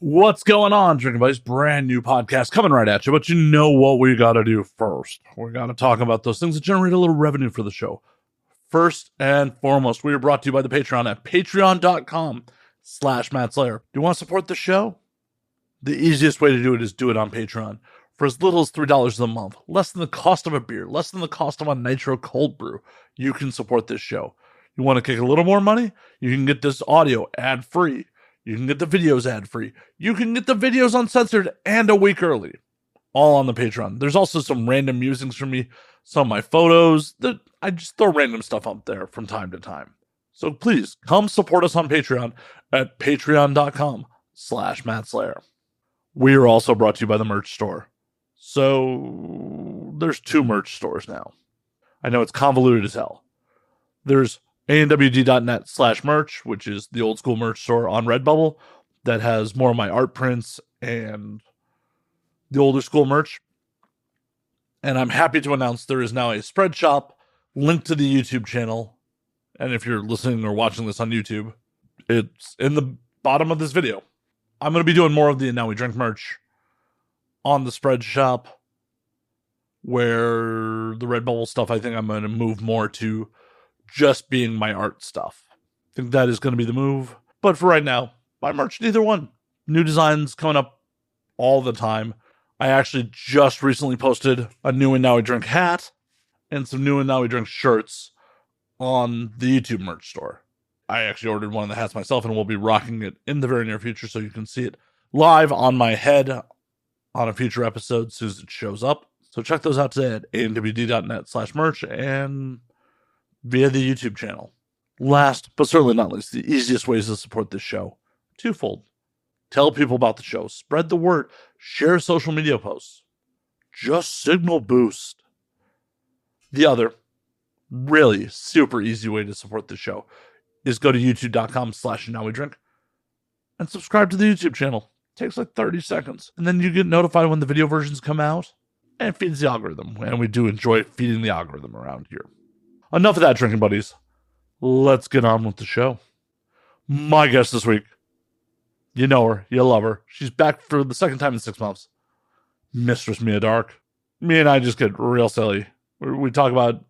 What's going on, Drinking Buddies? Brand new podcast coming right at you, but you know what we got to do first. We got to talk about those things that generate a little revenue for the show. First and foremost, we are brought to you by the Patreon at patreon.com/MattSlayer. Do you want to support the show? The easiest way to do it is do it on Patreon. For as little as $3 a month, less than the cost of a beer, less than the cost of a nitro cold brew, you can support this show. You want to kick a little more money? You can get this audio ad-free. You can get the videos ad-free. You can get the videos uncensored and a week early. All on the Patreon. There's also some random musings from me, some of my photos. I just throw random stuff up there from time to time. So please, come support us on Patreon at patreon.com/MattSlayer. We are also brought to you by the merch store. So there's 2 merch stores now. I know it's convoluted as hell. There's anwd.net/merch, which is the old school merch store on Redbubble that has more of my art prints and the older school merch. And I'm happy to announce there is now a spread shop linked to the YouTube channel. And if you're listening or watching this on YouTube, it's in the bottom of this video. I'm going to be doing more of the Now We Drink merch on the spread shop, where the Redbubble stuff, I think I'm going to move more to just being my art stuff. I think that is going to be the move. But for right now, buy merch in either one. New designs coming up all the time. I actually just recently posted a new And Now We Drink hat and some new And Now We Drink shirts on the YouTube merch store. I actually ordered one of the hats myself and will be rocking it in the very near future, so you can see it live on my head on a future episode as soon as it shows up. So check those out today at anwd.net/merch and via the YouTube channel. Last, but certainly not least, the easiest ways to support this show. Twofold. Tell people about the show. Spread the word. Share social media posts. Just signal boost. The other, really super easy way to support the show is go to youtube.com/nowwedrink and subscribe to the YouTube channel. It takes like 30 seconds. And then you get notified when the video versions come out, and it feeds the algorithm. And we do enjoy feeding the algorithm around here. Enough of that, Drinking Buddies. Let's get on with the show. My guest this week, you know her, you love her. She's back for the second time in 6 months. Mistress Mia Darque. Me and I just get real silly. We talk about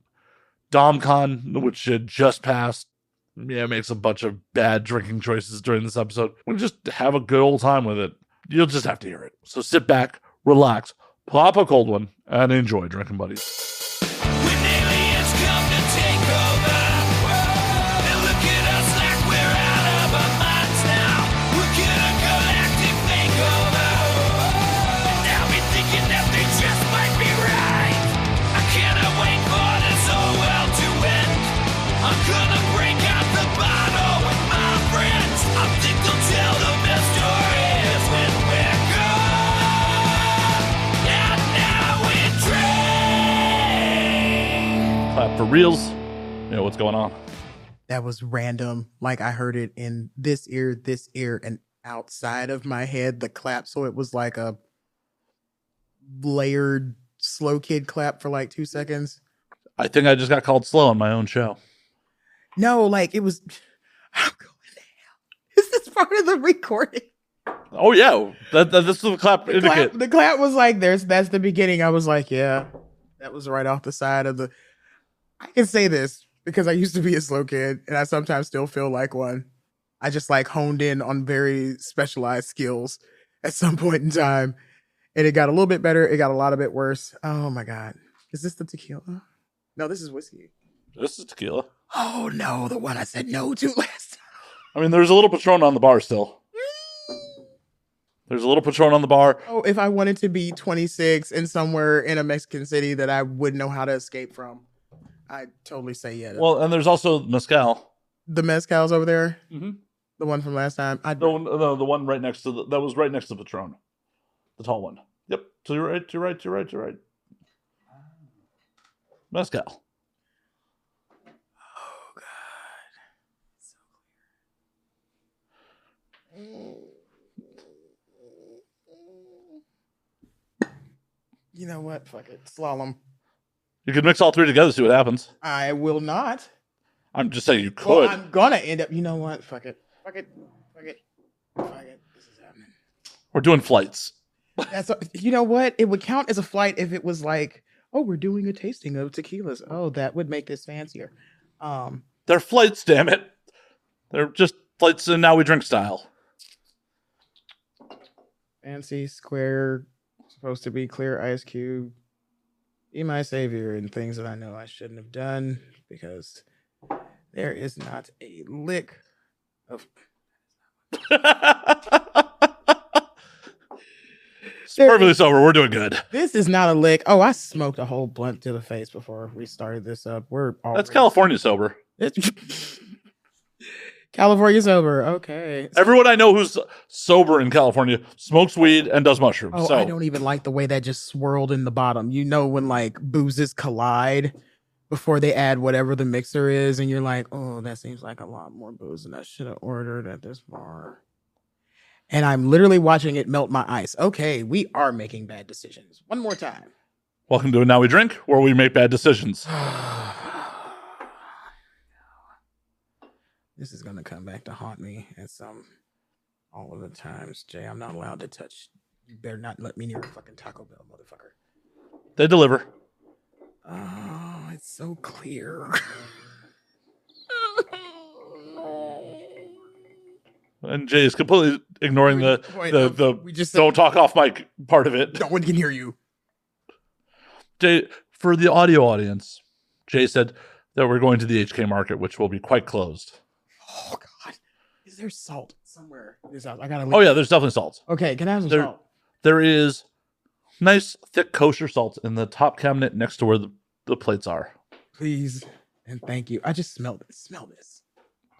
DomCon, which had just passed. Mia makes a bunch of bad drinking choices during this episode. We just have a good old time with it. You'll just have to hear it. So sit back, relax, pop a cold one, and enjoy, Drinking Buddies. For reals, you know what's going on. That was random. Like I heard it in this ear, and outside of my head, the clap. So it was like a layered slow kid clap for like 2 seconds. I think I just got called slow on my own show. No, like it was. I'm going to hell. Is this part of the recording? Oh yeah, this is the clap. The clap was like that's the beginning. I was like, yeah, that was right off the side of the. I can say this because I used to be a slow kid and I sometimes still feel like one. I just like honed in on very specialized skills at some point in time. And it got a little bit better. It got a lot of bit worse. Oh my God. Is this the tequila? No, this is whiskey. This is tequila. Oh no, the one I said no to last time. I mean, there's a little Patron on the bar still. There's a little Patron on the bar. Oh, if I wanted to be 26 and somewhere in a Mexican city that I wouldn't know how to escape from, I'd totally say yeah. Well, and there's also mezcal. The mezcal's over there? Mm-hmm. The one from last time? The one right next to that was right next to Patron. The tall one. Yep. To your right, to your right, to your right, to your right. Mezcal. Oh, God. So clear. You know what? Fuck it. Slalom. You could mix all three together, see what happens. I will not. I'm just saying you could. Well, I'm gonna end up. You know what? Fuck it. Fuck it. Fuck it. Fuck it. This is happening. We're doing flights. You know what? It would count as a flight if it was like, oh, we're doing a tasting of tequilas. Oh, that would make this fancier. They're flights, damn it. They're just flights in Now We Drink style. Fancy, square, supposed to be clear ice cube. Be my savior in things that I know I shouldn't have done because there is not a lick of. Perfectly sober. We're doing good. This is not a lick. Oh, I smoked a whole blunt to the face before we started this up. That's California sober. California sober. Okay. Everyone I know who's sober in California smokes weed and does mushrooms. Oh, so. I don't even like the way that just swirled in the bottom. You know when like boozes collide before they add whatever the mixer is, and you're like, oh, that seems like a lot more booze than I should have ordered at this bar. And I'm literally watching it melt my ice. Okay, we are making bad decisions. One more time. Welcome to Now We Drink, where we make bad decisions. This is going to come back to haunt me at all of the times. Jay, I'm not allowed to touch. You better not let me near a fucking Taco Bell, motherfucker. They deliver. Oh, it's so clear. And Jay is completely ignoring we just don't talk off mic part of it. No one can hear you. Jay, for the audio audience, Jay said that we're going to the HK Market, which will be quite closed. Oh, God. Is there salt somewhere? I gotta oh, yeah, there's definitely salt. Okay, can I have some salt? There is nice, thick, kosher salt in the top cabinet next to where the plates are. Please and thank you. I just smelled it. Smell this.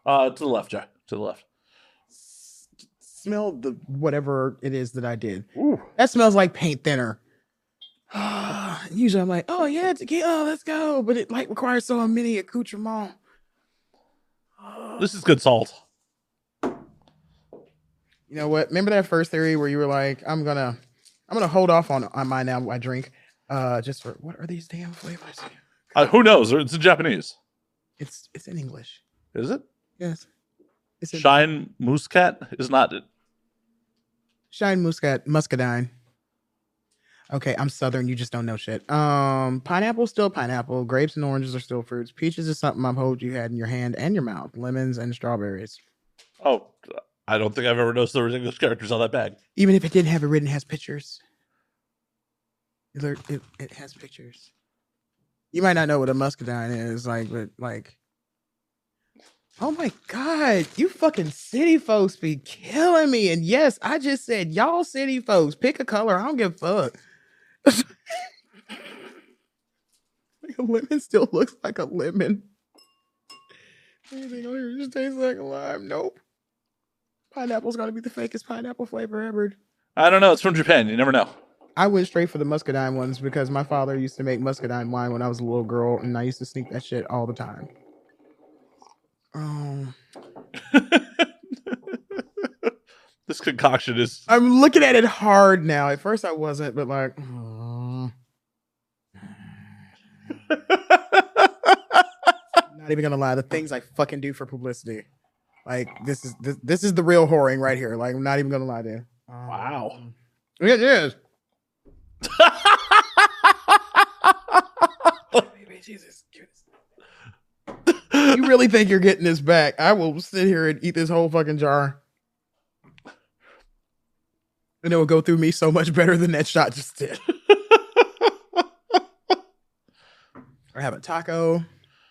To the left, Jay. To the left. Smell the whatever it is that I did. Ooh. That smells like paint thinner. Usually I'm like, oh yeah, tequila, let's go. But it like requires so many accoutrements. This is good salt. You know what? Remember that first theory where you were like, I'm gonna hold off on mine now. I drink. Just for what are these damn flavors? Who knows? It's in Japanese. It's in English. Is it? Yes. Shine Muscat is not it. Shine Muscadine. Okay, I'm Southern. You just don't know shit. Pineapple, still pineapple. Grapes and oranges are still fruits. Peaches is something I hope you had in your hand and your mouth. Lemons and strawberries. Oh, I don't think I've ever noticed there was English characters on that bag. Even if it didn't have it written, it has pictures. It has pictures. You might not know what a muscadine is, but oh my God, you fucking city folks be killing me. And yes, I just said, y'all city folks, pick a color. I don't give a fuck. A lemon still looks like a lemon. Anything on here just tastes like a lime. Nope. Pineapple's gonna be the fakest pineapple flavor ever. I don't know. It's from Japan. You never know. I went straight for the muscadine ones because my father used to make muscadine wine when I was a little girl, and I used to sneak that shit all the time. This concoction is. I'm looking at it hard now. At first, I wasn't, but like. Not even gonna lie, the things I fucking do for publicity, like this is the real whoring right here. Like I'm not even gonna lie to you. Wow. It is. Jesus. You really think you're getting this back? I will sit here and eat this whole fucking jar. And it will go through me so much better than that shot just did. I have a taco.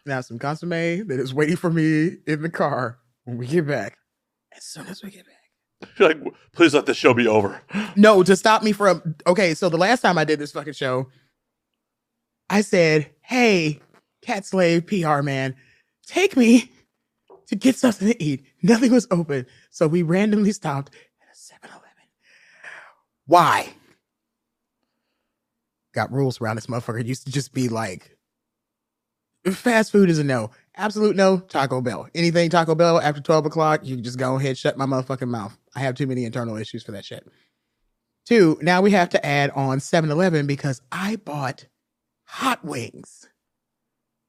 Now some consomme that is waiting for me in the car when we get back. As soon as we get back. You're like, please let this show be over. No, to stop me from... Okay, so the last time I did this fucking show, I said, hey, cat slave PR man, take me to get something to eat. Nothing was open. So we randomly stopped at a 7-Eleven. Why? Got rules around this motherfucker. It used to just be like, fast food is a no. Absolute no. Taco Bell. Anything Taco Bell after 12 o'clock, you can just go ahead, shut my motherfucking mouth. I have too many internal issues for that shit. 2, now we have to add on 7-Eleven because I bought hot wings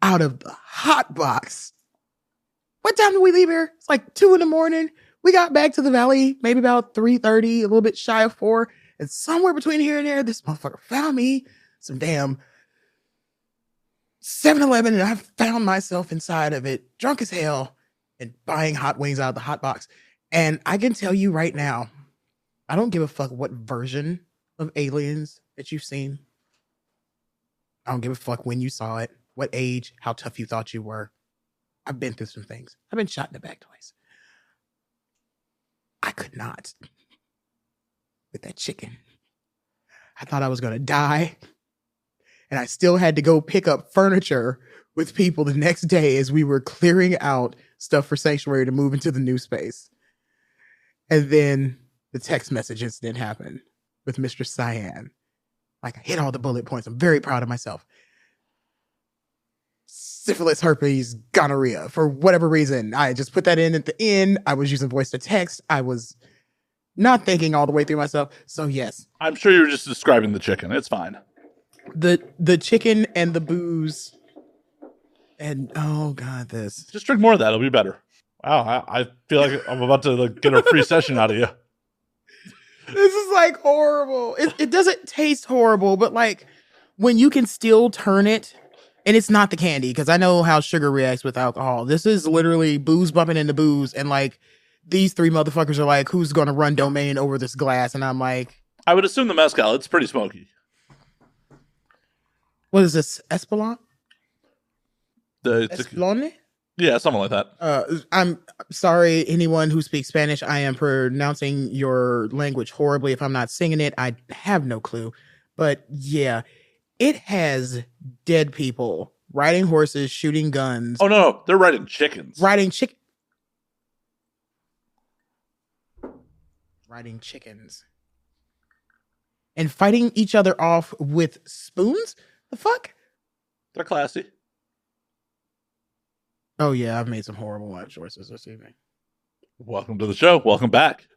out of the hot box. What time did we leave here? It's like 2 a.m. We got back to the valley maybe about 3:30, a little bit shy of 4. And somewhere between here and there, this motherfucker found me some damn 7-Eleven, and I found myself inside of it, drunk as hell, and buying hot wings out of the hot box. And I can tell you right now, I don't give a fuck what version of Aliens that you've seen. I don't give a fuck when you saw it, what age, how tough you thought you were. I've been through some things. I've been shot in the back twice. I could not with that chicken. I thought I was going to die. And I still had to go pick up furniture with people the next day as we were clearing out stuff for Sanctuary to move into the new space. And then the text message incident happened with Mr. Cyan. Like, I hit all the bullet points. I'm very proud of myself. Syphilis, herpes, gonorrhea. For whatever reason, I just put that in at the end. I was using voice to text. I was not thinking all the way through myself. So yes. I'm sure you're just describing the chicken. It's fine. The chicken and the booze. And oh God, this. Just drink more of that. It'll be better. Wow, I feel like I'm about to get a free session out of you. This is like horrible. It doesn't taste horrible, but like when you can still turn it, and it's not the candy, because I know how sugar reacts with alcohol. This is literally booze bumping into booze, and like these three motherfuckers are like, who's going to run domain over this glass? And I'm like, I would assume the mezcal. It's pretty smoky. What is this? Espelon? Espelone? Yeah, something like that. I'm sorry, anyone who speaks Spanish. I am pronouncing your language horribly. If I'm not singing it, I have no clue. But yeah, it has dead people riding horses, shooting guns. Oh, no. They're riding chickens. Riding chickens. And fighting each other off with spoons? The fuck? They're classy. Oh, yeah, I've made some horrible life choices this evening. Welcome to the show. Welcome back.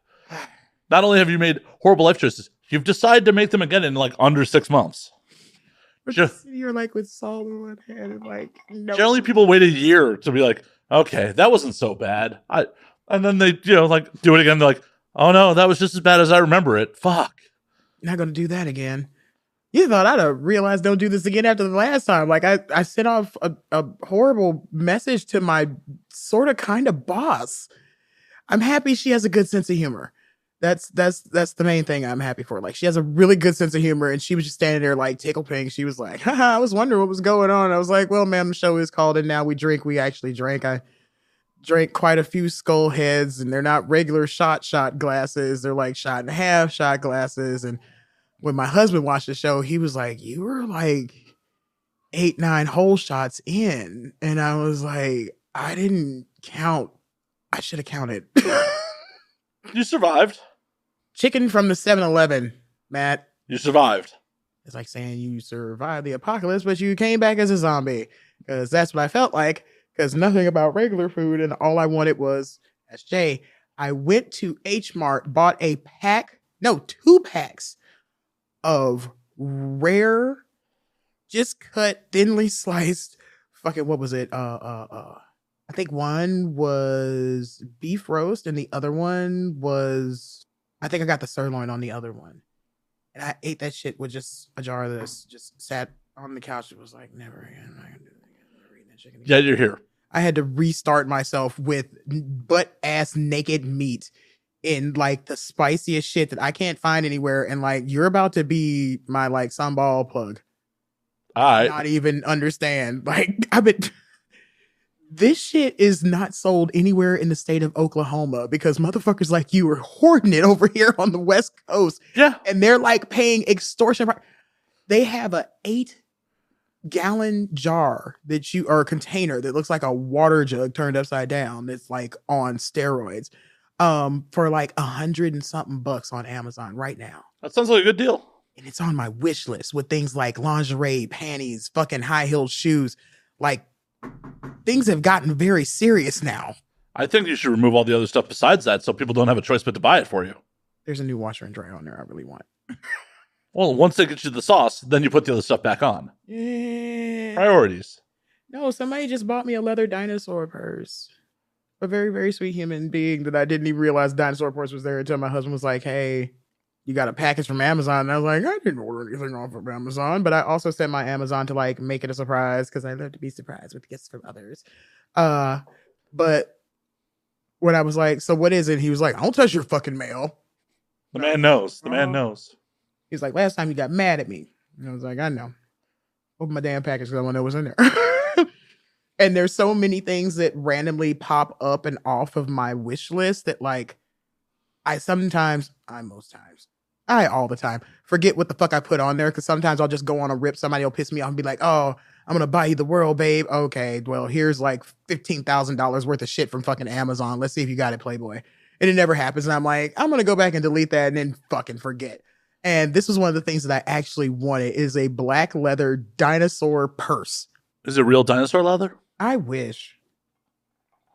Not only have you made horrible life choices, you've decided to make them again in like under 6 months. You're like with salt in one hand and like no. Generally, people wait a year to be like, okay, that wasn't so bad. And then they, like do it again. They're like, oh no, that was just as bad as I remember it. Fuck. Not going to do that again. You thought I'd have realized don't do this again after the last time. Like I sent off a horrible message to my sort of kind of boss. I'm happy she has a good sense of humor. That's the main thing I'm happy for. Like, she has a really good sense of humor, and she was just standing there like tickle pink. She was like, haha, I was wondering what was going on. I was like, well, ma'am, the show is called And Now We Drink. We actually drank. I drank quite a few skull heads, and they're not regular shot glasses. They're like shot and a half shot glasses. And when my husband watched the show, he was like, you were like 8-9 whole shots in. And I was like, I didn't count. I should have counted. You survived. Chicken from the 7-Eleven, Matt. You survived. It's like saying you survived the apocalypse, but you came back as a zombie. Because that's what I felt like. Because nothing about regular food, and all I wanted was, as Jay, I went to H Mart, bought 2 packs of rare, just cut, thinly sliced, what was it? I think one was beef roast and the other one was, I think I got the sirloin on the other one. And I ate that shit with just a jar of this, just sat on the couch. It was like, never again. I'm not gonna do that again. Never eating that chicken again. Yeah, you're here. I had to restart myself with butt-ass naked meat in like the spiciest shit that I can't find anywhere. And like, you're about to be my like sambal plug. All right. Not even understand. Like, this shit is not sold anywhere in the state of Oklahoma because motherfuckers like you are hoarding it over here on the West Coast. Yeah. And they're like paying extortion. They have a 8-gallon jar or container that looks like a water jug turned upside down. That's like on steroids. For like $100 and something bucks on Amazon right now. That sounds like a good deal. And it's on my wish list with things like lingerie, panties, fucking high-heeled shoes. Like, things have gotten very serious now. I think you should remove all the other stuff besides that so people don't have a choice but to buy it for you. There's a new washer and dryer on there I really want. Well, once they get you the sauce, then you put the other stuff back on. Yeah. Priorities. No, somebody just bought me a leather dinosaur purse. A very, very sweet human being that I didn't even realize Dinosaur Ports was there until my husband was like, hey, you got a package from Amazon. And I was like, I didn't order anything off of Amazon. But I also sent my Amazon to like make it a surprise because I love to be surprised with gifts from others. But when I was like, so what is it? He was like, I don't touch your fucking mail. The man knows. The man knows. He's like, last time you got mad at me. And I was like, I know. Open my damn package because I want to know what's in there. And there's so many things that randomly pop up and off of my wish list that like I all the time forget what the fuck I put on there because sometimes I'll just go on a rip. Somebody will piss me off and be like, oh, I'm going to buy you the world, babe. Okay, well, here's like $15,000 worth of shit from fucking Amazon. Let's see if you got it, Playboy. And it never happens. And I'm like, I'm going to go back and delete that and then fucking forget. And this was one of the things that I actually wanted is a black leather dinosaur purse. Is it real dinosaur leather? I wish.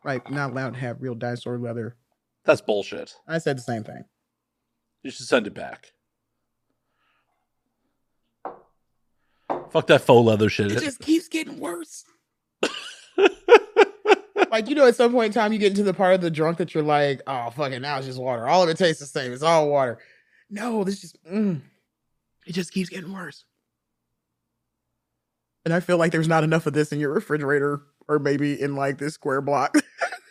Like, not allowed to have real dinosaur leather. That's bullshit. I said the same thing. You should send it back. Fuck that faux leather shit. It just keeps getting worse. Like, you know, at some point in time, you get into the part of the drunk that you're like, oh, fuck it, now it's just water. All of it tastes the same. It's all water. No, this just, it just keeps getting worse. And I feel like there's not enough of this in your refrigerator or maybe in like this square block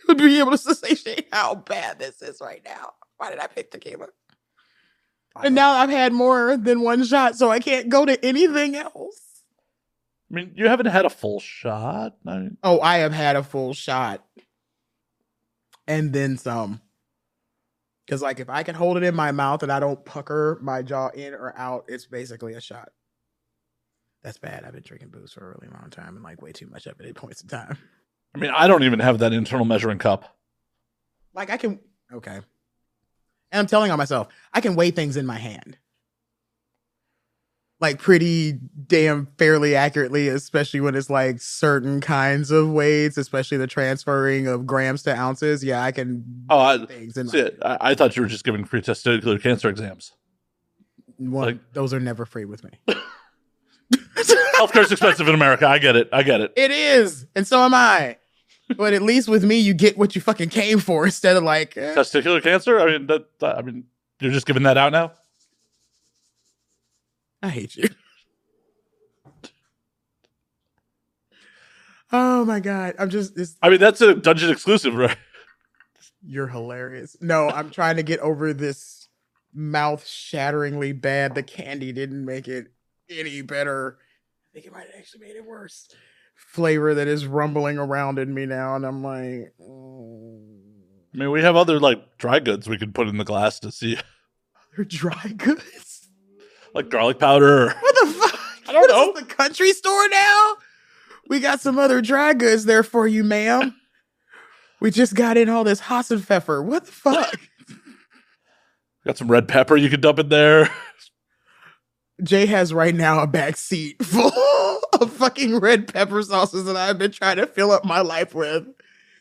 would be able to satiate how bad this is right now. Why did I pick tequila? And now I've had more than one shot, so I can't go to anything else. I mean, you haven't had a full shot. I have had a full shot. And then some. Because like if I can hold it in my mouth and I don't pucker my jaw in or out, it's basically a shot. That's bad. I've been drinking booze for a really long time and like way too much of it at points in time. I mean, I don't even have that internal measuring cup. Like I can, okay. And I'm telling on myself, I can weigh things in my hand. Like pretty damn fairly accurately, especially when it's like certain kinds of weights, especially the transferring of grams to ounces. Yeah, I can weigh things in I thought you were just giving free testicular cancer exams. Well, like, those are never free with me. Healthcare's expensive in America. I get it. It is. And so am I. But at least with me, you get what you fucking came for instead of like... Testicular cancer? I mean, you're just giving that out now? I hate you. Oh my God. I mean, that's a Dungeon exclusive, right? You're hilarious. No, I'm trying to get over this mouth shatteringly bad. The candy didn't make it any better. I think it might have actually made it worse. Flavor that is rumbling around in me now, and I'm like, I mean, we have other like dry goods we could put in the glass to see. Other dry goods? Like garlic powder. What the fuck? I don't know. Is this the country store now? We got some other dry goods there for you, ma'am. We just got in all this Hassenpfeffer. What the fuck? Got some red pepper you could dump in there. Jay has right now a back seat full of fucking red pepper sauces that I've been trying to fill up my life with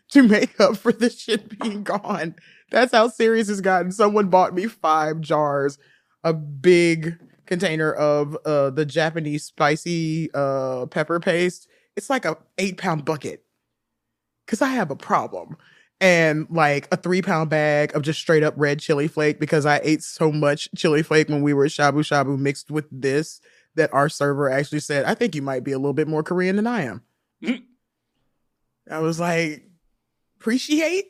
to make up for this shit being gone. That's how serious it's gotten. Someone bought me 5 jars, a big container of the Japanese spicy pepper paste. It's like a 8-pound bucket because I have a problem. And like a 3-pound bag of just straight up red chili flake because I ate so much chili flake when we were shabu shabu mixed with this that our server actually said, I think you might be a little bit more Korean than I am. I was like, appreciate?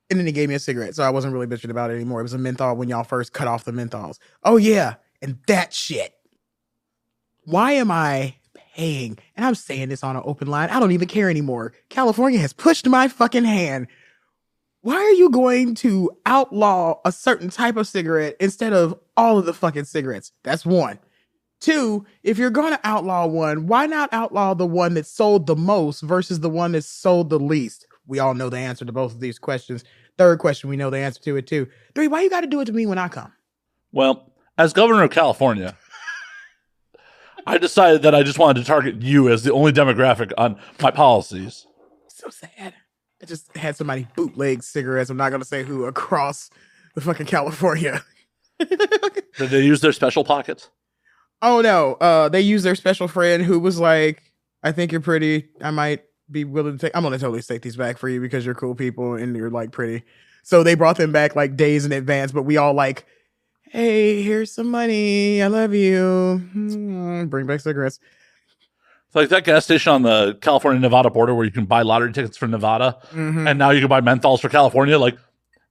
And then he gave me a cigarette. So I wasn't really bitching about it anymore. It was a menthol when y'all first cut off the menthols. Oh yeah. And that shit. Why am I paying? And I'm saying this on an open line. I don't even care anymore. California has pushed my fucking hand. Why are you going to outlaw a certain type of cigarette instead of all of the fucking cigarettes? That's one. 2, if you're going to outlaw one, why not outlaw the one that sold the most versus the one that sold the least? We all know the answer to both of these questions. Third question, we know the answer to it too. 3, why you got to do it to me when I come? Well, as governor of California, I decided that I just wanted to target you as the only demographic on my policies. So sad. I just had somebody bootleg cigarettes, I'm not going to say who, across the fucking California. Did they use their special pockets? Oh, no. They used their special friend who was like, I think you're pretty. I might be willing to take? I'm gonna totally take these back for you because you're cool people and you're like pretty. So they brought them back like days in advance, but we all like, hey, here's some money. I love you. Bring back cigarettes. It's like that gas station on the California-Nevada border where you can buy lottery tickets for Nevada, and now you can buy menthols for California. Like,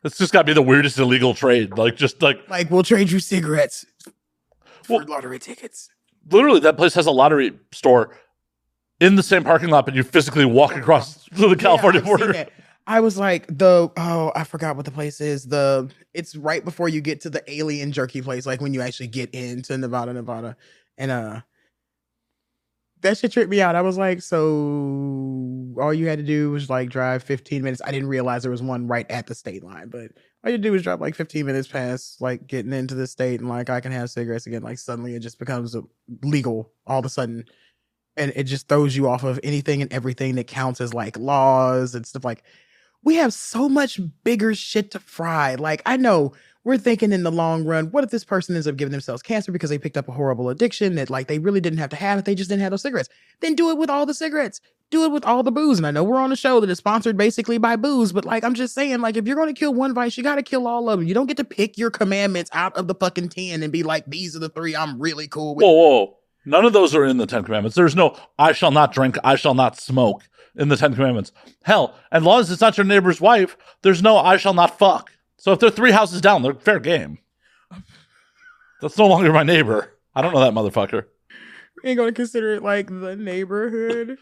it's just got to be the weirdest illegal trade. Like, just like we'll trade you cigarettes for lottery tickets. Literally, that place has a lottery store in the same parking lot, but you physically walk across to the California border. I was like, I forgot what the place is. It's right before you get to the alien jerky place, like when you actually get into Nevada. And that shit tripped me out. I was like, so all you had to do was like drive 15 minutes. I didn't realize there was one right at the state line, but all you do is drive like 15 minutes past like getting into the state and like I can have cigarettes again. Like suddenly it just becomes legal all of a sudden. And it just throws you off of anything and everything that counts as like laws and stuff. Like, we have so much bigger shit to fry. Like, I know we're thinking in the long run, what if this person ends up giving themselves cancer because they picked up a horrible addiction that like they really didn't have to have it, they just didn't have those cigarettes? Then do it with all the cigarettes. Do it with all the booze. And I know we're on a show that is sponsored basically by booze, but like I'm just saying, like, if you're going to kill one vice, you got to kill all of them. You don't get to pick your commandments out of the fucking 10 and be like, these are the 3 I'm really cool with. Whoa. None of those are in the 10 Commandments. There's no, I shall not drink, I shall not smoke in the 10 Commandments. Hell, as long as it's not your neighbor's wife, there's no, I shall not fuck. So if they're 3 houses down, they're fair game. That's no longer my neighbor. I don't know that motherfucker. We ain't going to consider it like the neighborhood.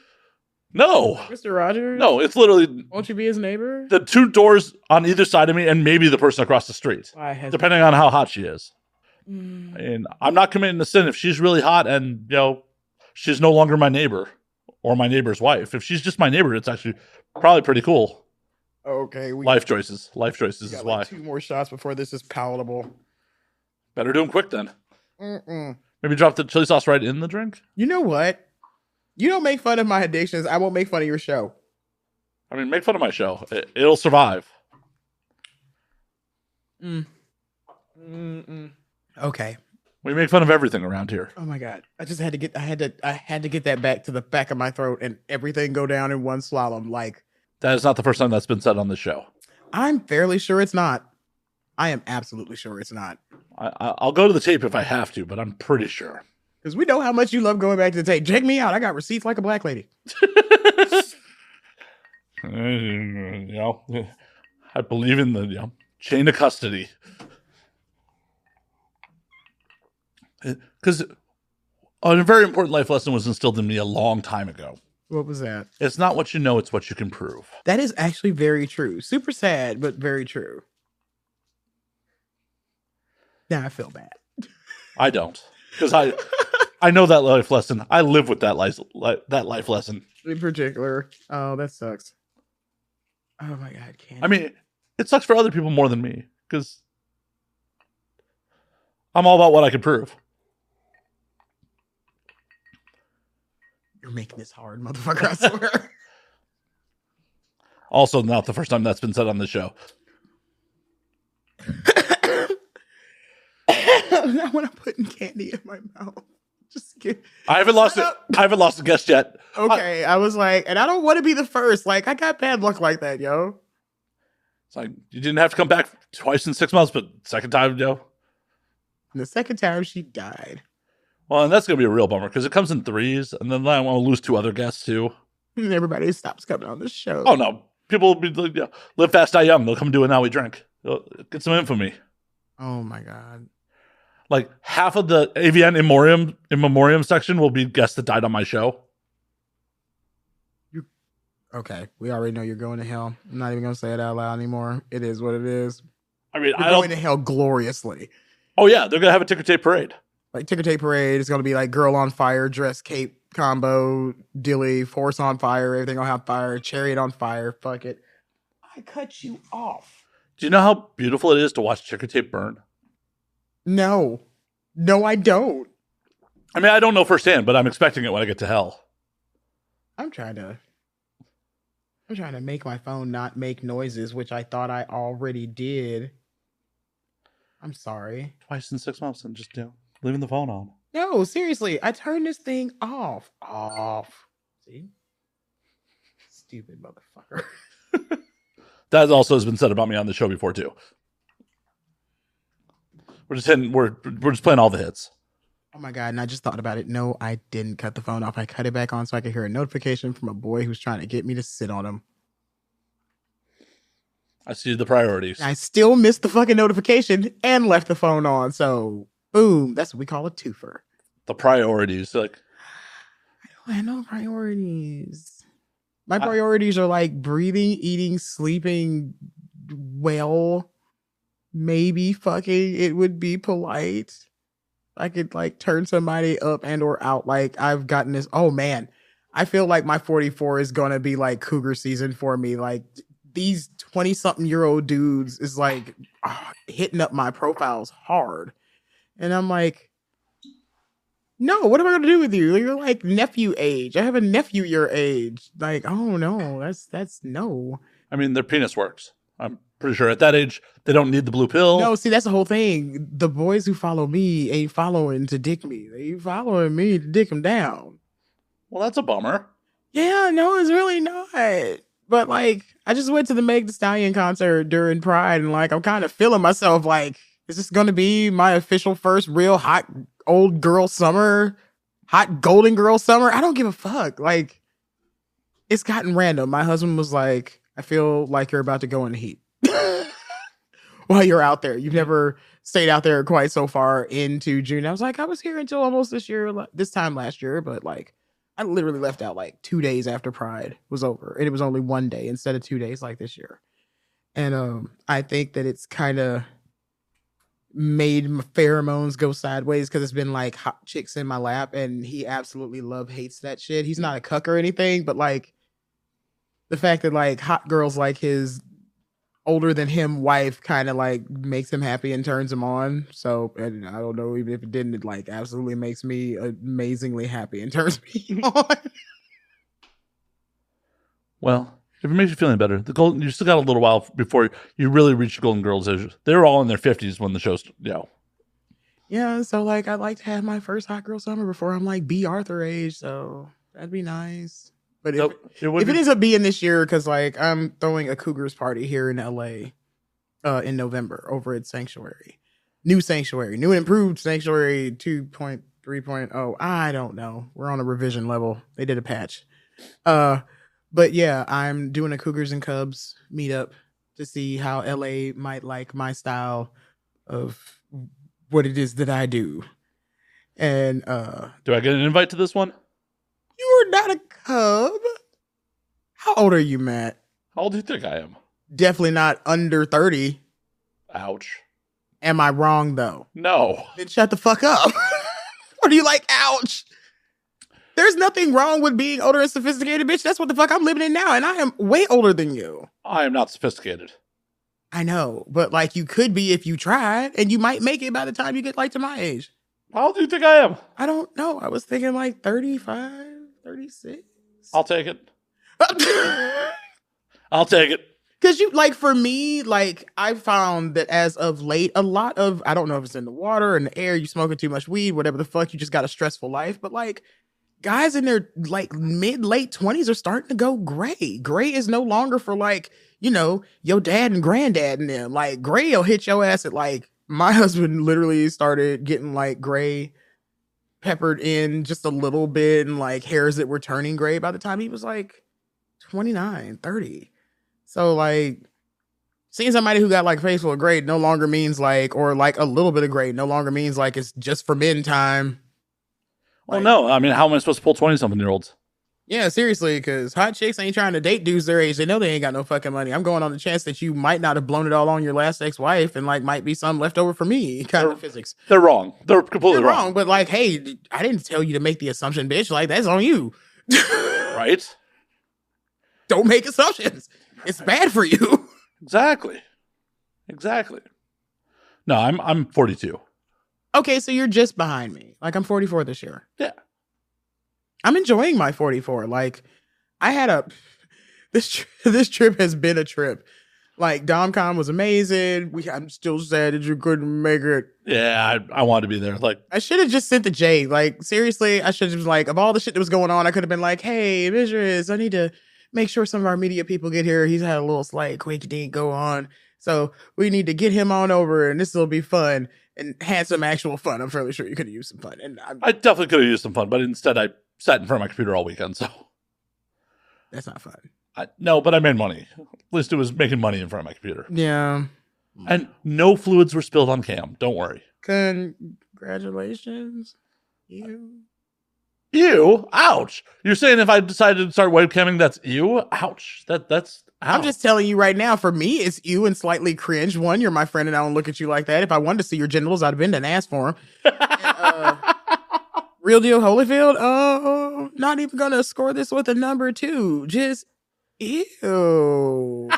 No. Mr. Rogers? No, it's literally... Won't you be his neighbor? The 2 doors on either side of me and maybe the person across the street. Depending on how hot she is. And I'm not committing a sin if she's really hot and, you know, she's no longer my neighbor or my neighbor's wife. If she's just my neighbor, it's actually probably pretty cool. Okay. Life choices is why. Like 2 more shots before this is palatable. Better do them quick then. Maybe drop the chili sauce right in the drink. You know what? You don't make fun of my addictions. I won't make fun of your show. I mean, make fun of my show. It'll survive. Okay. We make fun of everything around here. Oh my God. I just had to get that back to the back of my throat and everything go down in one slalom. Like, that is not the first time that's been said on this show. I'm fairly sure it's not. I am absolutely sure it's not. I'll go to the tape if I have to, but I'm pretty sure. Because we know how much you love going back to the tape. Check me out. I got receipts like a black lady. You know, I believe in the chain of custody. Because a very important life lesson was instilled in me a long time ago. What was that? It's not what you know, it's what you can prove. That is actually very true. Super sad, but very true. Now I feel bad. I don't. Because I know that life lesson. I live with that life lesson. In particular. Oh, that sucks. Oh my God. I mean, it sucks for other people more than me. Because I'm all about what I can prove. You're making this hard, motherfucker, I swear. Also, not the first time that's been said on the show. Not when I'm putting candy in my mouth. Just kidding. I haven't lost a guest yet. Okay, I was like, and I don't want to be the first. Like, I got bad luck like that, yo. It's like, you didn't have to come back twice in 6 months, but second time, yo. And the second time, she died. Well, and that's going to be a real bummer, because it comes in 3s, and then I want to lose 2 other guests, too. And everybody stops coming on the show. Oh, no. People will be like, live fast, die young. They'll come do it now we drink. They'll get some infamy. Oh, my God. Like, half of the AVN in memoriam section will be guests that died on my show. Okay, we already know you're going to hell. I'm not even going to say it out loud anymore. It is what it is. I mean, you're going to hell gloriously. Oh, yeah. They're going to have a ticker tape parade. Like, ticker tape parade. It's going to be like girl on fire, dress cape combo, dilly, force on fire, everything on fire, chariot on fire. Fuck it. I cut you off. Do you know how beautiful it is to watch ticker tape burn? No, I don't. I mean, I don't know firsthand, but I'm expecting it when I get to hell. I'm trying to make my phone not make noises, which I thought I already did. I'm sorry. Twice in 6 months and just leaving the phone on. No, seriously, I turned this thing off. See? Stupid motherfucker. That also has been said about me on the show before too. We're just playing all the hits. Oh my God, and I just thought about it. No, I didn't cut the phone off. I cut it back on so I could hear a notification from a boy who's trying to get me to sit on him. I see the priorities. I still missed the fucking notification and left the phone on. So, boom, that's what we call a twofer. The priorities. Like, I know priorities. My priorities are like breathing, eating, sleeping well, maybe fucking. It would be polite. I could like turn somebody up and or out. Like I've gotten this. Oh man, I feel like my 44 is gonna be like cougar season for me. Like these 20-something-year-old dudes is like hitting up my profiles hard, and I'm like, no, what am I gonna do with you? You're like nephew age. I have a nephew your age. Like, oh no, that's no. I mean, their penis works. I'm pretty sure at that age they don't need the blue pill. No, see, that's the whole thing. The boys who follow me ain't following to dick me. They following me to dick them down. Well, that's a bummer. Yeah, no, it's really not. But like, I just went to the Meg Thee Stallion concert during Pride, and like, I'm kind of feeling myself. Like, is this going to be my official first real hot old girl summer, hot golden girl summer? I don't give a fuck. Like, it's gotten random. My husband was like, I feel like you're about to go in the heat while you're out there. You've never stayed out there quite so far into June. I was like, I was here until almost this time last year, but like, I literally left out like 2 days after Pride was over, and it was only 1 day instead of 2 days like this year. And I think that it's kind of made my pheromones go sideways because it's been like hot chicks in my lap, and he absolutely hates that shit. He's not a cuck or anything, but like the fact that like hot girls like his older than him wife kind of like makes him happy and turns him on. So, and I don't know, even if it didn't, it like absolutely makes me amazingly happy and turns me on. Well, if it makes you feeling better, you still got a little while before you really reach the Golden Girls age. They were all in their 50s when the show's, Yeah, so like I'd like to have my first hot girl summer before I'm like B. Arthur age, so that'd be nice. But if it ends up being this year, because like I'm throwing a Cougars party here in LA in November over at Sanctuary. New and improved Sanctuary 2.3.0. I don't know. We're on a revision level. They did a patch. But yeah, I'm doing a Cougars and Cubs meetup to see how LA might like my style of what it is that I do. And do I get an invite to this one? You are not a Cub. How old are you, Matt? How old do you think I am? Definitely not under 30. Ouch. Am I wrong, though? No. Then shut the fuck up. Or do you like, ouch? There's nothing wrong with being older and sophisticated, bitch. That's what the fuck I'm living in now, and I am way older than you. I am not sophisticated. I know, but like you could be if you tried, and you might make it by the time you get like to my age. How old do you think I am? I don't know. I was thinking like 35, 36. I'll take it. I'll take it. Because you like, for me, like I found that as of late, a lot of, I don't know if it's in the water, in the air, you smoking too much weed, whatever the fuck, you just got a stressful life. But like guys in their like late 20s are starting to go gray. Gray is no longer for like, you know, your dad and granddad and them. Like gray will hit your ass at like, my husband literally started getting like gray peppered in just a little bit and like hairs that were turning gray by the time he was like 29, 30. So like seeing somebody who got like face full of gray no longer means like, or like a little bit of gray no longer means like it's just for men time. Well, no. I mean, how am I supposed to pull 20-something-year-olds? Yeah, seriously, because hot chicks ain't trying to date dudes their age. They know they ain't got no fucking money. I'm going on the chance that you might not have blown it all on your last ex-wife and like might be some left over for me kind of physics. They're wrong. They're completely wrong. But like, hey, I didn't tell you to make the assumption, bitch. Like, that's on you. Right? Don't make assumptions. It's bad for you. Exactly. No, I'm 42. Okay, so you're just behind me. Like, I'm 44 this year. Yeah. I'm enjoying my 44. Like, I had this trip has been a trip. Like, DomCon was amazing. I'm still sad that you couldn't make it. Yeah, I wanted to be there. Like, I should have just sent the J. Like, seriously, I should have like, of all the shit that was going on, I could have been like, hey, Mrs., I need to make sure some of our media people get here. He's had a little slight quickie dink go on. So we need to get him on over and this will be fun and had some actual fun. I'm fairly sure you could have used some fun. And I definitely could have used some fun, but instead I sat in front of my computer all weekend, so. That's not fun. No, but I made money. At least it was making money in front of my computer. Yeah. And no fluids were spilled on cam. Don't worry. Congratulations. You. Ew. Ouch. You're saying if I decided to start webcamming, that's ew? Ouch. That's ouch. I'm just telling you right now, for me, it's ew and slightly cringe. One, you're my friend and I don't look at you like that. If I wanted to see your genitals, I'd have been and asked for them. Real deal Holyfield, not even gonna score this with a number 2. Just ew.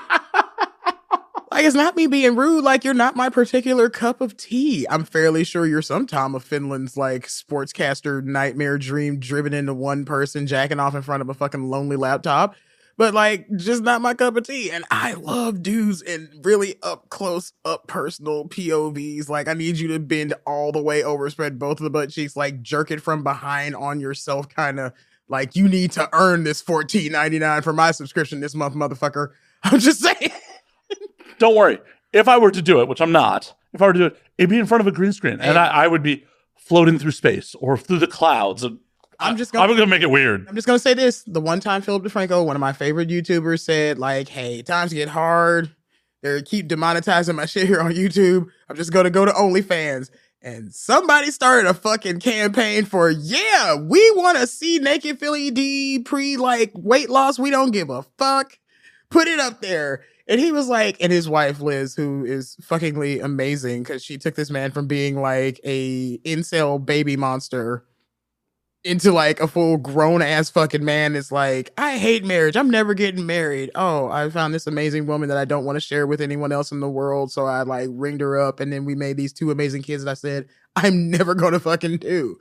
Like, it's not me being rude. Like, you're not my particular cup of tea. I'm fairly sure you're some Tom of Finland's, like, sportscaster nightmare dream driven into one person jacking off in front of a fucking lonely laptop. But, like, just not my cup of tea. And I love dudes in really up close, up personal POVs. Like, I need you to bend all the way over, spread both of the butt cheeks, like, jerk it from behind on yourself, kind of. Like, you need to earn this $14.99 for my subscription this month, motherfucker. I'm just saying. Don't worry. If I were to do it, which I'm not, if I were to do it, it'd be in front of a green screen. And I would be floating through space or through the clouds. And I'm going to make it weird. I'm just going to say this. The one time Philip DeFranco, one of my favorite YouTubers, said, like, hey, times get hard. They keep demonetizing my shit here on YouTube. I'm just going to go to OnlyFans. And somebody started a fucking campaign for, yeah, we want to see naked Philly D like, weight loss. We don't give a fuck. Put it up there. And he was like, and his wife, Liz, who is fuckingly amazing because she took this man from being like a incel baby monster into like a full grown ass fucking man. It's like, I hate marriage. I'm never getting married. Oh, I found this amazing woman that I don't want to share with anyone else in the world. So I like ringed her up and then we made these 2 amazing kids that I said, I'm never going to fucking do.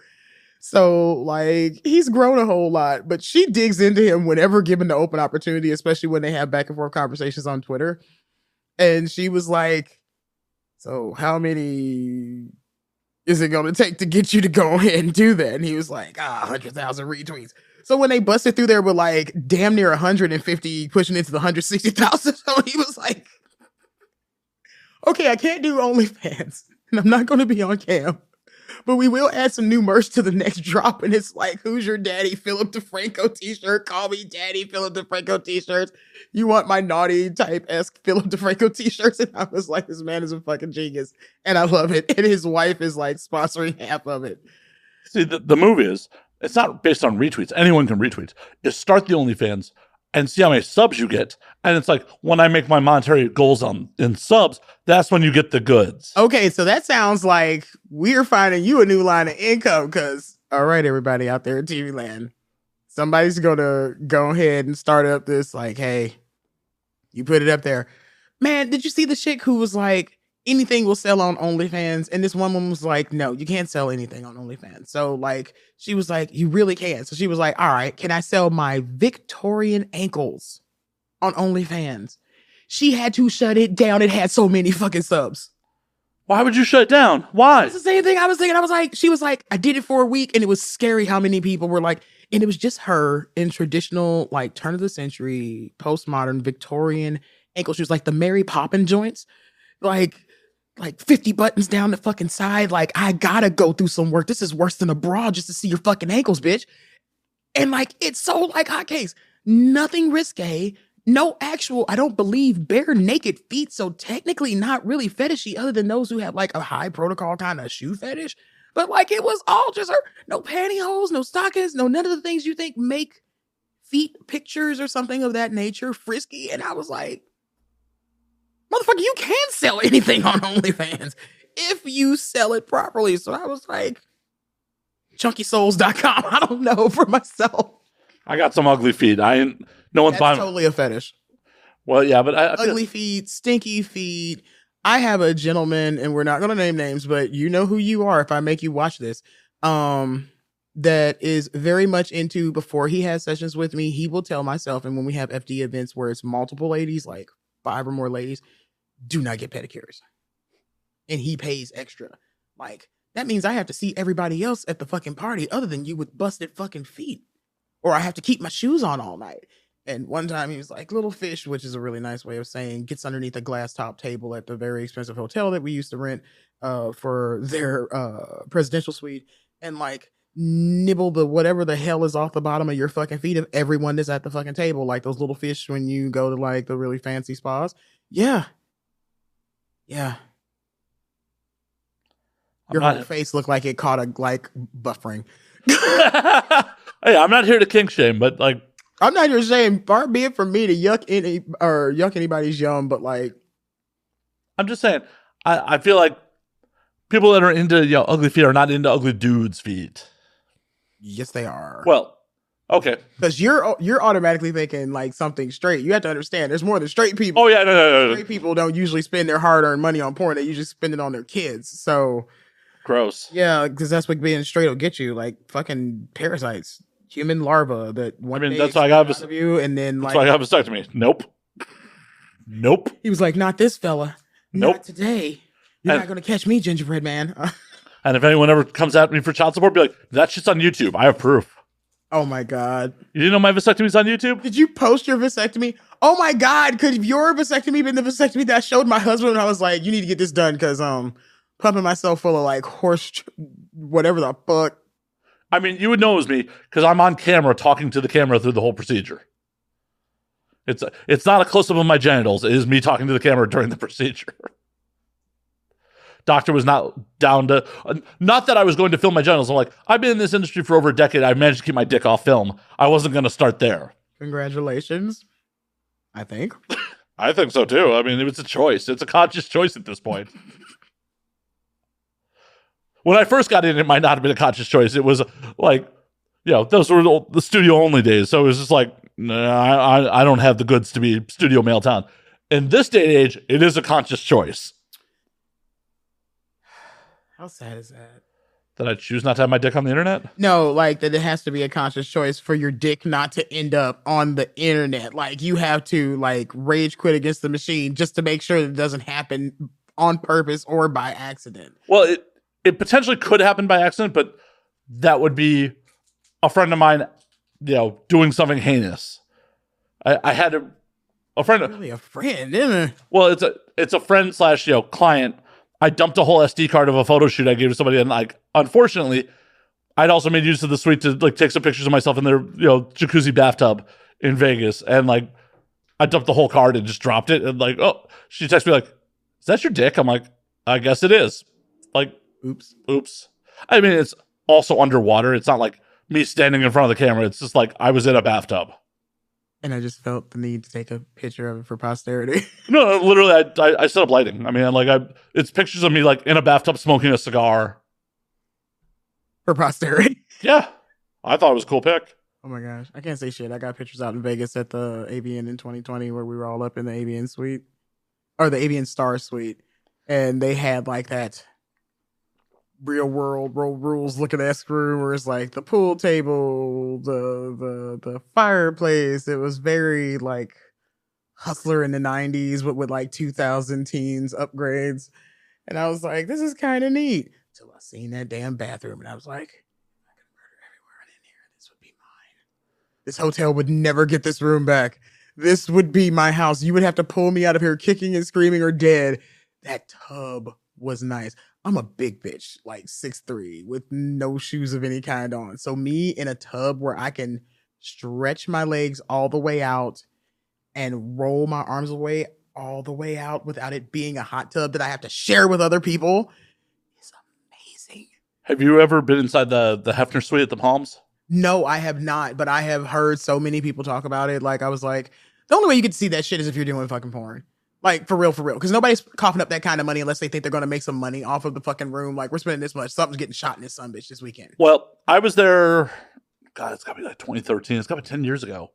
So, like, he's grown a whole lot, but she digs into him whenever given the open opportunity, especially when they have back and forth conversations on Twitter. And she was like, so how many is it going to take to get you to go ahead and do that? And he was like, 100,000 retweets. So when they busted through there with like damn near 150, pushing into the 160,000, so he was like, okay, I can't do OnlyFans and I'm not going to be on cam. But we will add some new merch to the next drop. And it's like, who's your daddy? Philip DeFranco t-shirt. Call me daddy, Philip DeFranco t-shirts. You want my naughty type-esque Philip DeFranco t-shirts? And I was like, this man is a fucking genius. And I love it. And his wife is like sponsoring half of it. See, the move is, it's not based on retweets. Anyone can retweet. Is start the OnlyFans and see how many subs you get. And it's like, when I make my monetary goals in subs, that's when you get the goods. Okay, so that sounds like we're finding you a new line of income because, all right, everybody out there in TV land, somebody's going to go ahead and start up this like, hey, you put it up there. Man, did you see the chick who was like, anything will sell on OnlyFans? And this one woman was like, no, you can't sell anything on OnlyFans. So like, she was like, you really can. So she was like, all right, can I sell my Victorian ankles on OnlyFans? She had to shut it down. It had so many fucking subs. Why would you shut it down? Why? It's the same thing I was thinking. I was like, she was like, I did it for a week and it was scary how many people were like, and it was just her in traditional, like turn of the century, postmodern Victorian ankle shoes, like the Mary Poppins joints, like 50 buttons down the fucking side. Like, I gotta go through some work. This is worse than a bra just to see your fucking ankles, bitch. And like, it's sold like hotcakes. Nothing risque. No actual, I don't believe, bare naked feet. So technically not really fetishy other than those who have like a high protocol kind of shoe fetish. But like, it was all just her. No pantyhose, no stockings, no none of the things you think make feet pictures or something of that nature frisky. And I was like, motherfucker, you can sell anything on OnlyFans if you sell it properly. So I was like, chunkysouls.com. I don't know for myself. I got some ugly feet. No one's buying. Totally a fetish. Well, yeah, but ugly feet, stinky feet. I have a gentleman, and we're not going to name names, but you know who you are if I make you watch this. That is very much into, before he has sessions with me, he will tell myself, and when we have FD events where it's multiple ladies, like 5 or more ladies, do not get pedicures. And he pays extra. Like, that means I have to see everybody else at the fucking party other than you with busted fucking feet. Or I have to keep my shoes on all night. And one time he was like, little fish, which is a really nice way of saying gets underneath a glass top table at the very expensive hotel that we used to rent for their presidential suite, and like nibble the whatever the hell is off the bottom of your fucking feet of everyone that's at the fucking table, like those little fish when you go to like the really fancy spas. Yeah. Yeah. Your whole face looked like it caught a like buffering. Hey, I'm not here to kink shame, but like I'm not here saying far be it from me to yuck anybody's yum, but like I'm just saying, I feel like people that are into ugly feet are not into ugly dudes' feet. Yes, they are. Well, okay, because you're automatically thinking like something straight. You have to understand, there's more than straight people. Oh yeah, no. Straight people don't usually spend their hard-earned money on porn. They usually spend it on their kids. So gross. Yeah, because that's what being straight will get you, like fucking parasites. Human larvae that one day that's why I got of you, and then that's why I got a vasectomy. Nope. He was like, "Not this fella. Nope. Not today. You're not gonna catch me, gingerbread man." And if anyone ever comes at me for child support, be like, "That shit's on YouTube. I have proof." Oh my god! You didn't know my vasectomy's on YouTube? Did you post your vasectomy? Oh my god! Could your vasectomy been the vasectomy that I showed my husband? And I was like, "You need to get this done," because pumping myself full of like horse, whatever the fuck. I mean, you would know it was me because I'm on camera talking to the camera through the whole procedure. It's not a close-up of my genitals. It is me talking to the camera during the procedure. Doctor was not down to... Not that I was going to film my genitals. I'm like, I've been in this industry for over a decade. I've managed to keep my dick off film. I wasn't going to start there. Congratulations. I think. I think so, too. I mean, it was a choice. It's a conscious choice at this point. When I first got in, it might not have been a conscious choice. It was like, those were the studio-only days. So it was just like, nah, I don't have the goods to be studio male town. In this day and age, it is a conscious choice. How sad is that? That I choose not to have my dick on the internet? No, like that it has to be a conscious choice for your dick not to end up on the internet. Like you have to like rage quit against the machine just to make sure that it doesn't happen on purpose or by accident. Well, it potentially could happen by accident, but that would be a friend of mine, doing something heinous. I had a friend. Really a friend, isn't it? Well, it's a friend / client. I dumped a whole SD card of a photo shoot I gave to somebody, and like, unfortunately, I'd also made use of the suite to like take some pictures of myself in their jacuzzi bathtub in Vegas, and like, I dumped the whole card and just dropped it, and like, oh, she texted me like, "Is that your dick?" I'm like, "I guess it is." Like, oops. I mean, it's also underwater. It's not like me standing in front of the camera. It's just like I was in a bathtub. And I just felt the need to take a picture of it for posterity. No, literally, I set up lighting. I mean, like, it's pictures of me like in a bathtub smoking a cigar for posterity. Yeah, I thought it was a cool pic. Oh my gosh, I can't say shit. I got pictures out in Vegas at the AVN in 2020 where we were all up in the AVN suite, or the AVN Star suite, and they had like that real world rules looking ass room where it's like the pool table, the fireplace. It was very like Hustler in the 90s with like 2000 teens upgrades, and I was like, this is kind of neat until I seen that damn bathroom, and I was like, I could murder everyone in here. This would be mine. This hotel would never get this room back. This would be my house. You would have to pull me out of here kicking and screaming or dead. That tub was nice. I'm a big bitch, like 6'3", with no shoes of any kind on. So me in a tub where I can stretch my legs all the way out and roll my arms away all the way out without it being a hot tub that I have to share with other people is amazing. Have you ever been inside the Hefner suite at the Palms? No, I have not, but I have heard so many people talk about it. Like, I was like, the only way you get to see that shit is if you're doing fucking porn. Like, for real. Because nobody's coughing up that kind of money unless they think they're going to make some money off of the fucking room. Like, we're spending this much. Something's getting shot in this sumbitch this weekend. Well, I was there. God, it's got to be like 2013. It's got to be 10 years ago.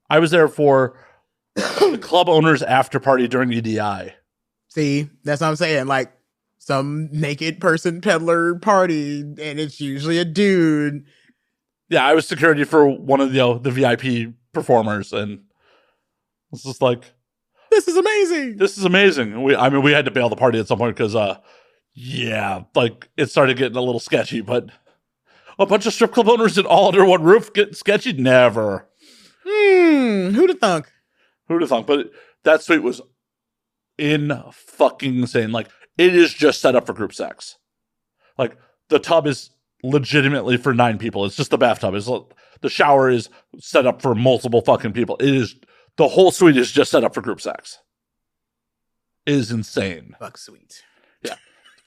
I was there for the club owner's after party during EDI. See, that's what I'm saying. Like, some naked person peddler party, and it's usually a dude. Yeah, I was security for one of the VIP performers, and it's just like, this is amazing. This is amazing. We had to bail the party at some point because, like it started getting a little sketchy. But a bunch of strip club owners and all under one roof getting sketchy? Never. Who'd have thunk? Who'd have thunk? But that suite was fucking insane. Like, it is just set up for group sex. Like, the tub is legitimately for 9 people. It's just the bathtub. The shower is set up for multiple fucking people. The whole suite is just set up for group sex. It is insane. Fuck suite. Yeah.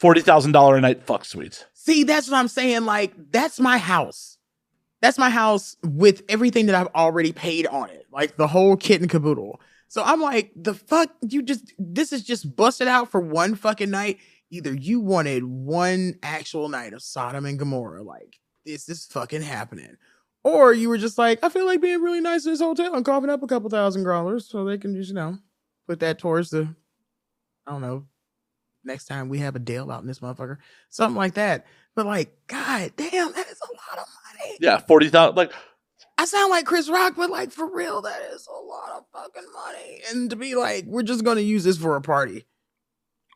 $40,000 a night fuck suite. See, that's what I'm saying. Like, that's my house. That's my house with everything that I've already paid on it. Like, the whole kit and caboodle. So I'm like, the fuck? This is just busted out for one fucking night. Either you wanted one actual night of Sodom and Gomorrah. Like, this is fucking happening. Or you were just like, I feel like being really nice in this hotel and coughing up a couple $1,000 so they can just, put that towards the, I don't know, next time we have a deal out in this motherfucker. Something like that. But like, god damn, that is a lot of money. Yeah, 40,000. Like, I sound like Chris Rock, but like, for real, that is a lot of fucking money. And to be like, we're just going to use this for a party.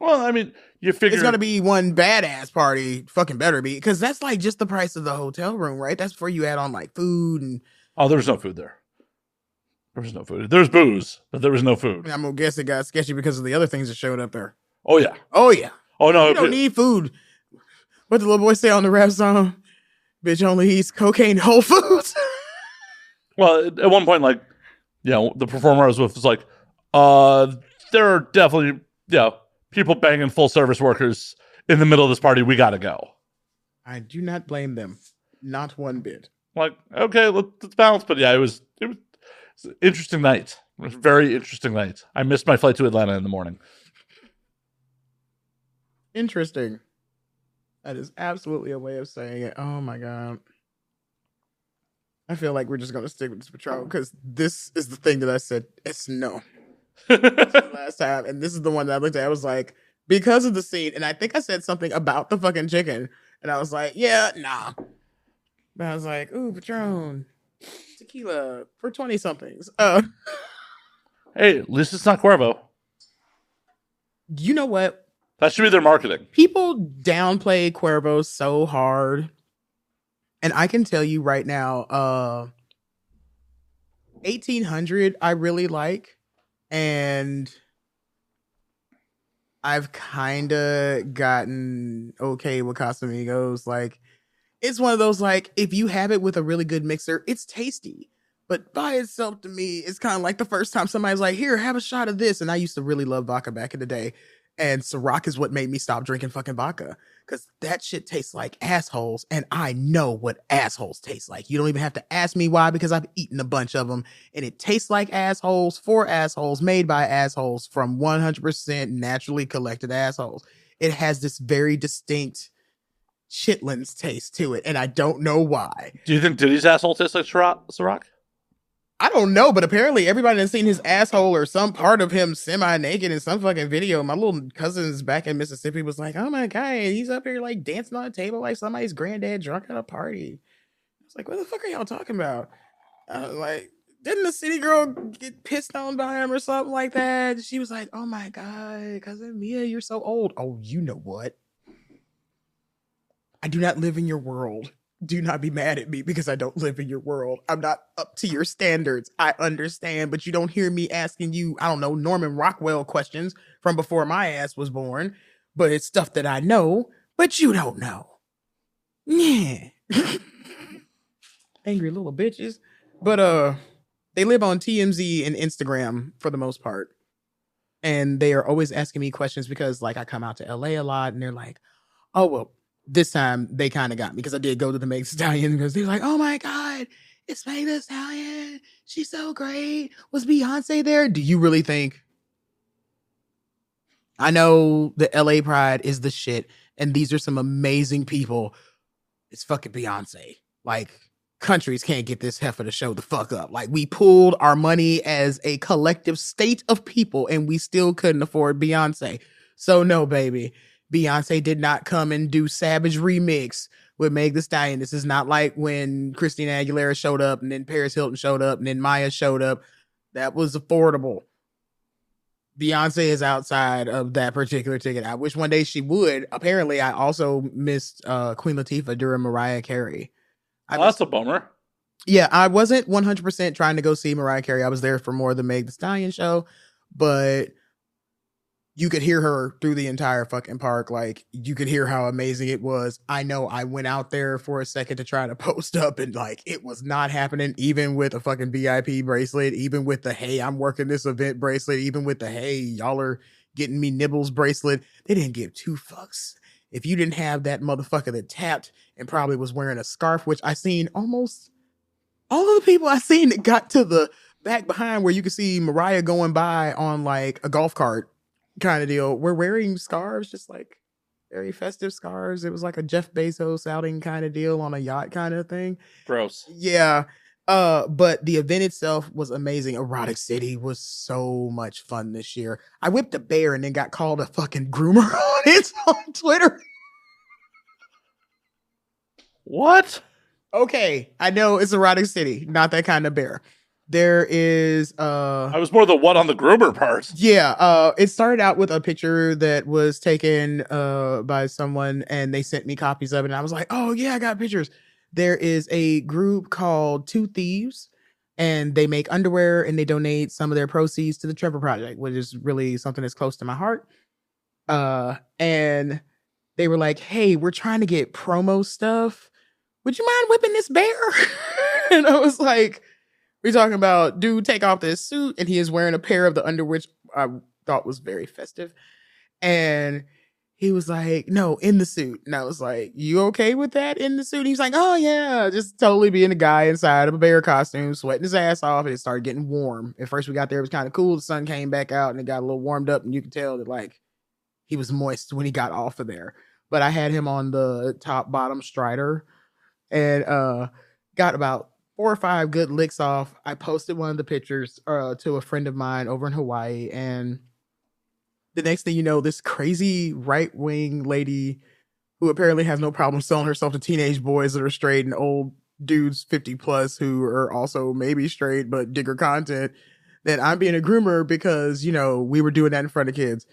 Well, I mean, you figure... It's going to be one badass party. Fucking better be. Because that's like just the price of the hotel room, right? That's before you add on like food and... Oh, there was no food there. There was no food. There's booze, but there was no food. I'm going to guess it got sketchy because of the other things that showed up there. Oh, yeah. Oh, yeah. Oh, no. You don't need food. What the little boy say on the rap song? Bitch only eats cocaine Whole Foods. Well, at one point, like, the performer I was with was like, there are definitely, people banging full service workers in the middle of this party. We got to go. I do not blame them. Not one bit. Like, okay, let's balance. But yeah, it was an interesting night. It was a very interesting night. I missed my flight to Atlanta in the morning. Interesting. That is absolutely a way of saying it. Oh my God. I feel like we're just going to stick with this Patron because this is the thing that I said, it's no. Last time. And this is the one that I looked at. I was like, because of the scene. And I think I said something about the fucking chicken. And I was like, yeah, nah. But I was like, ooh, Patron. Tequila for 20 somethings. Hey, at least it's not Cuervo. You know what? That should be their marketing. People downplay Cuervo so hard. And I can tell you right now, 1800 I really like. And I've kind of gotten okay with Casamigos. Like, it's one of those, like, if you have it with a really good mixer, it's tasty. But by itself, to me, it's kind of like the first time somebody's like, here, have a shot of this. And I used to really love vodka back in the day. And Ciroc is what made me stop drinking fucking vodka. Because that shit tastes like assholes. And I know what assholes taste like. You don't even have to ask me why, because I've eaten a bunch of them. And it tastes like assholes for assholes, made by assholes, from 100% naturally collected assholes. It has this very distinct chitlins taste to it. And I don't know why. Do you think Diddy's asshole tastes like Ciroc? I don't know, but apparently everybody has seen his asshole or some part of him semi-naked in some fucking video. My little cousins back in Mississippi was like, oh my God, he's up here like dancing on a table like somebody's granddad drunk at a party. I was like, what the fuck are y'all talking about? I was like, didn't the city girl get pissed on by him or something like that? She was like, oh my God, cousin Mia, you're so old. Oh, you know what? I do not live in your world. Do not be mad at me because I don't live in your world. I'm not up to your standards. I understand, but you don't hear me asking you, I don't know, Norman Rockwell questions from before my ass was born. But it's stuff that I know, but you don't know. Yeah. Angry little bitches. But they live on TMZ and Instagram for the most part. And they are always asking me questions because, like, I come out to LA a lot and they're like, oh, well, this time they kind of got me because I did go to the Meg Thee Stallion because they're like, oh my God, it's Meg Thee Stallion. She's so great. Was Beyonce there? Do you really think? I know the LA Pride is the shit. And these are some amazing people. It's fucking Beyonce. Like, countries can't get this heifer to show the fuck up. Like, we pooled our money as a collective state of people and we still couldn't afford Beyonce. So no, baby. Beyonce did not come and do Savage Remix with Meg Thee Stallion. This is not like when Christina Aguilera showed up and then Paris Hilton showed up and then Maya showed up. That was affordable. Beyonce is outside of that particular ticket. I wish one day she would. Apparently, I also missed Queen Latifah during Mariah Carey. That's a bummer. Yeah, I wasn't 100% trying to go see Mariah Carey. I was there for more of the Meg Thee Stallion show, but you could hear her through the entire fucking park. Like, you could hear how amazing it was. I know I went out there for a second to try to post up, and like, it was not happening, even with a fucking VIP bracelet, even with the, hey, I'm working this event bracelet, even with the, hey, y'all are getting me nibbles bracelet. They didn't give two fucks. If you didn't have that motherfucker that tapped and probably was wearing a scarf, which I seen almost all of the people I seen that got to the back behind where you could see Mariah going by on like a golf cart kind of deal, we're wearing scarves, just like very festive scarves. It was like a Jeff Bezos outing kind of deal on a yacht kind of thing. Gross. Yeah. But the event itself was amazing. Erotic City was so much fun this year. I whipped a bear and then got called a fucking groomer on it on Twitter. What? Okay, I know it's Erotic City, not that kind of bear. There is I was more the one on the groomer part. Yeah, it started out with a picture that was taken by someone and they sent me copies of it and I was like, "Oh yeah, I got pictures." There is a group called Two Thieves and they make underwear and they donate some of their proceeds to the Trevor Project, which is really something that's close to my heart. And they were like, "Hey, we're trying to get promo stuff. Would you mind whipping this bear?" And I was like, we're talking about dude take off this suit and he is wearing a pair of the underwear, which I thought was very festive. And he was like, "No, in the suit." And I was like, "You okay with that in the suit?" And he was like, "Oh yeah," just totally being a guy inside of a bear costume, sweating his ass off, and it started getting warm. At first we got there, it was kind of cool. The sun came back out and it got a little warmed up, and you could tell that like he was moist when he got off of there. But I had him on the top bottom strider and got about 4 or 5 good licks off. I posted one of the pictures to a friend of mine over in Hawaii, and the next thing you know, this crazy right-wing lady who apparently has no problem selling herself to teenage boys that are straight and old dudes 50 plus who are also maybe straight but digger content, that I'm being a groomer because, you know, we were doing that in front of kids.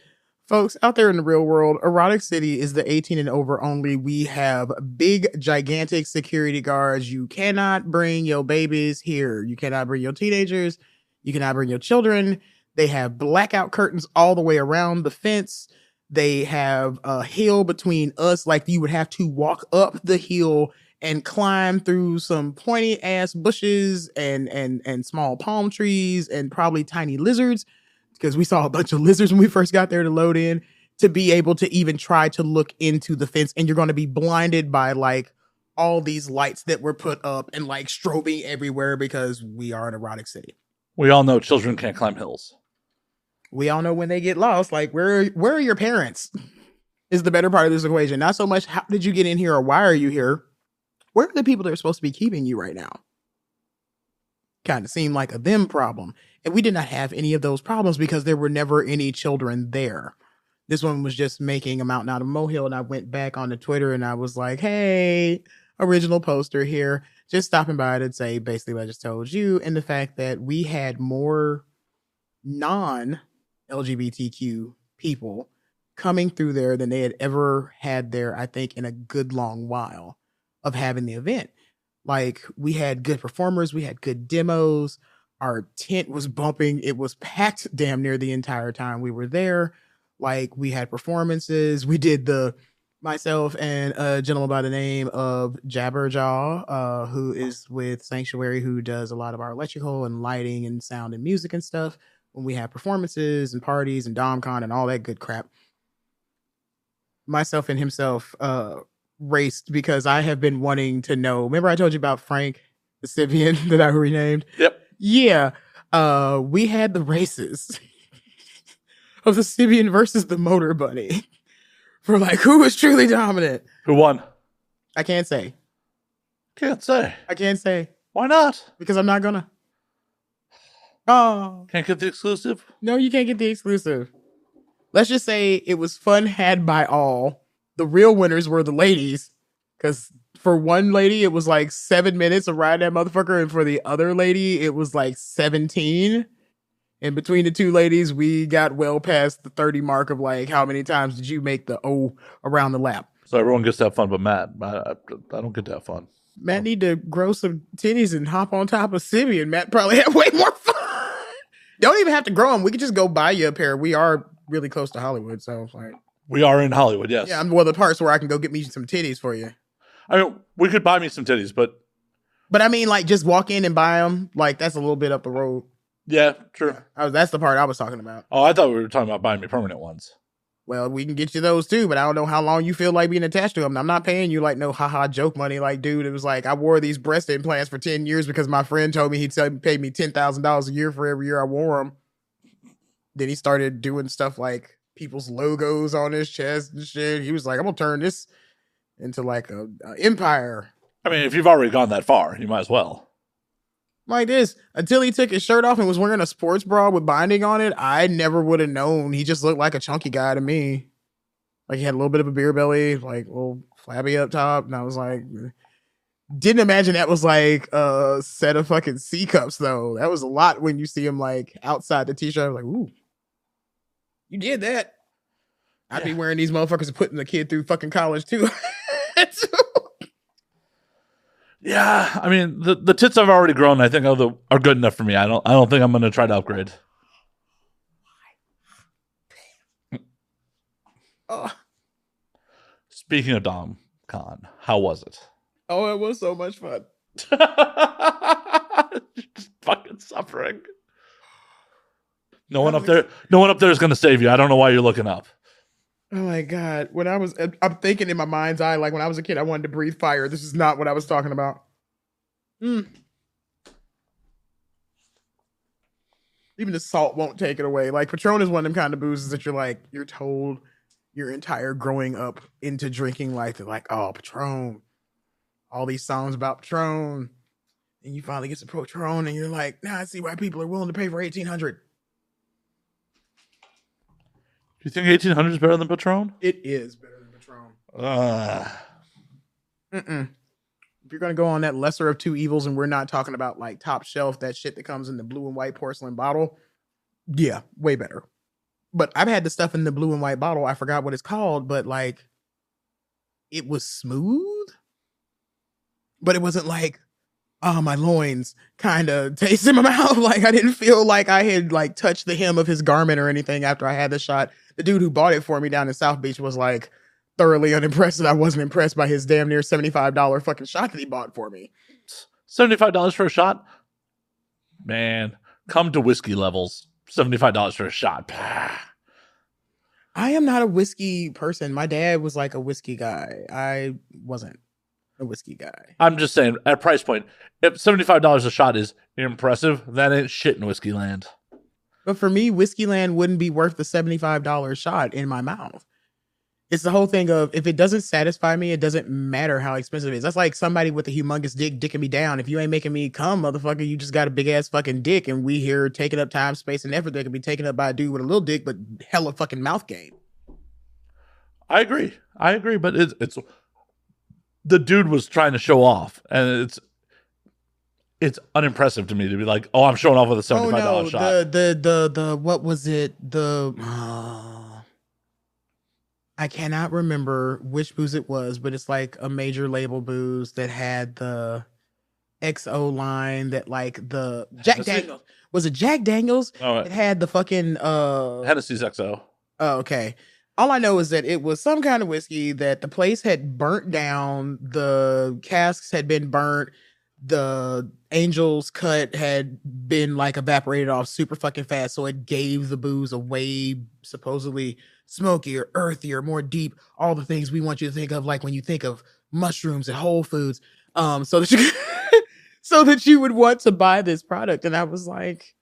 Folks, out there in the real world, Erotic City is the 18 and over only. We have big, gigantic security guards. You cannot bring your babies here. You cannot bring your teenagers. You cannot bring your children. They have blackout curtains all the way around the fence. They have a hill between us, like you would have to walk up the hill and climb through some pointy ass bushes and small palm trees and probably tiny lizards, because we saw a bunch of lizards when we first got there to load in, to be able to even try to look into the fence. And you're going to be blinded by like all these lights that were put up and like strobing everywhere because we are an Erotic City. We all know children can't climb hills. We all know when they get lost, like where are your parents is the better part of this equation. Not so much how did you get in here or why are you here? Where are the people that are supposed to be keeping you right now? Kind of seemed like a them problem. And we did not have any of those problems because there were never any children there. This one was just making a mountain out of a molehill. And I went back on the Twitter and I was like, "Hey, original poster here. Just stopping by to say basically what I just told you." And the fact that we had more non-LGBTQ people coming through there than they had ever had there, I think, in a good long while of having the event. Like, we had good performers, we had good demos, our tent was bumping, it was packed damn near the entire time we were there. Like, we had performances, we did myself and a gentleman by the name of Jabberjaw, who is with Sanctuary, who does a lot of our electrical and lighting and sound and music and stuff. When we have performances and parties and DomCon and all that good crap, myself and himself raced because I have been wanting to know. Remember I told you about Frank, the Sibian that I renamed? Yep. Yeah. We had the races of the Sibian versus the Motor Bunny for like who was truly dominant. Who won? I can't say. Can't say. I can't say. Why not? Because I'm not gonna. Oh. Can't get the exclusive? No, you can't get the exclusive. Let's just say it was fun had by all. The real winners were the ladies. Because for one lady, it was like 7 minutes of riding that motherfucker. And for the other lady, it was like 17. And between the two ladies, we got well past the 30 mark of like, how many times did you make the O around the lap? So everyone gets to have fun, but Matt, I don't get to have fun. Matt need to grow some titties and hop on top of Sibby, and Matt probably have way more fun. Don't even have to grow them. We could just go buy you a pair. We are really close to Hollywood, so like we are in Hollywood. Yes. Yeah, I'm one of the parts where I can go get me some titties for you. I mean, we could buy me some titties, but I mean, like just walk in and buy them. Like that's a little bit up the road. Yeah, true. That's the part I was talking about. Oh, I thought we were talking about buying me permanent ones. Well, we can get you those too, but I don't know how long you feel like being attached to them. I'm not paying you like no haha joke money. Like, dude, it was like I wore these breast implants for 10 years because my friend told me he'd pay me $10,000 a year for every year I wore them. Then he started doing stuff like people's logos on his chest and shit. He was like, I'm gonna turn this into like a empire. I mean, if you've already gone that far, you might as well. Like this, until he took his shirt off and was wearing a sports bra with binding on it, I never would have known. He just looked like a chunky guy to me. Like he had a little bit of a beer belly, like a little flabby up top. And I was like, didn't imagine that was like a set of fucking C cups though. That was a lot when you see him like outside the t-shirt. I was like, ooh, you did that. I'd be wearing these motherfuckers and putting the kid through fucking college too. Yeah, I mean the tits I've already grown, I think are good enough for me. I don't think I'm gonna try to upgrade. Oh. Speaking of DomCon, how was it? Oh, it was so much fun. Just fucking suffering. No one up there is gonna save you. I don't know why you're looking up. Oh my God. I'm thinking in my mind's eye, like when I was a kid, I wanted to breathe fire. This is not what I was talking about. Even the salt won't take it away. Like Patron is one of them kind of boozes that you're told your entire growing up into drinking life. They're like, oh, Patron. All these songs about Patron. And you finally get some Patron and you're like, now I see why people are willing to pay for 1800. Do you think 1800 is better than Patron? It is better than Patron. If you're going to go on that lesser of two evils, and we're not talking about like top shelf, that shit that comes in the blue and white porcelain bottle. Yeah, way better. But I've had the stuff in the blue and white bottle. I forgot what it's called, but like it was smooth, but it wasn't like, oh, my loins kind of taste in my mouth. Like I didn't feel like I had like touched the hem of his garment or anything after I had the shot. The dude who bought it for me down in South Beach was like thoroughly unimpressed that I wasn't impressed by his damn near $75 fucking shot that he bought for me. $75 for a shot? Man, come to whiskey levels. $75 for a shot. I am not a whiskey person. My dad was like a whiskey guy. I wasn't a whiskey guy. I'm just saying, at price point, if $75 a shot is impressive, that ain't shit in whiskey land. But for me, Whiskeyland wouldn't be worth the $75 shot in my mouth. It's the whole thing of, if it doesn't satisfy me, it doesn't matter how expensive it is. That's like somebody with a humongous dick dicking me down. If you ain't making me come, motherfucker, you just got a big ass fucking dick, and we here taking up time, space, and effort that can be taken up by a dude with a little dick, but hella fucking mouth game. I agree, but it's the dude was trying to show off, and it's unimpressive to me to be like, oh, I'm showing off with a $75 shot. The what was it? I cannot remember which booze it was, but it's like a major label booze that had the XO line that like the Jack Daniels. Was it Jack Daniels? Oh, it had the fucking Hennessy's XO. Oh, okay. All I know is that it was some kind of whiskey that the place had burnt down. The casks had been burnt. The Angel's cut had been like evaporated off super fucking fast. So it gave the booze a way supposedly smokier, earthier, more deep, all the things we want you to think of, like when you think of mushrooms and Whole Foods, so that you so that you would want to buy this product. And I was like,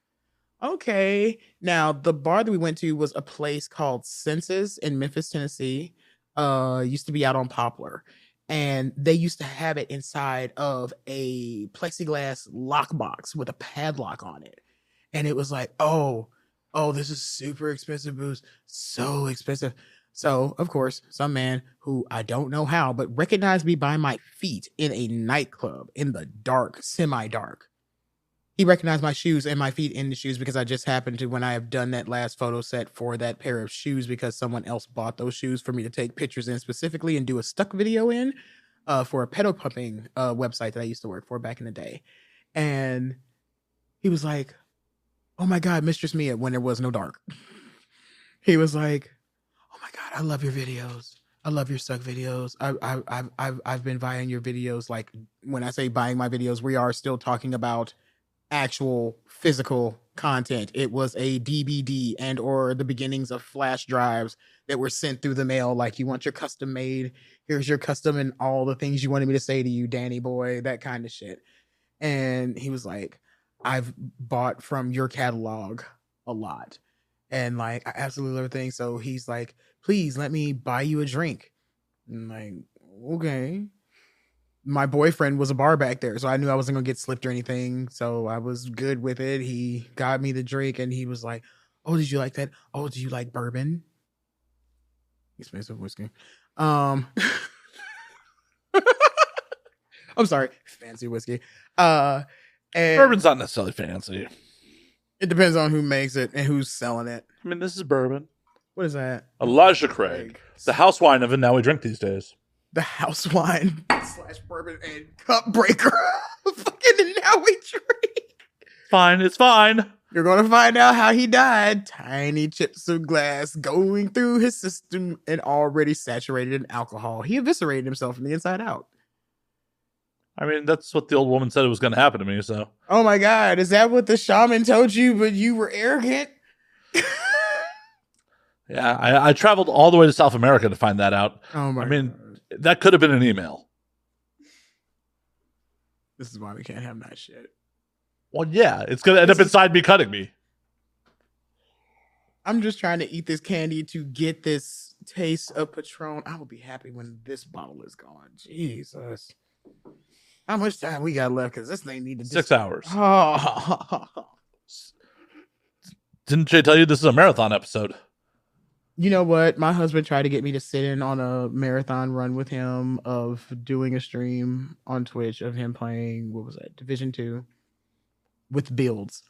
okay. Now, the bar that we went to was a place called Census in Memphis, Tennessee. Used to be out on Poplar. And they used to have it inside of a plexiglass lockbox with a padlock on it. And it was like, oh, this is super expensive booze. So expensive. So, of course, some man who I don't know how, but recognized me by my feet in a nightclub in the dark, semi-dark. he recognized my shoes and my feet in the shoes because I just happened to, when I have done that last photo set for that pair of shoes, because someone else bought those shoes for me to take pictures in specifically and do a stuck video in for a pedal pumping website that I used to work for back in the day. And he was like, oh my God, Mistress Mia, when there was no dark. He was like, oh my God, I love your videos. I love your stuck videos. I've been buying your videos. Like, when I say buying my videos, we are still talking about actual physical content. It was a DVD and or the beginnings of flash drives that were sent through the mail. Like, you want your custom made, here's your custom and all the things you wanted me to say to you, Danny boy, that kind of shit. And he was like, I've bought from your catalog a lot and like I absolutely love everything. So he's like, please let me buy you a drink. And I'm like, okay. My boyfriend was a bar back there, so I knew I wasn't gonna get slipped or anything, so I was good with it. He got me the drink and he was like, oh, did you like that? Oh, do you like bourbon? Expensive whiskey. I'm sorry, fancy whiskey. And Bourbon's not necessarily fancy. It depends on who makes it and who's selling it. I mean, this is bourbon. What is that? Elijah Craig. The house wine of it now we drink these days. The house wine / bourbon and cup breaker. Fucking now we drink. Fine, it's fine. You're going to find out how he died. Tiny chips of glass going through his system and already saturated in alcohol. He eviscerated himself from the inside out. I mean, that's what the old woman said it was going to happen to me, so. Oh my God. Is that what the shaman told you, but you were arrogant? Yeah, I traveled all the way to South America to find that out. Oh my God. God. That could have been an email. This is why we can't have that shit. Well, yeah, it's going to end up inside me cutting me. I'm just trying to eat this candy to get this taste of Patron. I will be happy when this bottle is gone. Jesus. How much time we got left? Because this thing needs 6 hours. Oh. Didn't Jay tell you this is a marathon episode? You know what? My husband tried to get me to sit in on a marathon run with him of doing a stream on Twitch of him playing, what was that, Division 2 with builds.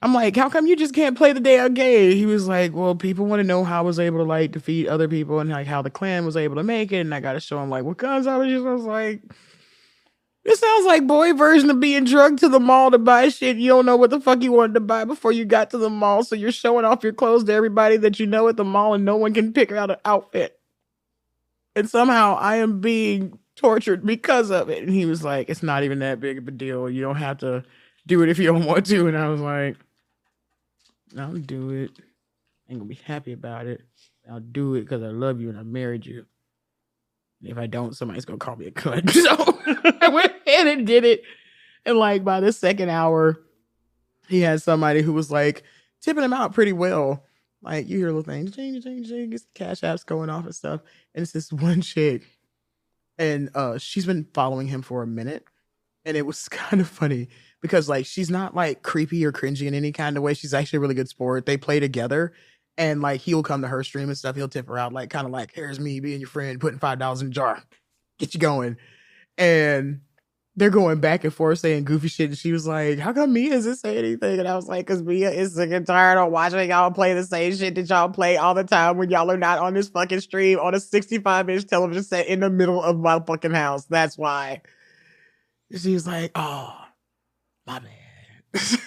I'm like, how come you just can't play the damn game? He was like, well, people want to know how I was able to like defeat other people and like how the clan was able to make it. And I got to show him like what guns I was using. I was like, this sounds like boy version of being drugged to the mall to buy shit. You don't know what the fuck you wanted to buy before you got to the mall. So you're showing off your clothes to everybody that you know at the mall and no one can pick out an outfit. And somehow I am being tortured because of it. And he was like, it's not even that big of a deal. You don't have to do it if you don't want to. And I was like, I'll do it. I ain't gonna be happy about it. I'll do it because I love you and I married you. If I don't, somebody's gonna call me a cunt. So I went ahead and did it. And like by the second hour, he had somebody who was like tipping him out pretty well. Like you hear little things, ching, it's cash apps going off and stuff. And it's this one chick. And she's been following him for a minute. And it was kind of funny because like she's not like creepy or cringy in any kind of way. She's actually a really good sport. They play together. And like he'll come to her stream and stuff. He'll tip her out, like kind of like, here's me being your friend, putting $5 in a jar, get you going. And they're going back and forth saying goofy shit. And she was like, how come Mia doesn't say anything? And I was like, because Mia is sick and tired of watching y'all play the same shit that y'all play all the time when y'all are not on this fucking stream on a 65-inch television set in the middle of my fucking house. That's why. She was like, oh, my bad.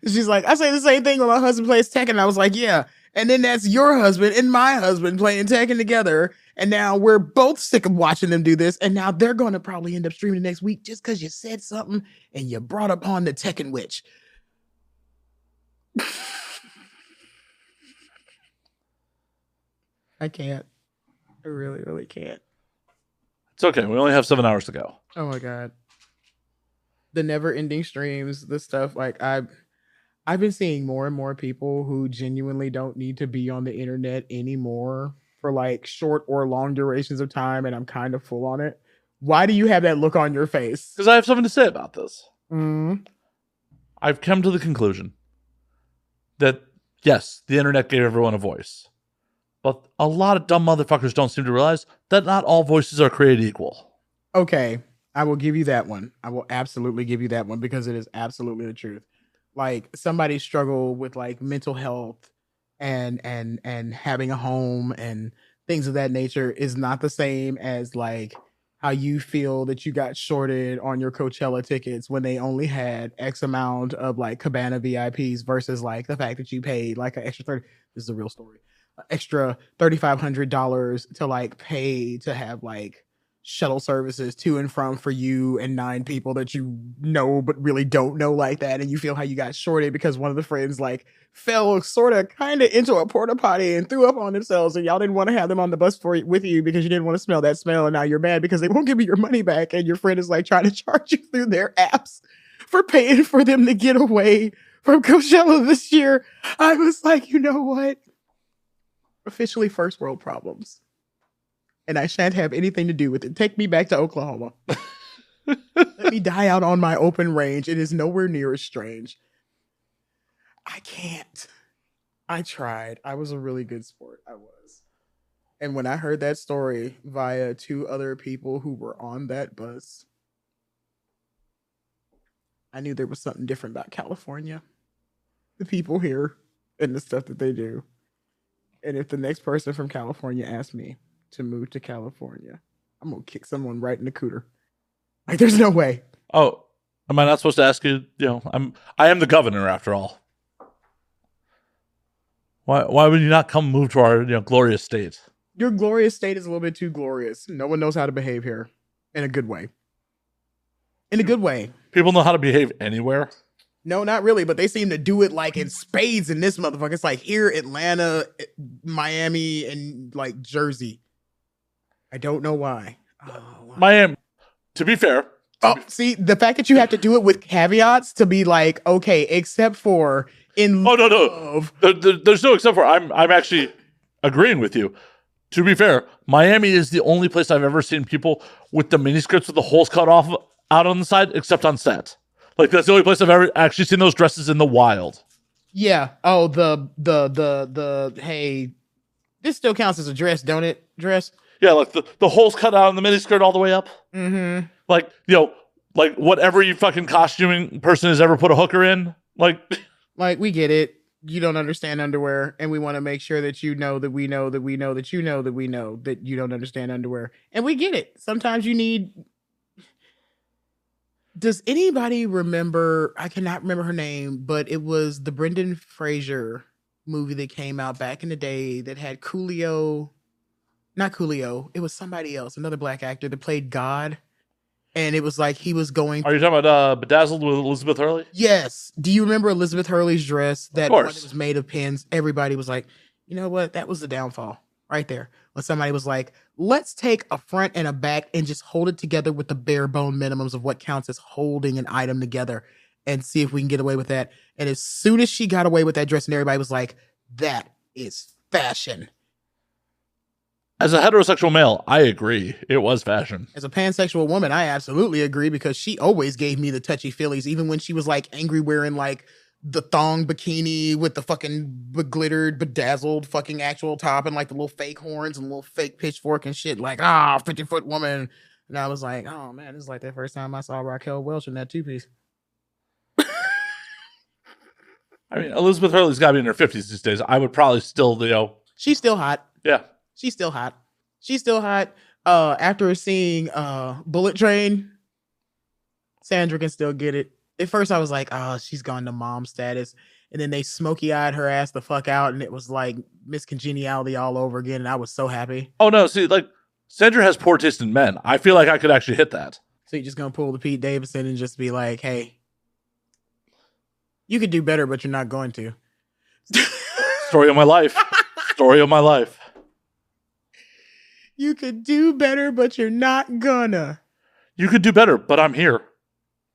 She's like, I say the same thing when my husband plays Tekken. And I was like, yeah. And then that's your husband and my husband playing Tekken together. And now we're both sick of watching them do this. And now they're going to probably end up streaming next week just because you said something and you brought upon the Tekken witch. I can't. I really, really can't. It's okay. We only have 7 hours to go. Oh my God. The never-ending streams, the stuff like I've been seeing more and more people who genuinely don't need to be on the internet anymore for like short or long durations of time, and I'm kind of full on it. Why do you have that look on your face? Because I have something to say about this. Mm. I've come to the conclusion that, yes, the internet gave everyone a voice. But a lot of dumb motherfuckers don't seem to realize that not all voices are created equal. Okay. I will give you that one. I will absolutely give you that one because it is absolutely the truth. Like somebody struggle with like mental health and having a home and things of that nature is not the same as like how you feel that you got shorted on your Coachella tickets when they only had X amount of like Cabana VIPs versus like the fact that you paid like an extra 30. This is a real story. Extra $3,500 to like pay to have like shuttle services to and from for you and 9 people that you know but really don't know like that, and you feel how you got shorted because one of the friends like fell sort of kind of into a porta potty and threw up on themselves, and y'all didn't want to have them on the bus with you because you didn't want to smell that smell, and now you're mad because they won't give you your money back, and your friend is like trying to charge you through their apps for paying for them to get away from Coachella this year. I was like, you know what? Officially first world problems. And I shan't have anything to do with it. Take me back to Oklahoma. Let me die out on my open range. It is nowhere near as strange. I can't. I tried. I was a really good sport. I was. And when I heard that story via 2 other people who were on that bus, I knew there was something different about California. The people here and the stuff that they do. And if the next person from California asks me to move to California, I'm gonna kick someone right in the cooter. Like, there's no way. Oh, am I not supposed to ask you? I am the governor after all. Why would you not come move to our glorious state? Your glorious state is a little bit too glorious. No one knows how to behave here in a good way. In a good way. People know how to behave anywhere. No, not really, but they seem to do it like in spades in this motherfucker. It's like here, Atlanta, Miami, and like Jersey. I don't know why. Miami, to be fair. See, the fact that you have to do it with caveats to be like, okay, except for in love. No. There's no except for. I'm actually agreeing with you. To be fair, Miami is the only place I've ever seen people with the miniskirts with the holes cut off out on the side, except on set. Like, that's the only place I've ever actually seen those dresses in the wild. Yeah. Oh, the hey, this still counts as a dress, don't it? Dress. Yeah, like the holes cut out in the miniskirt all the way up. Mm-hmm. Like, like whatever you fucking costuming person has ever put a hooker in. Like we get it. You don't understand underwear, and we want to make sure that you know that we know that we know that you know that we know that you don't understand underwear. And we get it. Sometimes you need. Does anybody remember? I cannot remember her name, but it was the Brendan Fraser movie that came out back in the day that had Coolio. Not Coolio. It was somebody else, another black actor that played God. And it was like he was going. Are you talking about Bedazzled with Elizabeth Hurley? Yes. Do you remember Elizabeth Hurley's dress? That one that was made of pins. Everybody was like, you know what? That was the downfall right there. When somebody was like, let's take a front and a back and just hold it together with the bare bone minimums of what counts as holding an item together and see if we can get away with that. And as soon as she got away with that dress, and everybody was like, that is fashion. As a heterosexual male, I agree. It was fashion. As a pansexual woman, I absolutely agree because she always gave me the touchy feelies, even when she was like angry wearing like the thong bikini with the fucking glittered, bedazzled fucking actual top and like the little fake horns and little fake pitchfork and shit. Like, 50-foot woman. And I was like, oh man, this is like the first time I saw Raquel Welch in that 2-piece. I mean, Elizabeth Hurley's got to be in her 50s these days. I would probably still, She's still hot. Yeah. She's still hot. She's still hot. After seeing Bullet Train, Sandra can still get it. At first I was like, she's gone to mom status. And then they smoky-eyed her ass the fuck out, and it was like Miss Congeniality all over again, and I was so happy. Oh, no, see, like, Sandra has poor taste in men. I feel like I could actually hit that. So you're just going to pull the Pete Davidson and just be like, hey, you could do better, but you're not going to. Story of my life. Story of my life. You could do better, but you're not gonna. You could do better, but I'm here.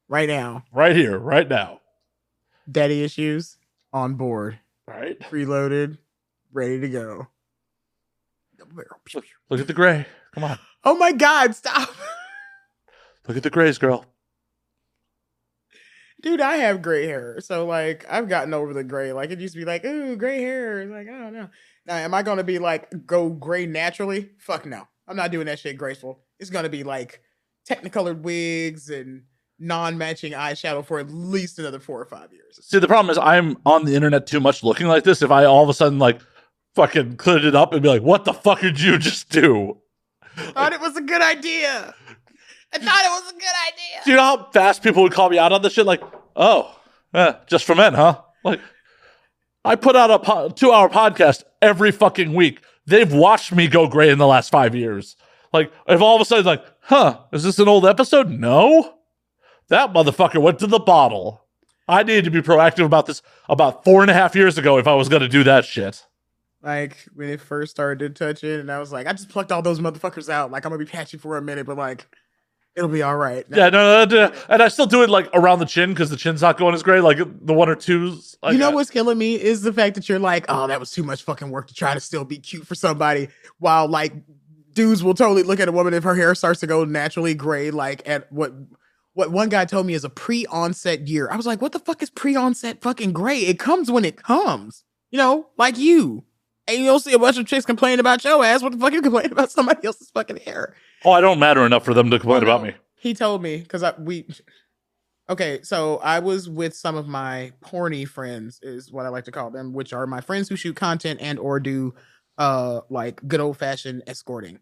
Right now. Right here, right now. Daddy issues on board. Right. Preloaded. Ready to go. Look at the gray. Come on. Oh my God, stop. Look at the grays, girl. Dude, I have gray hair. So, like, I've gotten over the gray. Like, it used to be like, ooh, gray hair. It's like, I don't know. Now, am I going to be like, go gray naturally? Fuck no. I'm not doing that shit graceful. It's going to be like technicolored wigs and non-matching eyeshadow for at least another 4 or 5 years. See, the problem is I'm on the internet too much looking like this. If I all of a sudden like fucking cleared it up and be like, what the fuck did you just do? Thought it was a good idea. I thought it was a good idea. Do you know how fast people would call me out on this shit? Like, oh, just for men, huh? Like, I put out a 2-hour podcast every fucking week. They've watched me go gray in the last 5 years. Like, if all of a sudden, like, is this an old episode? No. That motherfucker went to the bottle. I needed to be proactive about this about 4.5 years ago if I was going to do that shit. Like, when it first started touching, and I was like, I just plucked all those motherfuckers out. Like, I'm going to be patchy for a minute, but, like, it'll be all right. Yeah, no. And I still do it, like, around the chin because the chin's not going as gray. Like, the 1 or 2s. Like, you know what's killing me is the fact that you're like, oh, that was too much fucking work to try to still be cute for somebody. While, like, dudes will totally look at a woman if her hair starts to go naturally gray, like, at what one guy told me is a pre-onset year. I was like, what the fuck is pre-onset fucking gray? It comes when it comes. You know, like you. And you don't see a bunch of chicks complaining about your ass. What the fuck are you complaining about somebody else's fucking hair? Oh, I don't matter enough for them to complain about me. He told me, because okay, so I was with some of my porny friends, is what I like to call them, which are my friends who shoot content and or do like good old-fashioned escorting.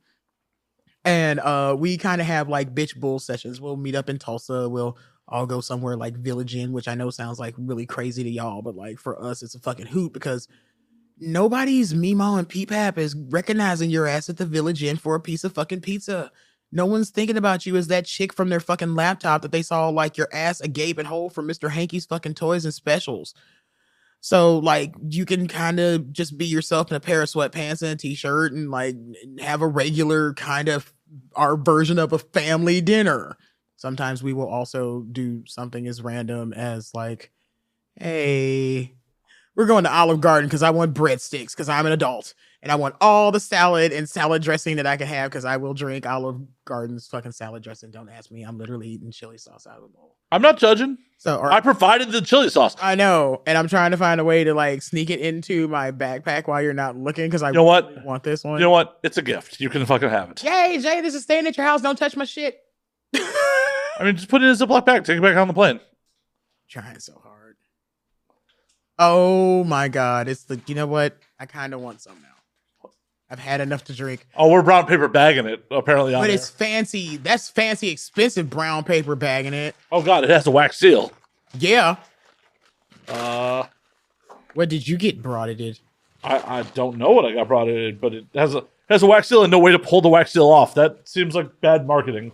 And we kind of have like bitch bull sessions. We'll meet up in Tulsa. We'll all go somewhere like Village Inn, which I know sounds like really crazy to y'all, but like for us, it's a fucking hoot because nobody's Meemaw and Peepap is recognizing your ass at the Village Inn for a piece of fucking pizza. No one's thinking about you as that chick from their fucking laptop that they saw like your ass agape and hole from Mr. Hanky's fucking toys and specials. So like you can kind of just be yourself in a pair of sweatpants and a t-shirt and like have a regular kind of our version of a family dinner. Sometimes we will also do something as random as like, hey, we're going to Olive Garden because I want breadsticks because I'm an adult and I want all the salad and salad dressing that I can have because I will drink Olive Garden's fucking salad dressing. Don't ask me. I'm literally eating chili sauce out of the bowl. I'm not judging. So I provided the chili sauce. I know. And I'm trying to find a way to like sneak it into my backpack while you're not looking because I really want this one. You know what? It's a gift. You can fucking have it. Yay, Jay, this is staying at your house. Don't touch my shit. I mean, just put it in a Ziploc bag. Take it back on the plane. Trying so hard. Oh my God. It's the, you know what? I kind of want some now. I've had enough to drink. Oh, we're brown paper bagging it, apparently. But it's fancy. That's fancy, expensive brown paper bagging it. Oh God, it has a wax seal. Yeah. What did you get brought it in? I don't know what I got brought in, but it has a wax seal and no way to pull the wax seal off. That seems like bad marketing.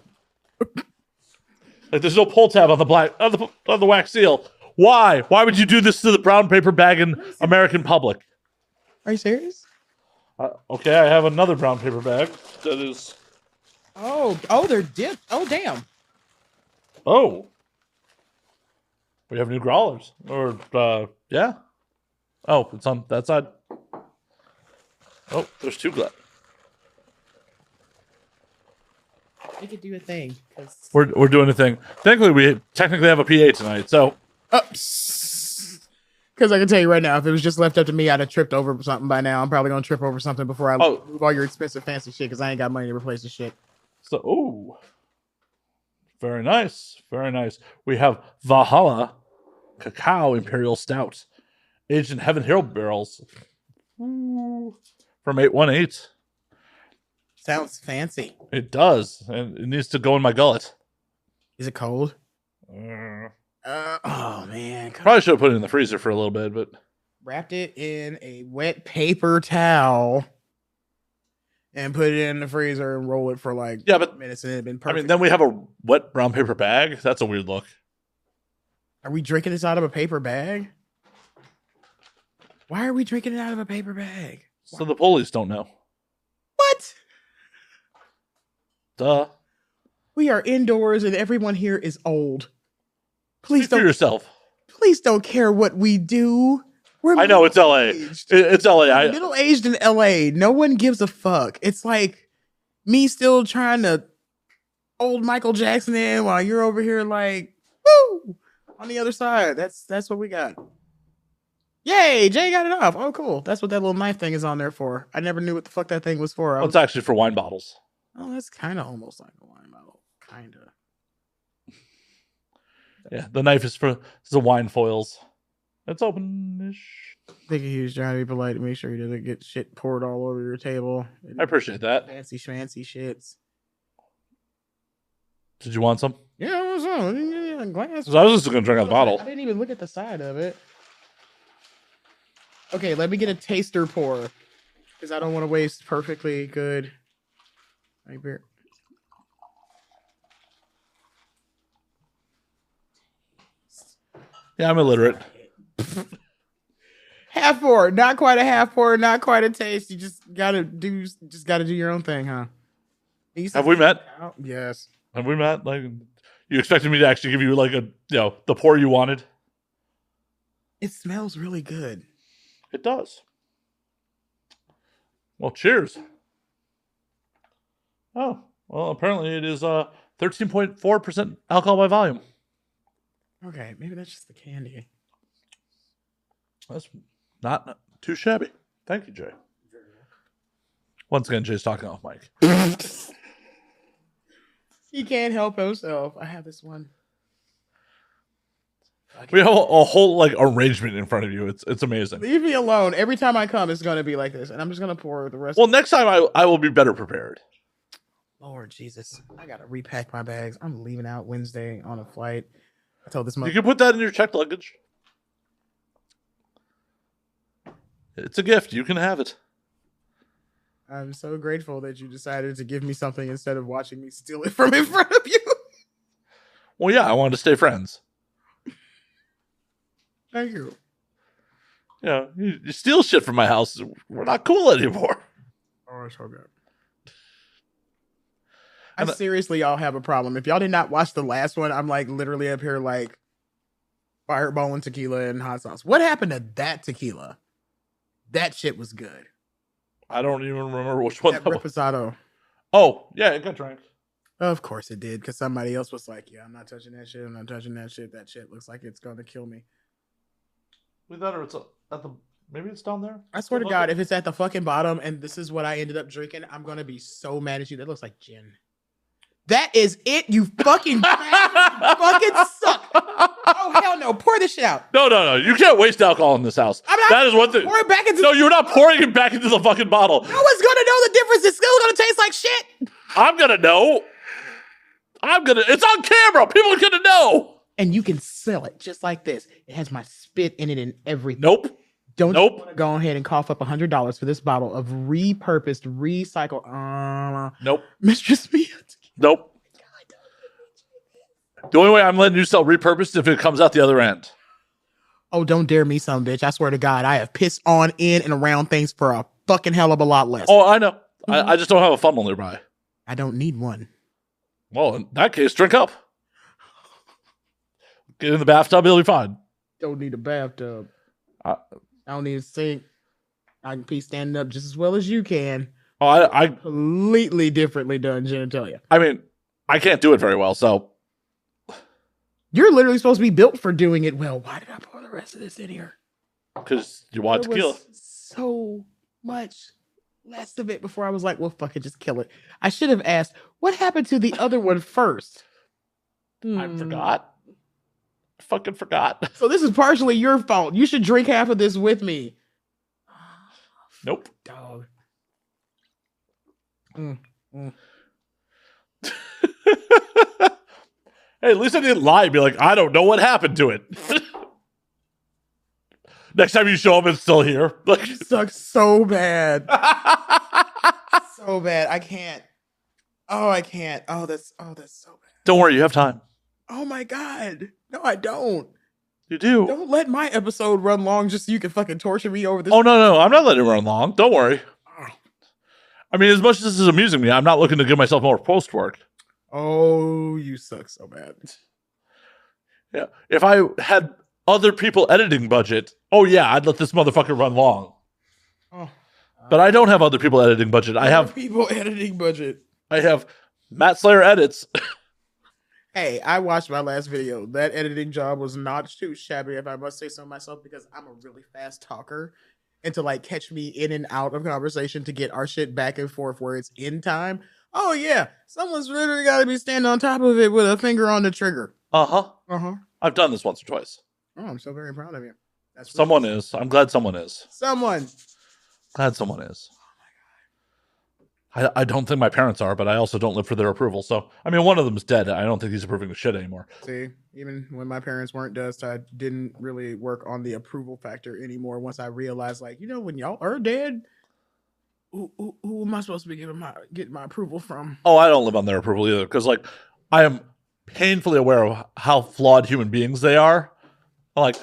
Like there's no pull tab on the wax seal. Why? Why would you do this to the brown paper bagging American public? Are you serious? Okay, I have another brown paper bag that is. Oh, they're dipped. Oh, damn. Oh, we have new growlers. Or yeah. Oh, it's on that side. Oh, there's two glass. We could do a thing. We're doing a thing. Thankfully, we technically have a PA tonight, so. Because I can tell you right now, if it was just left up to me, I'd have tripped over something by now. I'm probably going to trip over something before I move all your expensive fancy shit because I ain't got money to replace the shit. So, ooh. Very nice. Very nice. We have Valhalla Cacao Imperial Stout. Aged in Heaven Hill barrels. Ooh. From 818. Sounds fancy. It does. And it needs to go in my gullet. Is it cold? Oh, man. Probably should have put it in the freezer for a little bit, but. Wrapped it in a wet paper towel and put it in the freezer and roll it for like minutes and it had been perfect. I mean, then we have a wet brown paper bag. That's a weird look. Are we drinking this out of a paper bag? Why are we drinking it out of a paper bag? So the police don't know. What? Duh. We are indoors and everyone here is old. Please don't. For yourself. Please don't care what we do. I know it's LA. It's LA. Middle-aged in LA. No one gives a fuck. It's like me still trying to old Michael Jackson in while you're over here like, woo, on the other side. That's what we got. Yay, Jay got it off. Oh, cool. That's what that little knife thing is on there for. I never knew what the fuck that thing was for. It's actually for wine bottles. Oh, that's kind of almost like a wine bottle. Kinda. Yeah, the knife is for the wine foils. It's open-ish. Thinking he was trying to be polite to make sure he doesn't get shit poured all over your table. I appreciate that. Fancy schmancy shits. Did you want some? Yeah, what's up? Yeah, glass. So I was just going to drink out of the bottle. I didn't even look at the side of it. Okay, let me get a taster pour. Because I don't want to waste perfectly good beer. Yeah, I'm illiterate. Half pour, not quite a half pour, not quite a taste. You just gotta do your own thing, huh? Have we met? Yes. Have we met? Like, you expected me to actually give you like the pour you wanted? It smells really good. It does. Well, cheers. Oh, well, apparently it is 13.4% alcohol by volume. Okay, maybe that's just the candy. That's not too shabby. Thank you, Jay. Once again, Jay's talking off mic. He can't help himself. I have this one. We have a whole like arrangement in front of you. It's amazing. Leave me alone. Every time I come, it's going to be like this, and I'm just going to pour the rest. Well, next time I will be better prepared. Lord Jesus, I got to repack my bags. I'm leaving out Wednesday on a flight. I told this month. You can put that in your checked luggage. It's a gift. You can have it. I'm so grateful that you decided to give me something instead of watching me steal it from in front of you. Well, yeah, I wanted to stay friends. Thank you. Yeah, you steal shit from my house. We're not cool anymore. Oh, it's so good. I seriously, y'all have a problem. If y'all did not watch the last one, I'm like literally up here like fireballing tequila and hot sauce. What happened to that tequila? That shit was good. I don't even remember which one that was. Reposado. Oh, yeah, it got drank. Of course it did, because somebody else was like, yeah, I'm not touching that shit. I'm not touching that shit. That shit looks like it's going to kill me. We thought it's at the... Maybe it's down there? I swear to God, if it's at the fucking bottom and this is what I ended up drinking, I'm going to be so mad at you. That looks like gin. That is it, you fucking fucking suck. Oh, hell no. Pour this shit out. No. You can't waste alcohol in this house. That is one thing. Pour it back into you're not pouring it back into the fucking bottle. No one's going to know the difference. It's still going to taste like shit. I'm going to know. It's on camera. People are going to know. And you can sell it just like this. It has my spit in it and everything. Nope. Don't you want to go ahead and cough up $100 for this bottle of repurposed, recycled, nope. Mistress Mia. Nope. The only way I'm letting you sell repurposed if it comes out the other end. Oh, don't dare me, some bitch. I swear to God, I have pissed on, in, and around things for a fucking hell of a lot less. Oh, I know. Mm-hmm. I just don't have a funnel nearby. I don't need one. Well, in that case, drink up. Get in the bathtub, it'll be fine. Don't need a bathtub. I don't need a sink. I can pee standing up just as well as you can. Oh, I completely differently done genitalia. I mean, I can't do it very well, so. You're literally supposed to be built for doing it well. Why did I pour the rest of this in here? Because you want tequila. So much less of it before I was like, well, fuck it, just kill it. I should have asked, what happened to the other one first? I forgot. Fucking forgot. So this is partially your fault. You should drink half of this with me. Nope. Dog. Hey, at least I didn't lie and be like, I don't know what happened to it. Next time you show up, it's still here. Like, it sucks so bad. So bad. I can't. Oh, I can't. Oh, that's so bad. Don't worry, you have time. Oh my God. No, I don't. You do. Don't let my episode run long just so you can fucking torture me over this. Oh, no. I'm not letting it run long. Don't worry. Oh. I mean, as much as this is amusing me, I'm not looking to give myself more post work. Oh, you suck so bad. Yeah. If I had other people editing budget, oh yeah, I'd let this motherfucker run long. Oh. But I don't have other people editing budget. I have people editing budget. I have Matt Slayer edits. Hey, I watched my last video. That editing job was not too shabby, if I must say so myself, because I'm a really fast talker. And to like catch me in and out of conversation to get our shit back and forth where it's in time, Oh yeah, someone's literally got to be standing on top of it with a finger on the trigger. Uh-huh. I've done this once or twice. Oh, I'm so very proud of you. That's someone is. I'm glad someone is. Glad someone is. I don't think my parents are, but I also don't live for their approval. So, I mean, one of them's dead. I don't think he's approving the shit anymore. See, even when my parents weren't dust, I didn't really work on the approval factor anymore. Once I realized, like, when y'all are dead, who am I supposed to be getting my approval from? Oh, I don't live on their approval either, because, like, I am painfully aware of how flawed human beings they are. I'm like,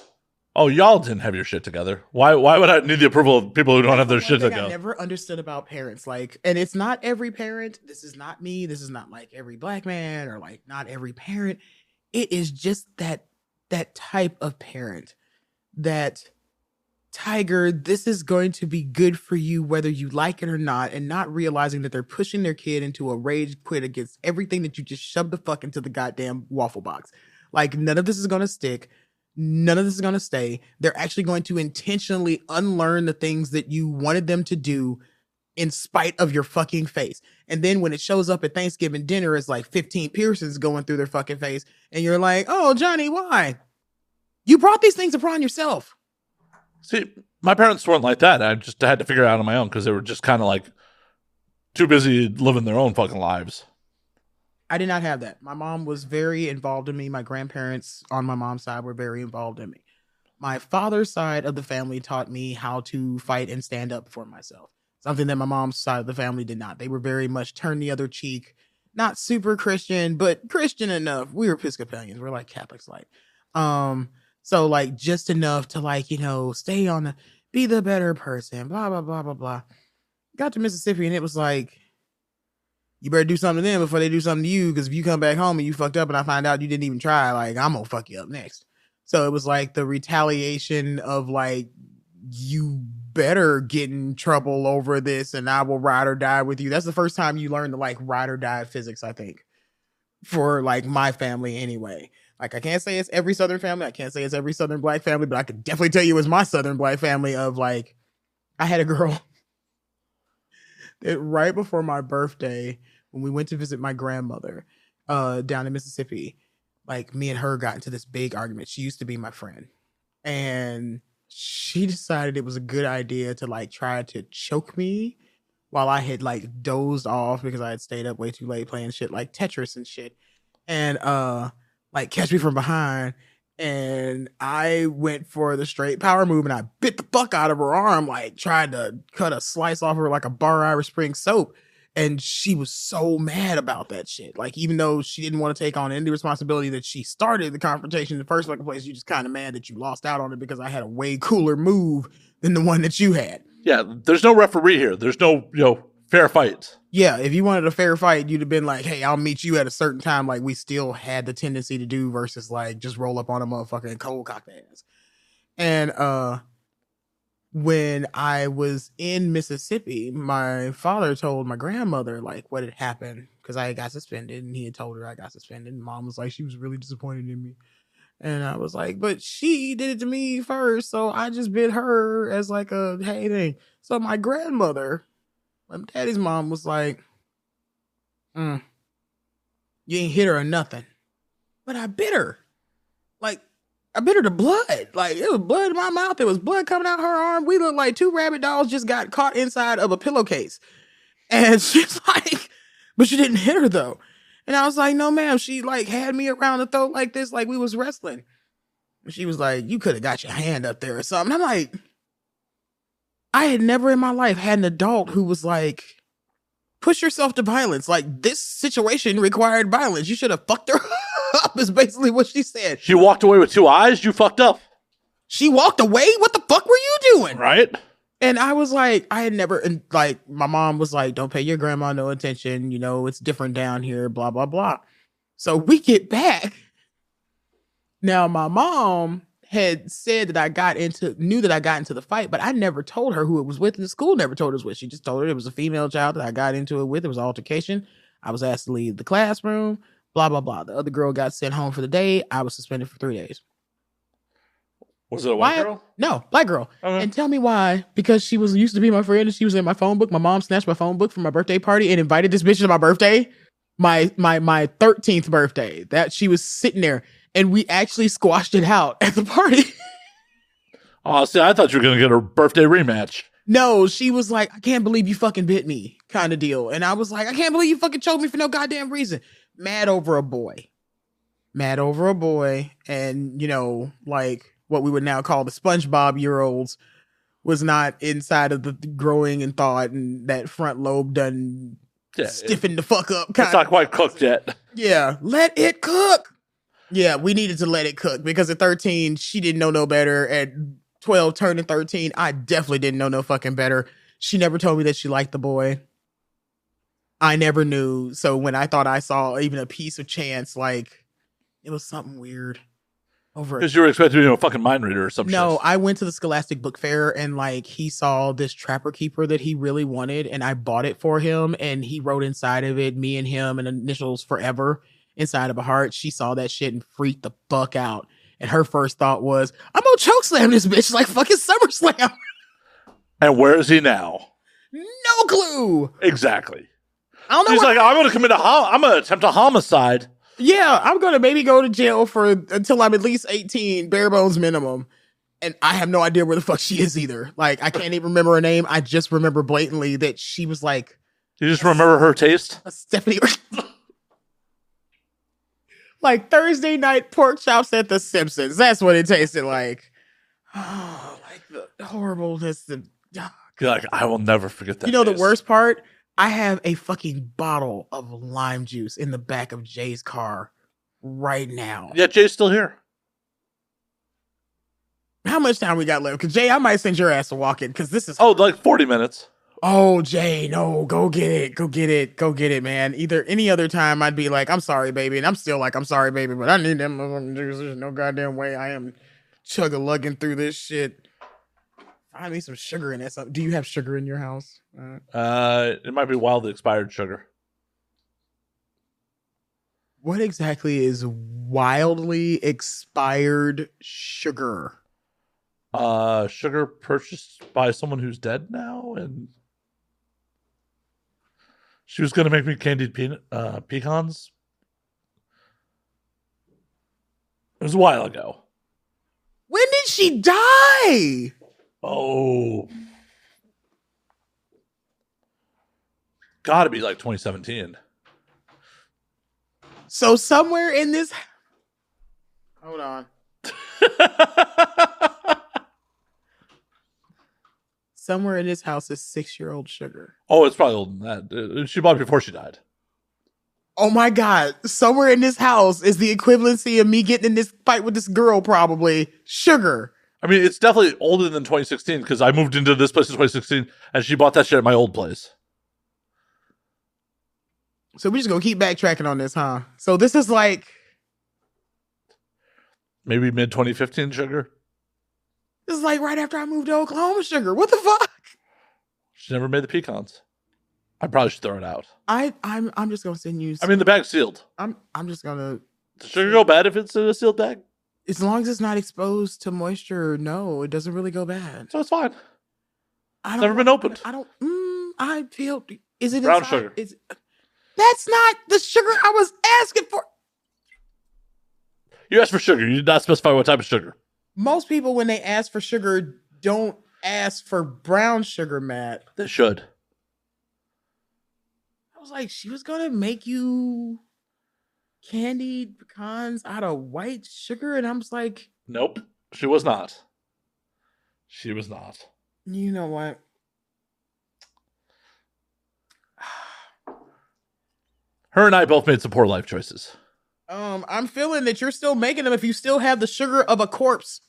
oh, y'all didn't have your shit together. Why would I need the approval of people who don't have their shit together? I never understood about parents. Like, and it's not every parent. This is not me. This is not like every black man or like not every parent. It is just that type of parent that Tiger, this is going to be good for you whether you like it or not, and not realizing that they're pushing their kid into a rage quit against everything that you just shoved the fuck into the goddamn waffle box. Like, none of this is going to stick. None of this is going to stay. They're actually going to intentionally unlearn the things that you wanted them to do in spite of your fucking face. And then when it shows up at Thanksgiving dinner, it's like 15 piercings going through their fucking face. And you're like, oh, Johnny, why? You brought these things upon yourself. See, my parents weren't like that. I just had to figure it out on my own because they were just kind of like too busy living their own fucking lives. I did not have that. My mom was very involved in me. My grandparents on my mom's side were very involved in me. My father's side of the family taught me how to fight and stand up for myself. Something that my mom's side of the family did not. They were very much turn the other cheek. Not super Christian, but Christian enough. We were Episcopalians. We're like Catholics light. So like just enough to like, stay on be the better person, blah, blah, blah, blah, blah. Got to Mississippi and it was like, you better do something to them before they do something to you. Because if you come back home and you fucked up and I find out you didn't even try, like, I'm going to fuck you up next. So it was like the retaliation of like, you better get in trouble over this and I will ride or die with you. That's the first time you learn to like ride or die physics, I think, for like my family anyway. Like, I can't say it's every Southern family. I can't say it's every Southern black family, but I could definitely tell you it's my Southern black family of like, I had a girl that right before my birthday, when we went to visit my grandmother down in Mississippi, like me and her got into this big argument. She used to be my friend. And she decided it was a good idea to like try to choke me while I had like dozed off because I had stayed up way too late playing shit like Tetris and shit. And like catch me from behind. And I went for the straight power move and I bit the fuck out of her arm, like tried to cut a slice off her like a bar Irish Spring soap. And she was so mad about that shit. Like, even though she didn't want to take on any responsibility that she started the confrontation in the first fucking place, you just kind of mad that you lost out on it because I had a way cooler move than the one that you had. Yeah, there's no referee here. There's no, fair fight. Yeah, if you wanted a fair fight, you'd have been like, hey, I'll meet you at a certain time, like we still had the tendency to do, versus like just roll up on a motherfucker and cold cock the ass. And when I was in Mississippi, my father told my grandmother like what had happened because I got suspended, and he had told her I got suspended. And Mom was like, she was really disappointed in me. And I was like, but she did it to me first, so I just bid her as like a hey thing. So my grandmother, my daddy's mom, was like, you ain't hit her or nothing. But I bit her. Like, I bit her to blood. Like, it was blood in my mouth. There was blood coming out her arm. We looked like two rabbit dolls just got caught inside of a pillowcase. And she's like, but she didn't hit her though. And I was like, no, ma'am. She like had me around the throat like this, like we was wrestling. And she was like, you could have got your hand up there or something. I'm like, I had never in my life had an adult who was like, push yourself to violence. Like, this situation required violence. You should have fucked her up is basically what she said. She walked away with two eyes. You fucked up. She walked away? What the fuck were you doing? Right. And I was like, I had never, and like, my mom was like, don't pay your grandma no attention. It's different down here, blah, blah, blah. So we get back. Now, my mom had said that knew that I got into the fight, but I never told her who it was with, and the school never told us what. She just told her it was a female child that I got into it with. It was an altercation. I was asked to leave the classroom, blah, blah, blah. The other girl got sent home for the day. I was suspended for 3 days. Was it a white Why? girl? No, black girl. Okay. And tell me why. Because she used to be my friend and she was in my phone book. My mom snatched my phone book for my birthday party and invited this bitch to my birthday. My 13th birthday. That she was sitting there and we actually squashed it out at the party. Oh, see, I thought you were going to get a birthday rematch. No, she was like, I can't believe you fucking bit me kind of deal. And I was like, I can't believe you fucking choked me for no goddamn reason. Mad over a boy. And, you know, like what we would now call the SpongeBob year olds was not inside of the growing and thought and that front lobe done stiffened the fuck up. It's not quite cooked yet. Yeah, let it cook. Yeah, we needed to let it cook because at 13, she didn't know no better. At 12, turning 13, I definitely didn't know no fucking better. She never told me that she liked the boy. I never knew. So when I thought I saw even a piece of chance, like, it was something weird. Because you were expecting to be a fucking mind reader or something. No, I went to the Scholastic Book Fair and like he saw this Trapper Keeper that he really wanted and I bought it for him and he wrote inside of it, me and him and initials forever inside of a heart. She saw that shit and freaked the fuck out. And her first thought was, I'm gonna chokeslam this bitch like fucking SummerSlam. And where is he now? No clue. Exactly. I don't know. He's like, I'm gonna attempt a homicide. Yeah, I'm gonna maybe go to jail until I'm at least 18, bare bones minimum. And I have no idea where the fuck she is either. Like, I can't even remember her name. I just remember blatantly that she was like. You just remember her taste? A Stephanie. Like Thursday night pork chops at The Simpsons. That's what it tasted like. Oh, like the horribleness. You're like, I will never forget that. You know the worst part? I have a fucking bottle of lime juice in the back of Jay's car right now. Yeah, Jay's still here. How much time we got left? Because Jay, I might send your ass to walk in because this is. Oh, like 40 minutes. Oh, Jay, no, go get it. Go get it, man. Either any other time I'd be like, I'm sorry, baby. And I'm still like, I'm sorry, baby, but I need them motherfucking juice. There's no goddamn way I am chug-a-lugging through this shit. Find me some sugar in that. Do you have sugar in your house? It might be wildly expired sugar. What exactly is wildly expired sugar? Sugar purchased by someone who's dead now, and she was gonna make me candied pecans. It was a while ago. When did she die? Oh, gotta be like 2017. So somewhere in this, hold on. Somewhere in this house is 6-year-old sugar. Oh, it's probably older than that. She bought it before she died. Oh my God. Somewhere in this house is the equivalency of me getting in this fight with this girl, probably. Sugar. I mean, it's definitely older than 2016 because I moved into this place in 2016 and she bought that shit at my old place. So we're just going to keep backtracking on this, huh? So this is like... Maybe mid-2015 sugar? This is like right after I moved to Oklahoma sugar. What the fuck? She never made the pecans. I probably should throw it out. I'm just gonna send you. I mean, the bag's sealed. I'm just gonna. Does sugar go bad if it's in a sealed bag? As long as it's not exposed to moisture, no, it doesn't really go bad. So it's fine. It's never been opened. I feel. Is it brown inside? sugar? That's not the sugar I was asking for. You asked for sugar. You did not specify what type of sugar. Most people, when they ask for sugar, don't ask for brown sugar, Matt. They should. I was like, she was gonna make you candied pecans out of white sugar, and I'm just like, nope, she was not. She was not. You know what? Her and I both made some poor life choices. I'm feeling that you're still making them if you still have the sugar of a corpse.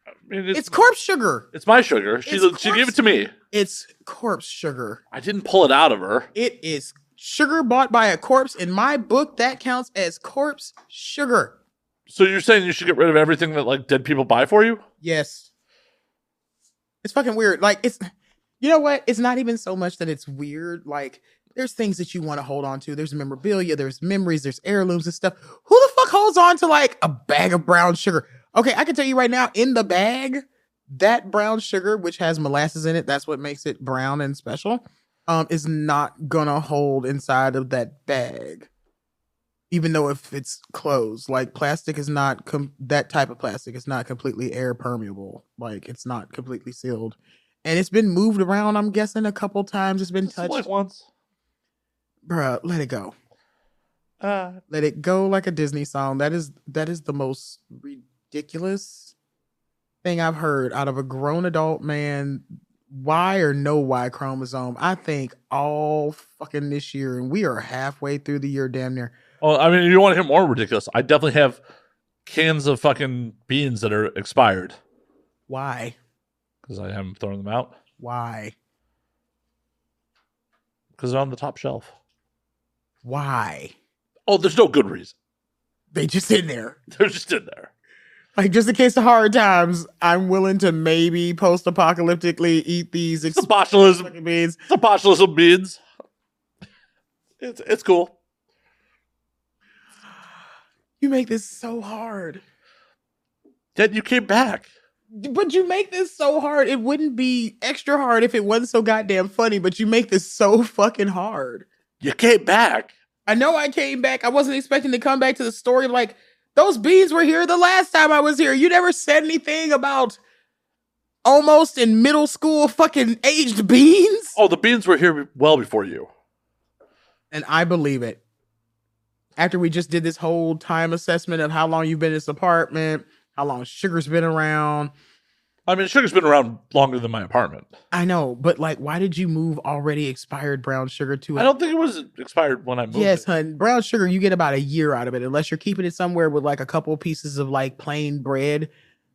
I mean, it's corpse sugar. It's my sugar. She gave it to me. It's corpse sugar. I didn't pull it out of her. It is sugar bought by a corpse. In my book, that counts as corpse sugar. So you're saying you should get rid of everything that like dead people buy for you? Yes. It's fucking weird. Like, it's, you know what? It's not even so much that it's weird. Like, there's things that you want to hold on to. There's memorabilia, there's memories, there's heirlooms and stuff. Who the fuck holds on to like a bag of brown sugar? Okay, I can tell you right now, in the bag, that brown sugar, which has molasses in it, that's what makes it brown and special, is not gonna hold inside of that bag. Even though if it's closed, like plastic is not that type of plastic is not completely air permeable. Like it's not completely sealed, and it's been moved around. I'm guessing a couple times. It's been touched. Like once, bruh. Let it go. Let it go like a Disney song. That is the most ridiculous thing I've heard out of a grown adult man. Y or no Y chromosome. I think all fucking this year, and we are halfway through the year, damn near. Well, I mean, you want to hear more ridiculous? I definitely have cans of fucking beans that are expired. Why? Because I haven't thrown them out. Why? Because they're on the top shelf. Why? Oh, there's no good reason. They just in there. They're just in there. Like, just in case of hard times, I'm willing to maybe post-apocalyptically eat these. It's a botulism beans. It's a botulism beans. It's cool. You make this so hard. Then you came back. But you make this so hard. It wouldn't be extra hard if it wasn't so goddamn funny, but you make this so fucking hard. You came back. I know I came back. I wasn't expecting to come back to the story. Like, those beans were here the last time I was here. You never said anything about almost in middle school fucking aged beans. Oh, the beans were here well before you. And I believe it. After we just did this whole time assessment of how long you've been in this apartment, how long sugar's been around. I mean, sugar's been around longer than my apartment. I know, but like, why did you move already expired brown sugar to it? I don't think it was expired when I moved. Yes, hun. Brown sugar, you get about a year out of it, unless you're keeping it somewhere with like a couple pieces of like plain bread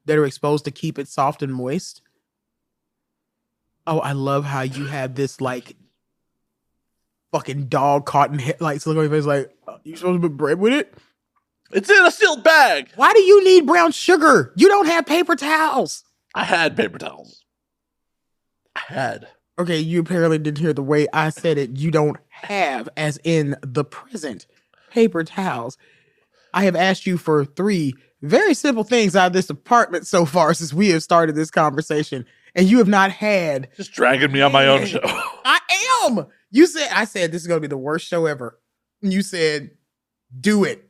that are exposed to keep it soft and moist. Oh, I love how you have this like fucking dog cotton headlights look on your face like, you supposed to put bread with it? It's in a sealed bag. Why do you need brown sugar? You don't have paper towels. I had paper towels. I had. Okay, you apparently didn't hear the way I said it. You don't have, as in the present, paper towels. I have asked you for 3 very simple things out of this apartment so far since we have started this conversation, and you have not had. Just dragging me on my own show. I am. I said this is going to be the worst show ever. And you said, do it.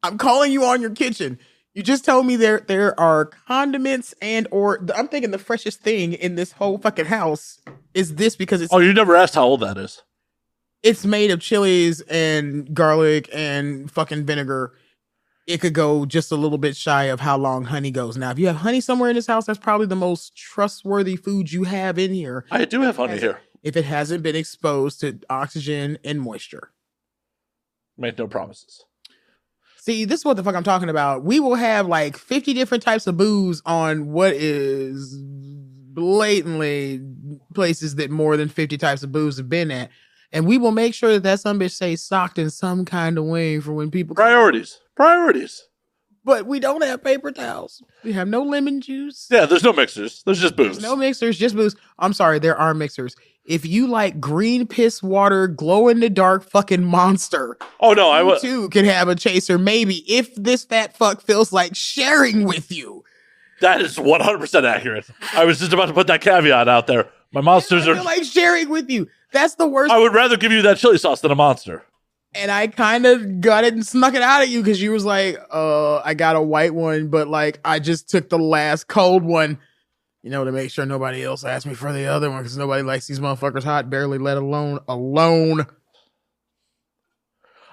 I'm calling you on your kitchen. You just told me there are condiments I'm thinking the freshest thing in this whole fucking house is this because it's. Oh, you never asked how old that is. It's made of chilies and garlic and fucking vinegar. It could go just a little bit shy of how long honey goes. Now, if you have honey somewhere in this house, that's probably the most trustworthy food you have in here. I do have honey here. If it hasn't been exposed to oxygen and moisture. Make no promises. See, this is what the fuck I'm talking about. We will have like 50 different types of booze on what is blatantly places that more than 50 types of booze have been at. And we will make sure that some bitch stays stocked in some kind of way for when people... Priorities. But we don't have paper towels. We have no lemon juice. Yeah, there's no mixers. There's just booze. There's no mixers, just booze. I'm sorry, there are mixers. If you like green piss water, glow in the dark fucking monster. Oh no, you too can have a chaser. Maybe if this fat fuck feels like sharing with you. That is 100% accurate. I was just about to put that caveat out there. My monsters are like sharing with you. That's the worst. I would rather give you that chili sauce than a monster. And I kind of got it and snuck it out of you because you was like, I got a white one, but like I just took the last cold one, to make sure nobody else asked me for the other one because nobody likes these motherfuckers hot, barely let alone.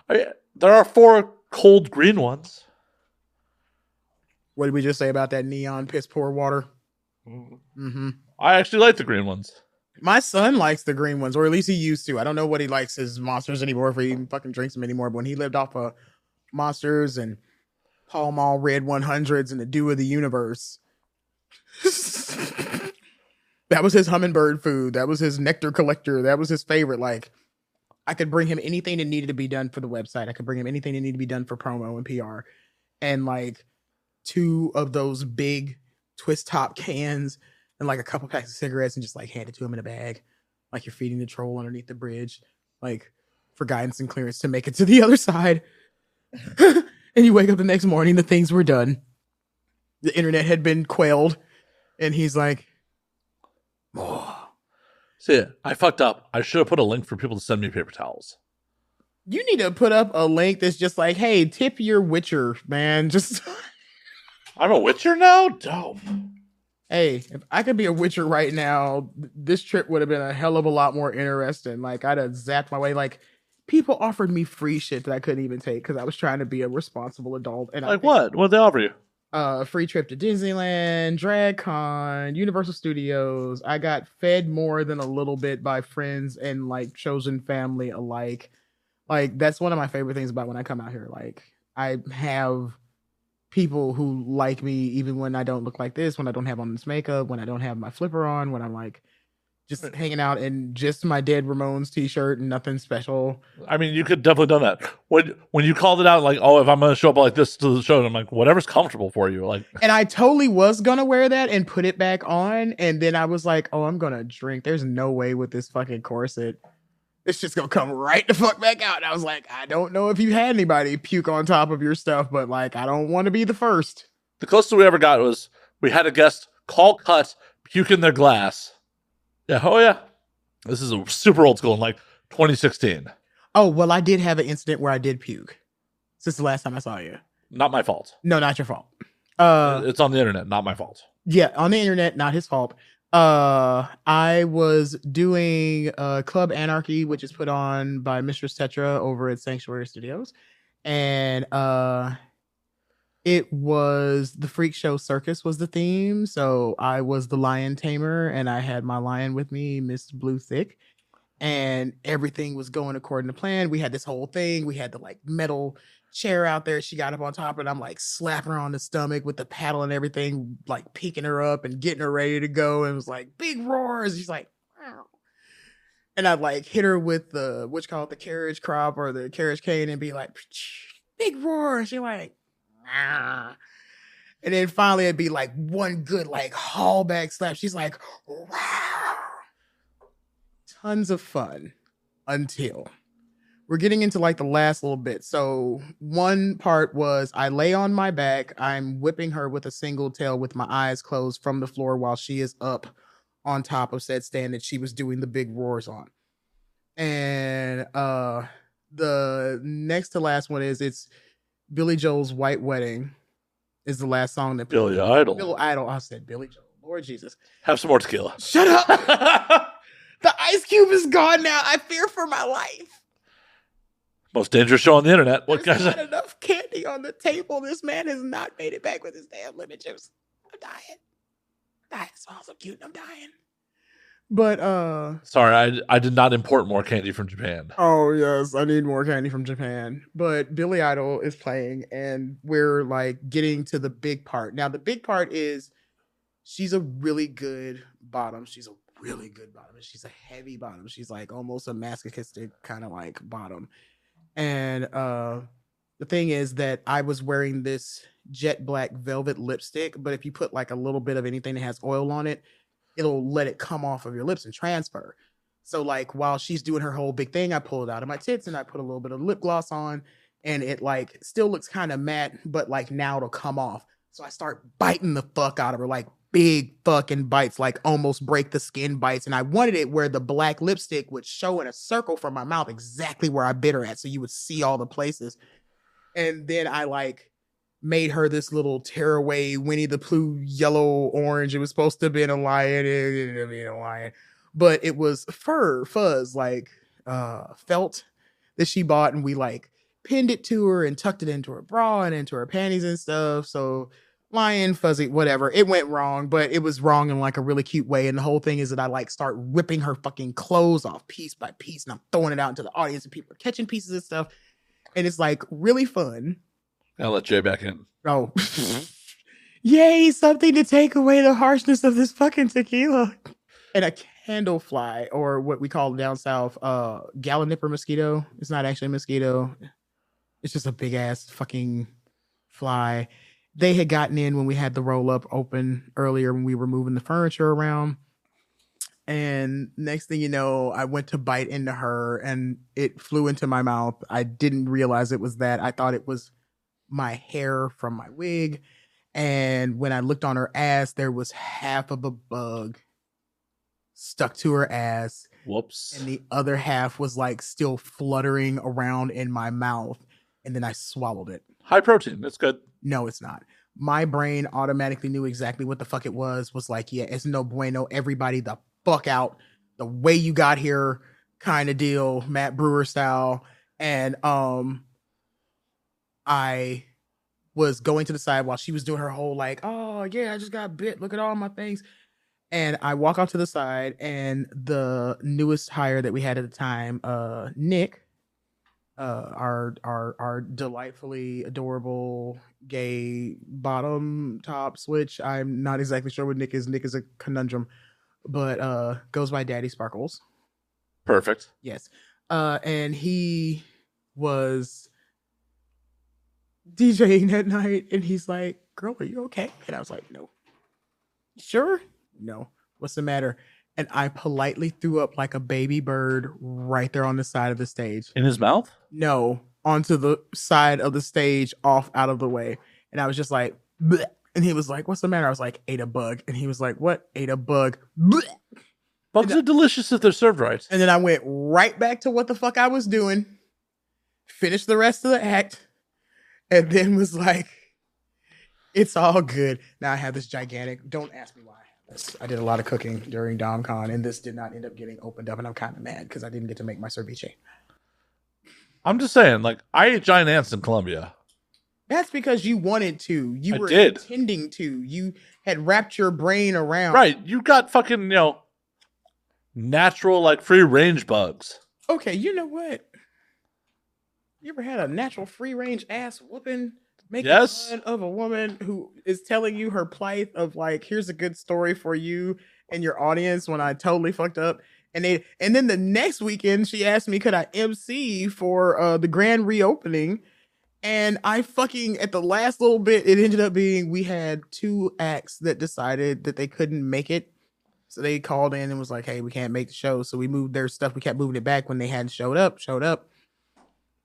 There are 4 cold green ones. What did we just say about that neon piss poor water? Mm-hmm. I actually like the green ones. My son likes the green ones, or at least he used to. I don't know what he likes his monsters anymore, if he even fucking drinks them anymore. But when he lived off of monsters and Pall Mall Red 100s and the Dew of the Universe, that was his hummingbird food. That was his nectar collector. That was his favorite. Like, I could bring him anything that needed to be done for the website. I could bring him anything that needed to be done for promo and PR. And like 2 of those big twist top cans and like a couple packs of cigarettes and just like hand it to him in a bag. Like you're feeding the troll underneath the bridge, like for guidance and clearance to make it to the other side. And And you wake up the next morning, the things were done. The internet had been quelled. And he's like, oh. See, I fucked up. I should have put a link for people to send me paper towels. You need to put up a link that's just like, hey, tip your Witcher, man. Just I'm a Witcher now? Dope. Hey, if I could be a Witcher right now, this trip would have been a hell of a lot more interesting. Like, I'd have zapped my way. Like, people offered me free shit that I couldn't even take because I was trying to be a responsible adult. And like, what? What'd they offer you? A free trip to Disneyland, DragCon, Universal Studios. I got fed more than a little bit by friends and, like, chosen family alike. Like, that's one of my favorite things about when I come out here. Like, I have people who like me even when I don't look like this, when I don't have on this makeup, when I don't have my flipper on, when I'm like just hanging out in just my Dead Ramones t-shirt and nothing special. I mean, you could definitely done that. When you called it out, like, oh, if I'm going to show up like this to the show, I'm like, whatever's comfortable for you. Like, and I totally was going to wear that and put it back on. And then I was like, oh, I'm going to drink. There's no way with this fucking corset. It's just going to come right the fuck back out. And I was like, I don't know if you had anybody puke on top of your stuff, but like, I don't want to be the first. The closest we ever got was we had a guest call cut, puke in their glass. Yeah, oh yeah. This is a super old school in like 2016. Oh, well, I did have an incident where I did puke since the last time I saw you. Not my fault. No, not your fault. It's on the internet, not my fault. Yeah, on the internet, not his fault. I was doing Club Anarchy, which is put on by Mistress Tetra over at Sanctuary Studios. And it was the Freak Show Circus was the theme. So I was the lion tamer and I had my lion with me, Miss Blue Thick. And everything was going according to plan. We had this whole thing. We had the like metal chair out there. She got up on top and I'm like slapping her on the stomach with the paddle and everything, like picking her up and getting her ready to go. And it was like big roars. She's like, wow. And I'd like hit her with the, what you call it, the carriage crop or the carriage cane and be like, big roar. She like, ah. And then finally it'd be like one good like haul back slap. She's like, wow. Tons of fun until we're getting into like the last little bit. So one part was I lay on my back. I'm whipping her with a single tail with my eyes closed from the floor while she is up on top of said stand that she was doing the big roars on. And the next to last one is it's Billy Joel's White Wedding is the last song that Billy Idol. Billy Idol. I said Billy Joel. Lord Jesus. Have some more tequila. Shut up. The ice cube is gone now. I fear for my life. Most dangerous show on the internet. What There's guys? not enough candy on the table. This man has not made it back with his damn lemon juice. I'm dying. It smells so cute and I'm dying. But Sorry, I did not import more candy from Japan. Oh yes, I need more candy from Japan. But Billy Idol is playing and we're like getting to the big part. Now the big part is she's a really good bottom. She's a really good bottom. She's a heavy bottom. She's like almost a masochistic kind of like bottom. And the thing is that I was wearing this jet black velvet lipstick, but if you put like a little bit of anything that has oil on it, it'll let it come off of your lips and transfer. So like while she's doing her whole big thing, I pull it out of my tits and I put a little bit of lip gloss on and it like still looks kind of matte, but like now it'll come off. So I start biting the fuck out of her, like big fucking bites, like almost break the skin bites. And I wanted it where the black lipstick would show in a circle from my mouth exactly where I bit her at. So you would see all the places. And then I like made her this little tearaway Winnie the Pooh yellow orange. It was supposed to have been a lion. It ended up being a lion. But it was fuzz, like felt that she bought. And we like pinned it to her and tucked it into her bra and into her panties and stuff. So lion, fuzzy, whatever. It went wrong, but it was wrong in like a really cute way. And the whole thing is that I like start ripping her fucking clothes off piece by piece and I'm throwing it out into the audience and people are catching pieces of stuff. And it's like really fun. I'll let Jay back in. Oh. Yay, something to take away the harshness of this fucking tequila. And a candle fly, or what we call down south, gallonipper mosquito. It's not actually a mosquito. It's just a big ass fucking fly. They had gotten in when we had the roll up open earlier when we were moving the furniture around. And next thing you know, I went to bite into her and it flew into my mouth. I didn't realize it was that. I thought it was my hair from my wig. And when I looked on her ass, there was half of a bug stuck to her ass. Whoops. And the other half was like still fluttering around in my mouth. And then I swallowed it. High protein. It's good. No, it's not. My brain automatically knew exactly what the fuck it was like, yeah, it's no bueno. Everybody the fuck out. The way you got here kind of deal, Matt Brewer style. And I was going to the side while she was doing her whole like, oh yeah, I just got bit. Look at all my things. And I walk off to the side, and the newest hire that we had at the time, Nick, our delightfully adorable gay bottom top switch. I'm not exactly sure what Nick is. Nick is a conundrum, but goes by Daddy Sparkles. Perfect. Yes. And he was DJing that night, and he's like, girl, are you okay? And I was like, no. Sure? No. What's the matter? And I politely threw up like a baby bird right there on the side of the stage. In his mouth? No, onto the side of the stage, off out of the way. And I was just like, bleh. And he was like, what's the matter? I was like, ate a bug. And he was like, what? Ate a bug. Bleh. Bugs are delicious if they're served right. And then I went right back to what the fuck I was doing, finished the rest of the act, and then was like, it's all good. Now I have this gigantic, don't ask me why. I did a lot of cooking during DomCon, and this did not end up getting opened up, and I'm kind of mad because I didn't get to make my ceviche. I'm just saying, like, I ate giant ants in Colombia. That's because you wanted to. You were did. Intending to. You had wrapped your brain around. Right. You got fucking, natural, like, free-range bugs. Okay, you know what? You ever had a natural free-range ass whooping? Making fun of a woman who is telling you her plight of like, here's a good story for you and your audience when I totally fucked up. And then the next weekend she asked me, could I MC for the grand reopening? And I fucking, at the last little bit, it ended up being, we had 2 acts that decided that they couldn't make it. So they called in and was like, hey, we can't make the show. So we moved their stuff. We kept moving it back when they hadn't showed up.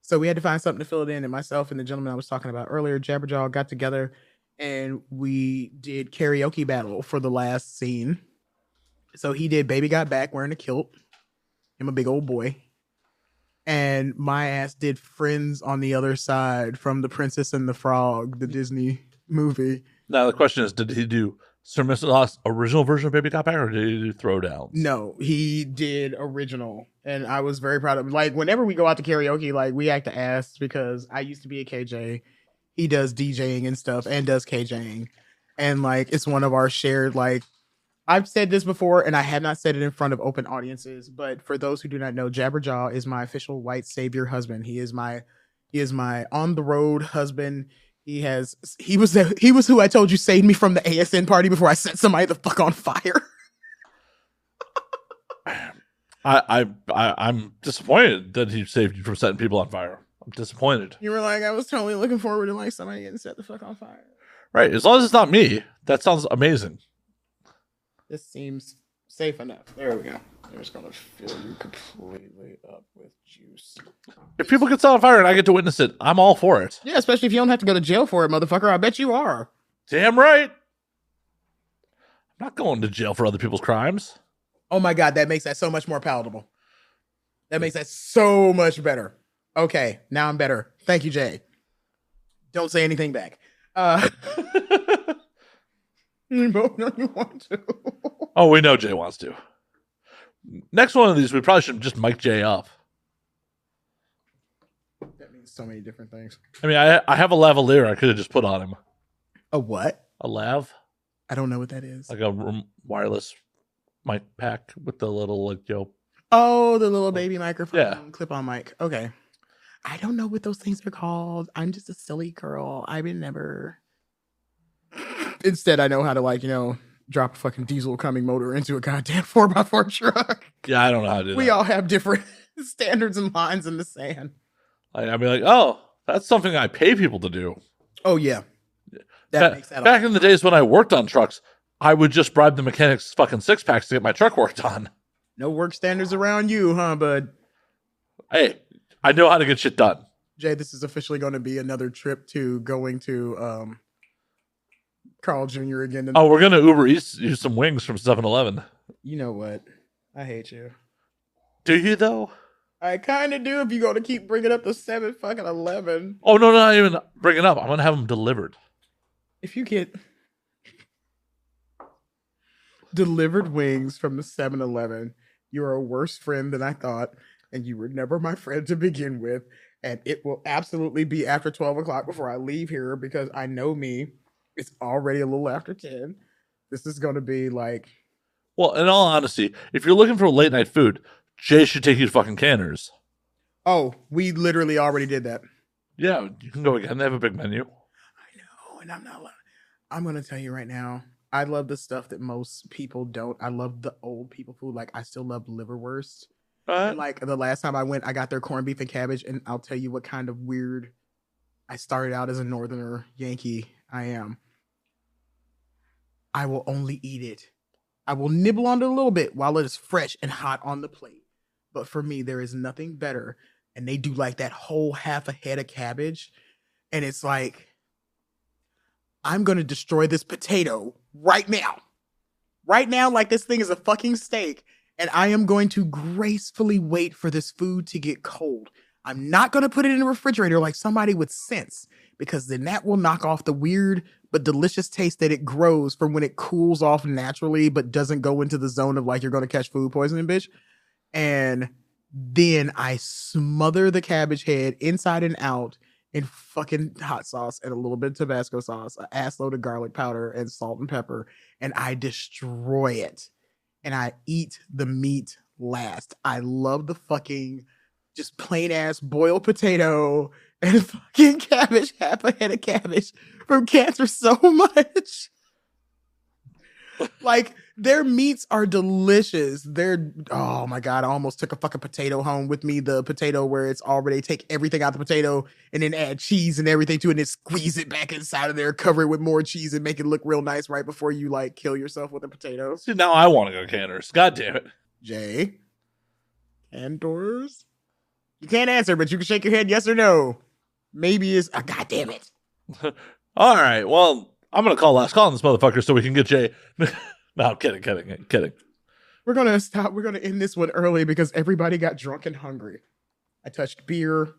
So we had to find something to fill it in. And myself and the gentleman I was talking about earlier, Jabberjaw, got together and we did karaoke battle for the last scene. So he did Baby Got Back wearing a kilt. I'm a big old boy. And my ass did Friends on the Other Side from The Princess and the Frog, the Disney movie. Now the question is, did he do Sir Mr. original version of Baby Got Back, or did he do Throwdowns? No, he did original. And I was very proud of him. Like, whenever we go out to karaoke, like, we act to ass because I used to be a KJ. He does DJing and stuff and does KJing. And, like, it's one of our shared, like, I've said this before, and I have not said it in front of open audiences, but for those who do not know, Jabberjaw is my official white savior husband. He is my on the road husband. He was who I told you saved me from the ASN party before I set somebody the fuck on fire. I'm disappointed that he saved you from setting people on fire. I'm disappointed. You were like, I was totally looking forward to like somebody getting set the fuck on fire. Right. As long as it's not me, that sounds amazing. This seems safe enough. There we go. I'm just gonna fill you completely up with juice. If people get set on fire and I get to witness it, I'm all for it. Yeah, especially if you don't have to go to jail for it, motherfucker. I bet you are. Damn right. I'm not going to jail for other people's crimes. Oh my God, that makes that so much more palatable. That makes that so much better. Okay, now I'm better. Thank you, Jay. Don't say anything back. You both know you want to. Oh, we know Jay wants to. Next one of these, we probably should just mic Jay up. That means so many different things. I mean, I have a lavalier I could have just put on him. A what? A lav? I don't know what that is. Like a wireless mic pack with the little, Oh, the little baby microphone. Yeah. Clip-on mic. Okay. I don't know what those things are called. I'm just a silly girl. I've been never... Instead, I know how to, drop a fucking diesel coming motor into a goddamn 4x4 truck. Yeah, I don't know how to do that. We all have different standards and lines in the sand. I'd be like, oh, that's something I pay people to do. Oh, yeah. That makes that back in the days when I worked on trucks, I would just bribe the mechanics fucking 6-packs to get my truck worked on. No work standards around you, huh, bud? Hey, I know how to get shit done. Jay, this is officially going to be another trip to going to Carl Jr. again Oh, tonight. we're gonna Uber Eats you some wings from 7-Eleven. You know what? I hate you. Do you though? I kind of do if you're going to keep bringing up the 7-11. Oh no, not even bring it up. I'm gonna have them delivered. If you get delivered wings from the 7-Eleven, you're a worse friend than I thought, and you were never my friend to begin with. And it will absolutely be after 12 o'clock before I leave here because I know me. It's already a little after 10. This is going to be like, Well, in all honesty, if you're looking for late night food, Jay should take you to fucking Canner's. oh, we literally already did that. Yeah, you can go again. They have a big menu. I know, and I'm not. I'm gonna tell you right now. I love the stuff that most people don't. I love the old people food. Like I still love liverwurst. And like the last time I went, I got their corned beef and cabbage, and I'll tell you what kind of weird. I started out as a Northerner Yankee. I am. I will only eat it. I will nibble on it a little bit while it is fresh and hot on the plate. But for me, there is nothing better. And they do like that whole half a head of cabbage. And it's like, I'm going to destroy this potato right now. Right now, like this thing is a fucking steak. And I am going to gracefully wait for this food to get cold. I'm not going to put it in the refrigerator like somebody with sense, because then that will knock off the weird but delicious taste that it grows from when it cools off naturally but doesn't go into the zone of like you're going to catch food poisoning, bitch. And then I smother the cabbage head inside and out in fucking hot sauce and a little bit of Tabasco sauce, an ass load of garlic powder and salt and pepper, and I destroy it. And I eat the meat last. I love the fucking just plain ass boiled potato and fucking cabbage, half a head of cabbage from Cancer so much. Like their meats are delicious. They're, oh my God, I almost took a fucking potato home with me. The potato where it's already take everything out the potato and then add cheese and everything to it and then squeeze it back inside of there, cover it with more cheese and make it look real nice right before you like kill yourself with the potatoes. See, now I want to go Canner's. God damn it. Jay, Cantor's? You can't answer, but you can shake your head yes or no. Maybe it's, God damn it. All right, well, I'm going to call last call on this motherfucker so we can get Jay. No, I'm kidding. We're going to stop. We're going to end this one early because everybody got drunk and hungry. I touched beer.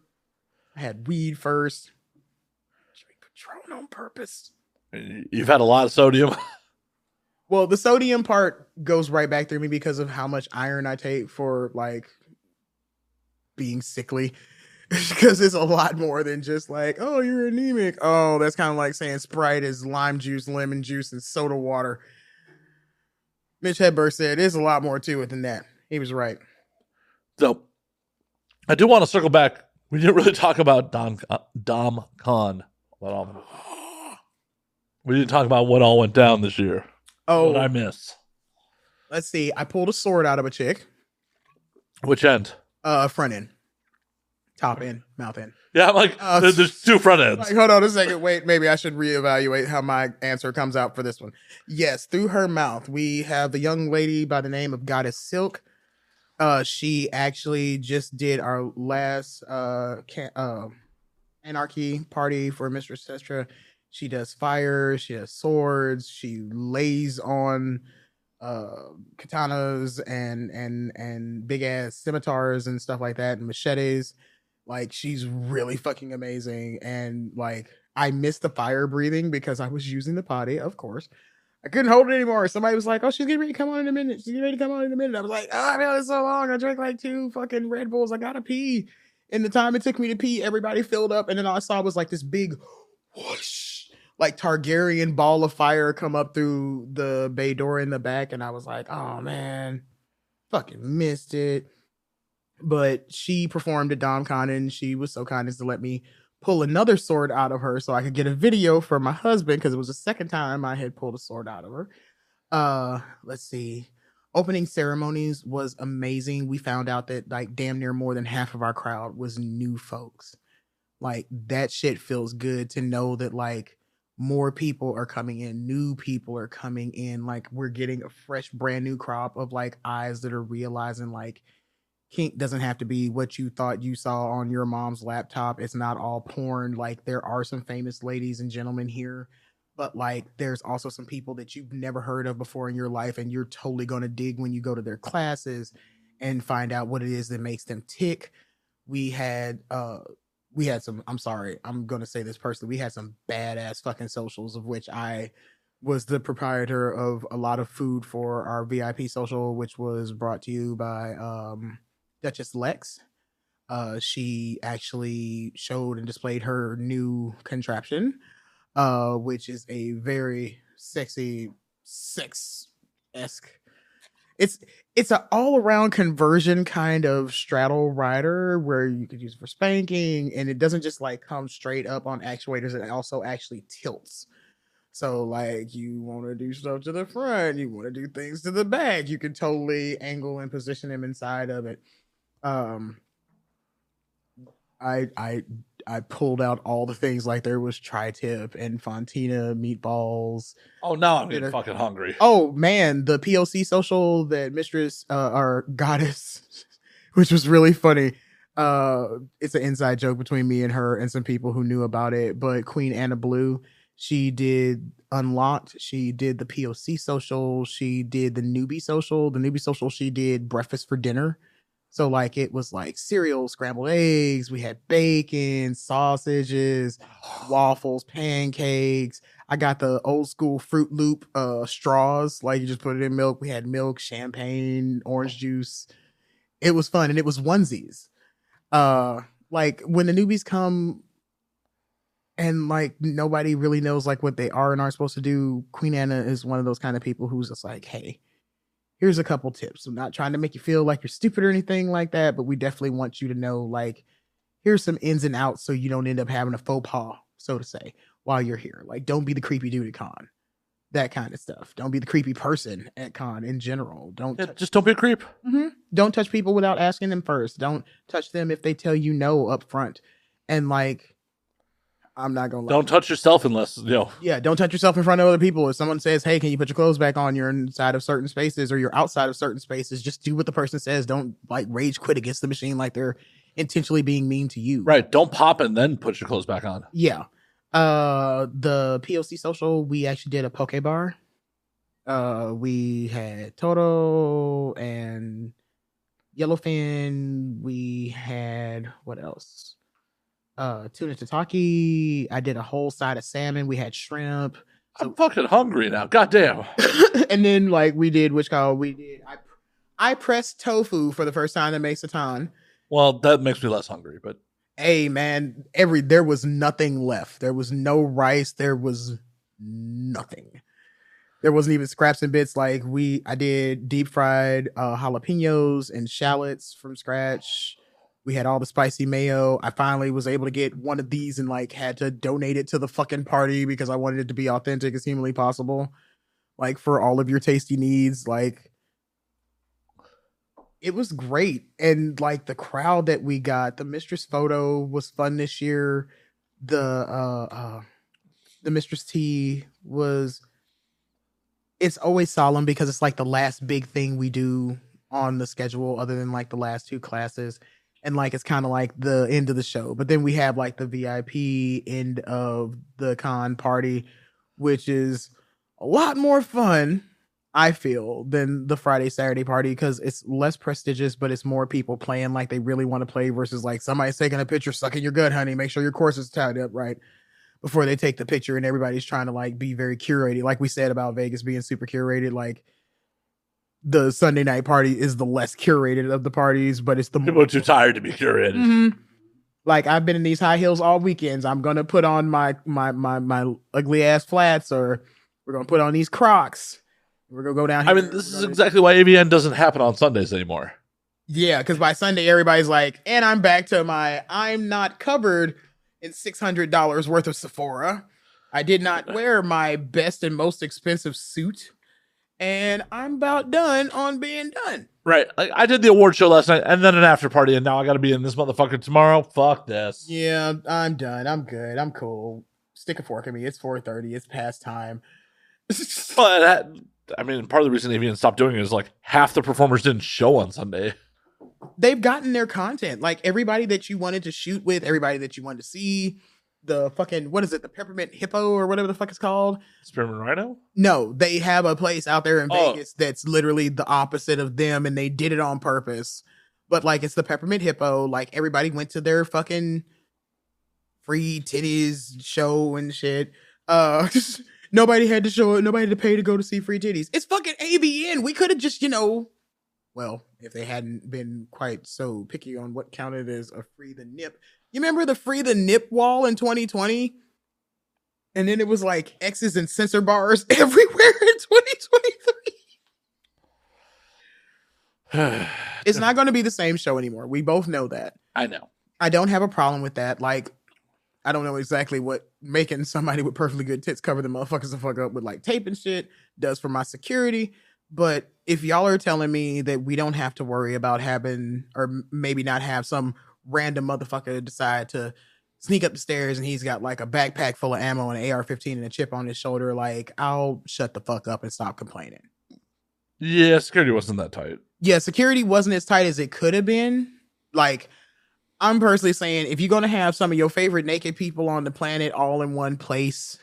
I had weed first. Drink Patron on purpose. You've had a lot of sodium. Well, the sodium part goes right back through me because of how much iron I take for like being sickly. Because it's a lot more than just like, oh, you're anemic. Oh, that's kind of like saying Sprite is lime juice, lemon juice, and soda water. Mitch Hedberg said there's a lot more to it than that. He was right. So, I do want to circle back. We didn't really talk about DomCon. We didn't talk about what all went down this year. Oh, what I miss. Let's see. I pulled a sword out of a chick. Which end? Front end. Top end, mouth end. Yeah, I'm like, there's two front ends. Like, hold on a second. Wait, maybe I should reevaluate how my answer comes out for this one. Yes, through her mouth. We have a young lady by the name of Goddess Silk. She actually just did our last anarchy party for Mistress Sestra. She does fire, she has swords, she lays on katanas and big ass scimitars and stuff like that and machetes. Like she's really fucking amazing. And like I missed the fire breathing because I was using the potty, of course. I couldn't hold it anymore. Somebody was like, oh, she's getting ready to come on in a minute. She's getting ready to come on in a minute. I was like, oh, I've been on this so long. I drank like 2 fucking Red Bulls. I gotta pee. In the time it took me to pee, everybody filled up. And then all I saw was like this big whoosh, like Targaryen ball of fire come up through the bay door in the back. And I was like, oh man, fucking missed it. But she performed at DomCon and she was so kind as to let me pull another sword out of her so I could get a video for my husband because it was the second time I had pulled a sword out of her. Let's see. Opening ceremonies was amazing. We found out that like damn near more than half of our crowd was new folks. Like that shit feels good to know that like more people are coming in, new people are coming in. Like we're getting a fresh brand new crop of like eyes that are realizing like kink doesn't have to be what you thought you saw on your mom's laptop. It's not all porn. Like, there are some famous ladies and gentlemen here, but like there's also some people that you've never heard of before in your life, and you're totally going to dig when you go to their classes and find out what it is that makes them tick. We had some, I'm sorry, I'm going to say this personally, we had some badass fucking socials, of which I was the proprietor of a lot of food for our VIP social, which was brought to you by Duchess Lex. She actually showed and displayed her new contraption, which is a very sexy, sex-esque. It's an all-around conversion kind of straddle rider where you could use it for spanking, and it doesn't just like come straight up on actuators, it also actually tilts. So like you want to do stuff to the front, you want to do things to the back, you can totally angle and position them inside of it. I pulled out all the things, like there was tri-tip and fontina meatballs. Oh, now I'm getting fucking hungry. Oh man, the POC social that Mistress our goddess, which was really funny. It's an inside joke between me and her and some people who knew about it. But Queen Anna Blue, she did Unlocked, she did the POC social, she did the newbie social. The newbie social, she did breakfast for dinner. So like it was like cereal, scrambled eggs, we had bacon, sausages, waffles, pancakes. I got the old school Fruit Loop straws, like you just put it in milk. We had milk, champagne, orange juice. It was fun, and it was onesies. Like when the newbies come and like nobody really knows like what they are and aren't supposed to do, Queen Anna is one of those kind of people who's just like, hey, here's a couple tips. I'm not trying to make you feel like you're stupid or anything like that, but we definitely want you to know, like, here's some ins and outs so you don't end up having a faux pas, so to say, while you're here. Like, don't be the creepy dude at con. That kind of stuff. Don't be the creepy person at con in general. Just don't be a creep. Mm-hmm. Don't touch people without asking them first. Don't touch them if they tell you no up front. And like, I'm not gonna lie. Don't touch yourself unless, Yeah, don't touch yourself in front of other people. If someone says, hey, can you put your clothes back on? You're inside of certain spaces or you're outside of certain spaces. Just do what the person says. Don't like rage quit against the machine like they're intentionally being mean to you. Right. Don't pop and then put your clothes back on. Yeah. The POC social, we actually did a poke bar. We had Toto and Yellowfin. We had what else? Tuna tataki. I did a whole side of salmon. We had shrimp. So, I'm fucking hungry now. Goddamn. And then like we did I pressed tofu for the first time. That makes a ton. Well, that makes me less hungry, but hey man, there was nothing left. There was no rice. There was nothing. There wasn't even scraps and bits. Like I did deep fried jalapenos and shallots from scratch. We had all the spicy mayo. I finally was able to get one of these and like had to donate it to the fucking party because I wanted it to be authentic as humanly possible. Like for all of your tasty needs, like it was great. And like the crowd that we got, the Mistress photo was fun this year. The Mistress tea was, it's always solemn because it's like the last big thing we do on the schedule other than like the last two classes. And like, it's kind of like the end of the show. But then we have like the VIP end of the con party, which is a lot more fun, I feel, than the Friday, Saturday party because it's less prestigious, but it's more people playing like they really want to play versus like somebody's taking a picture, sucking your gut, honey. Make sure your course is tied up right before they take the picture, and everybody's trying to like be very curated. Like we said about Vegas being super curated, like the Sunday night party is the less curated of the parties, but it's the people are too tired to be curated. Mm-hmm. Like I've been in these high heels all weekends. I'm gonna put on my ugly ass flats, or we're gonna put on these Crocs. We're gonna go down here. I mean, this is exactly why AVN doesn't happen on Sundays anymore. Yeah, because by Sunday everybody's like, and I'm back to I'm not covered in $600 worth of Sephora. I did not wear my best and most expensive suit. And I'm about done on being done. Right. Like I did the award show last night and then an after party, and now I got to be in this motherfucker tomorrow. Fuck this. Yeah, I'm done. I'm good. I'm cool. Stick a fork in me. It's 4:30. It's past time. But I mean, part of the reason AVN stopped doing it is like half the performers didn't show on Sunday. they've gotten their content. Like everybody that you wanted to shoot with, everybody that you wanted to see, the fucking, what is it, the peppermint hippo or whatever the fuck it's called? Spearmint Rhino? No, they have a place out there in Oh. Vegas that's literally the opposite of them, and they did it on purpose. But like, it's the peppermint hippo. Like everybody went to their fucking free titties show and shit. Nobody had to show it. Nobody had to pay to go to see free titties. It's fucking AVN. We could have just, well, if they hadn't been quite so picky on what counted as a free the nip. You remember the free the nip wall in 2020? And then it was like X's and censor bars everywhere in 2023. It's not going to be the same show anymore. We both know that. I know. I don't have a problem with that. Like, I don't know exactly what making somebody with perfectly good tits cover the motherfuckers the fuck up with like tape and shit does for my security. But if y'all are telling me that we don't have to worry about having, or maybe not have some random motherfucker decide to sneak up the stairs and he's got like a backpack full of ammo and an AR-15 and a chip on his shoulder, like, I'll shut the fuck up and stop complaining. Yeah, security wasn't that tight. Yeah, security wasn't as tight as it could have been. Like, I'm personally saying, if you're going to have some of your favorite naked people on the planet all in one place,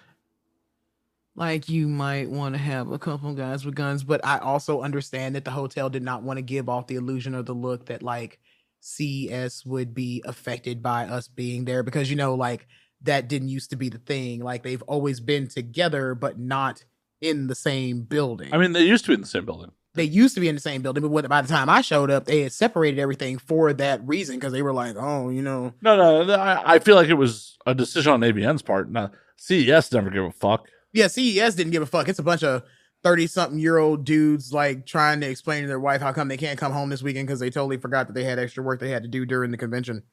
like, you might want to have a couple guys with guns. But I also understand that the hotel did not want to give off the illusion or the look that, like, CES would be affected by us being there. Because, like, that didn't used to be the thing. Like, they've always been together, but not in the same building. I mean, they used to be in the same building. They used to be in the same building, but by the time I showed up, they had separated everything for that reason, because they were like, oh, No, I feel like it was a decision on AVN's part. Now, CES never gave a fuck. Yeah, CES didn't give a fuck. It's a bunch of 30-something-year-old dudes, like, trying to explain to their wife how come they can't come home this weekend because they totally forgot that they had extra work they had to do during the convention.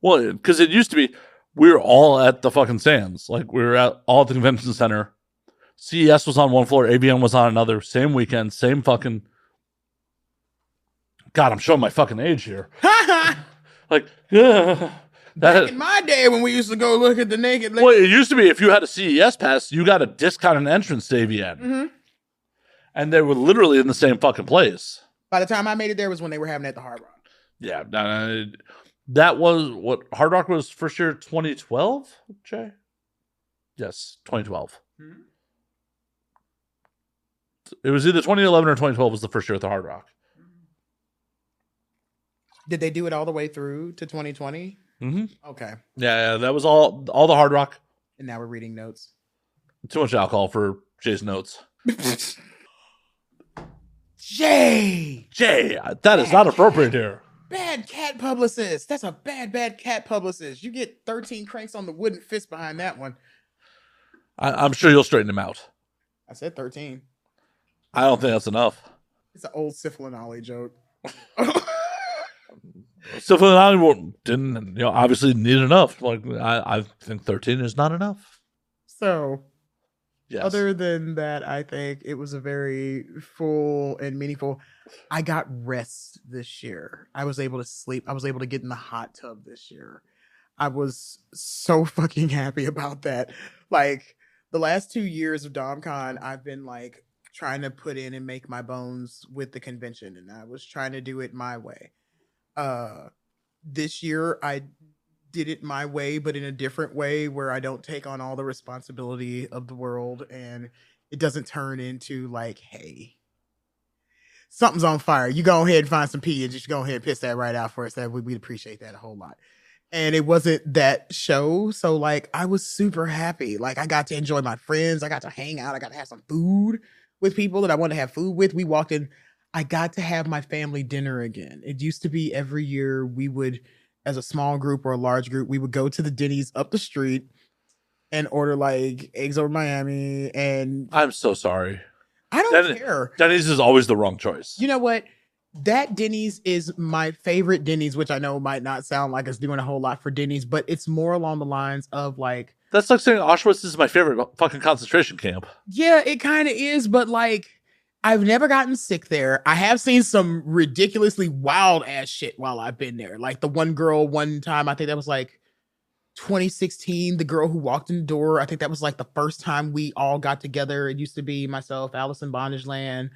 Well, because it used to be, we were all at the fucking Sands. Like, we were all at the convention center. CES was on one floor, AVN was on another, same weekend, same fucking... God, I'm showing my fucking age here. Like, back in my day when we used to go look at the naked lady. Well, it used to be if you had a CES pass, you got a discounted entrance to AVN. Mm-hmm. And they were literally in the same fucking place. By the time I made it there was when they were having it at the Hard Rock. Yeah, that was what Hard Rock was first year 2012, Jay? Yes, 2012. Mm-hmm. It was either 2011 or 2012 was the first year at the Hard Rock. Did they do it all the way through to 2020? Mm-hmm. Okay. Yeah, that was all the Hard Rock. And now we're reading notes. Too much alcohol for Jay's notes. Jay, that is not appropriate here. Bad cat publicist. That's a bad cat publicist. You get 13 cranks on the wooden fist behind that one. I'm sure you'll straighten him out. I said 13. I don't think that's enough. It's an old Syphilin Ollie joke. Syphilin Ollie didn't, obviously need enough. Like, I think 13 is not enough. So, yes. Other than that, I think it was a very full and meaningful. I got rest this year. I was able to sleep. I was able to get in the hot tub this year. I was so fucking happy about that. Like, the last 2 years of DomCon, I've been like trying to put in and make my bones with the convention, and I was trying to do it my way. This year I did it my way, but in a different way, where I don't take on all the responsibility of the world, and it doesn't turn into like, hey, something's on fire, you go ahead and find some pee and just go ahead and piss that right out for us. That we'd appreciate that a whole lot. And it wasn't that show, so like I was super happy. Like, I got to enjoy my friends, I got to hang out, I got to have some food with people that I wanted to have food with. We walked in, I got to have my family dinner again. It used to be every year we would, as a small group or a large group, we would go to the Denny's up the street and order like eggs over Miami. And I'm so sorry. I don't care. Denny's is always the wrong choice. You know what? That Denny's is my favorite Denny's, which I know might not sound like it's doing a whole lot for Denny's, but it's more along the lines of like... That's like saying Auschwitz is my favorite fucking concentration camp. Yeah, it kind of is, but like, I've never gotten sick there. I have seen some ridiculously wild ass shit while I've been there. Like the one girl one time, I think that was like 2016, the girl who walked in the door. I think that was like the first time we all got together. It used to be myself, Allison Bondage Land,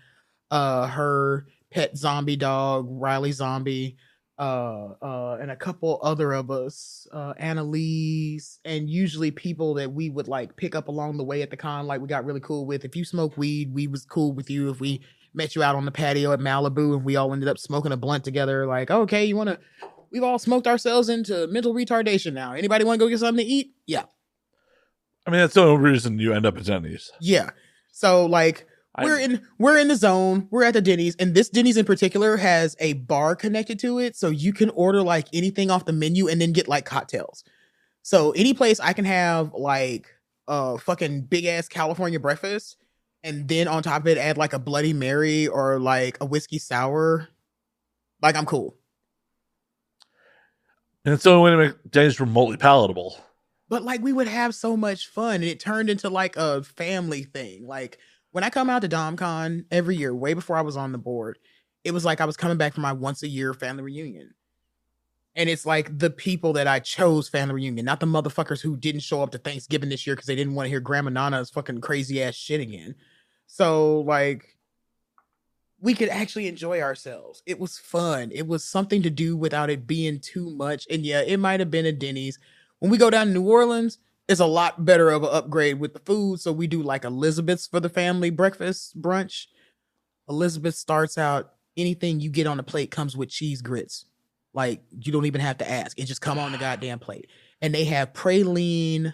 her pet zombie dog, Riley Zombie, and a couple other of us, Annalise, and usually people that we would like pick up along the way at the con, like we got really cool with. If you smoke weed, we was cool with you. If we met you out on the patio at Malibu and we all ended up smoking a blunt together, like, okay, we've all smoked ourselves into mental retardation now. Anybody want to go get something to eat? Yeah. I mean, that's the only reason you end up at Denny's. Yeah. So like we're in the zone. We're at the Denny's, and this Denny's in particular has a bar connected to it, so you can order like anything off the menu and then get like cocktails. So any place I can have like a fucking big ass California breakfast, and then on top of it add like a Bloody Mary or like a whiskey sour, like I'm cool. And it's the only way to make Denny's remotely palatable. But like we would have so much fun, and it turned into like a family thing. Like when I come out to DomCon every year, way before I was on the board, it was like I was coming back for my once a year family reunion. And it's like the people that I chose family reunion, not the motherfuckers who didn't show up to Thanksgiving this year because they didn't want to hear Grandma Nana's fucking crazy ass shit again. So like we could actually enjoy ourselves. It was fun. It was something to do without it being too much. And yeah, it might have been a Denny's. When we go down to New Orleans, it's a lot better of an upgrade with the food. So we do like Elizabeth's for the family breakfast brunch. Elizabeth starts out, anything you get on the plate comes with cheese grits. Like you don't even have to ask. It just come on the goddamn plate. And they have praline,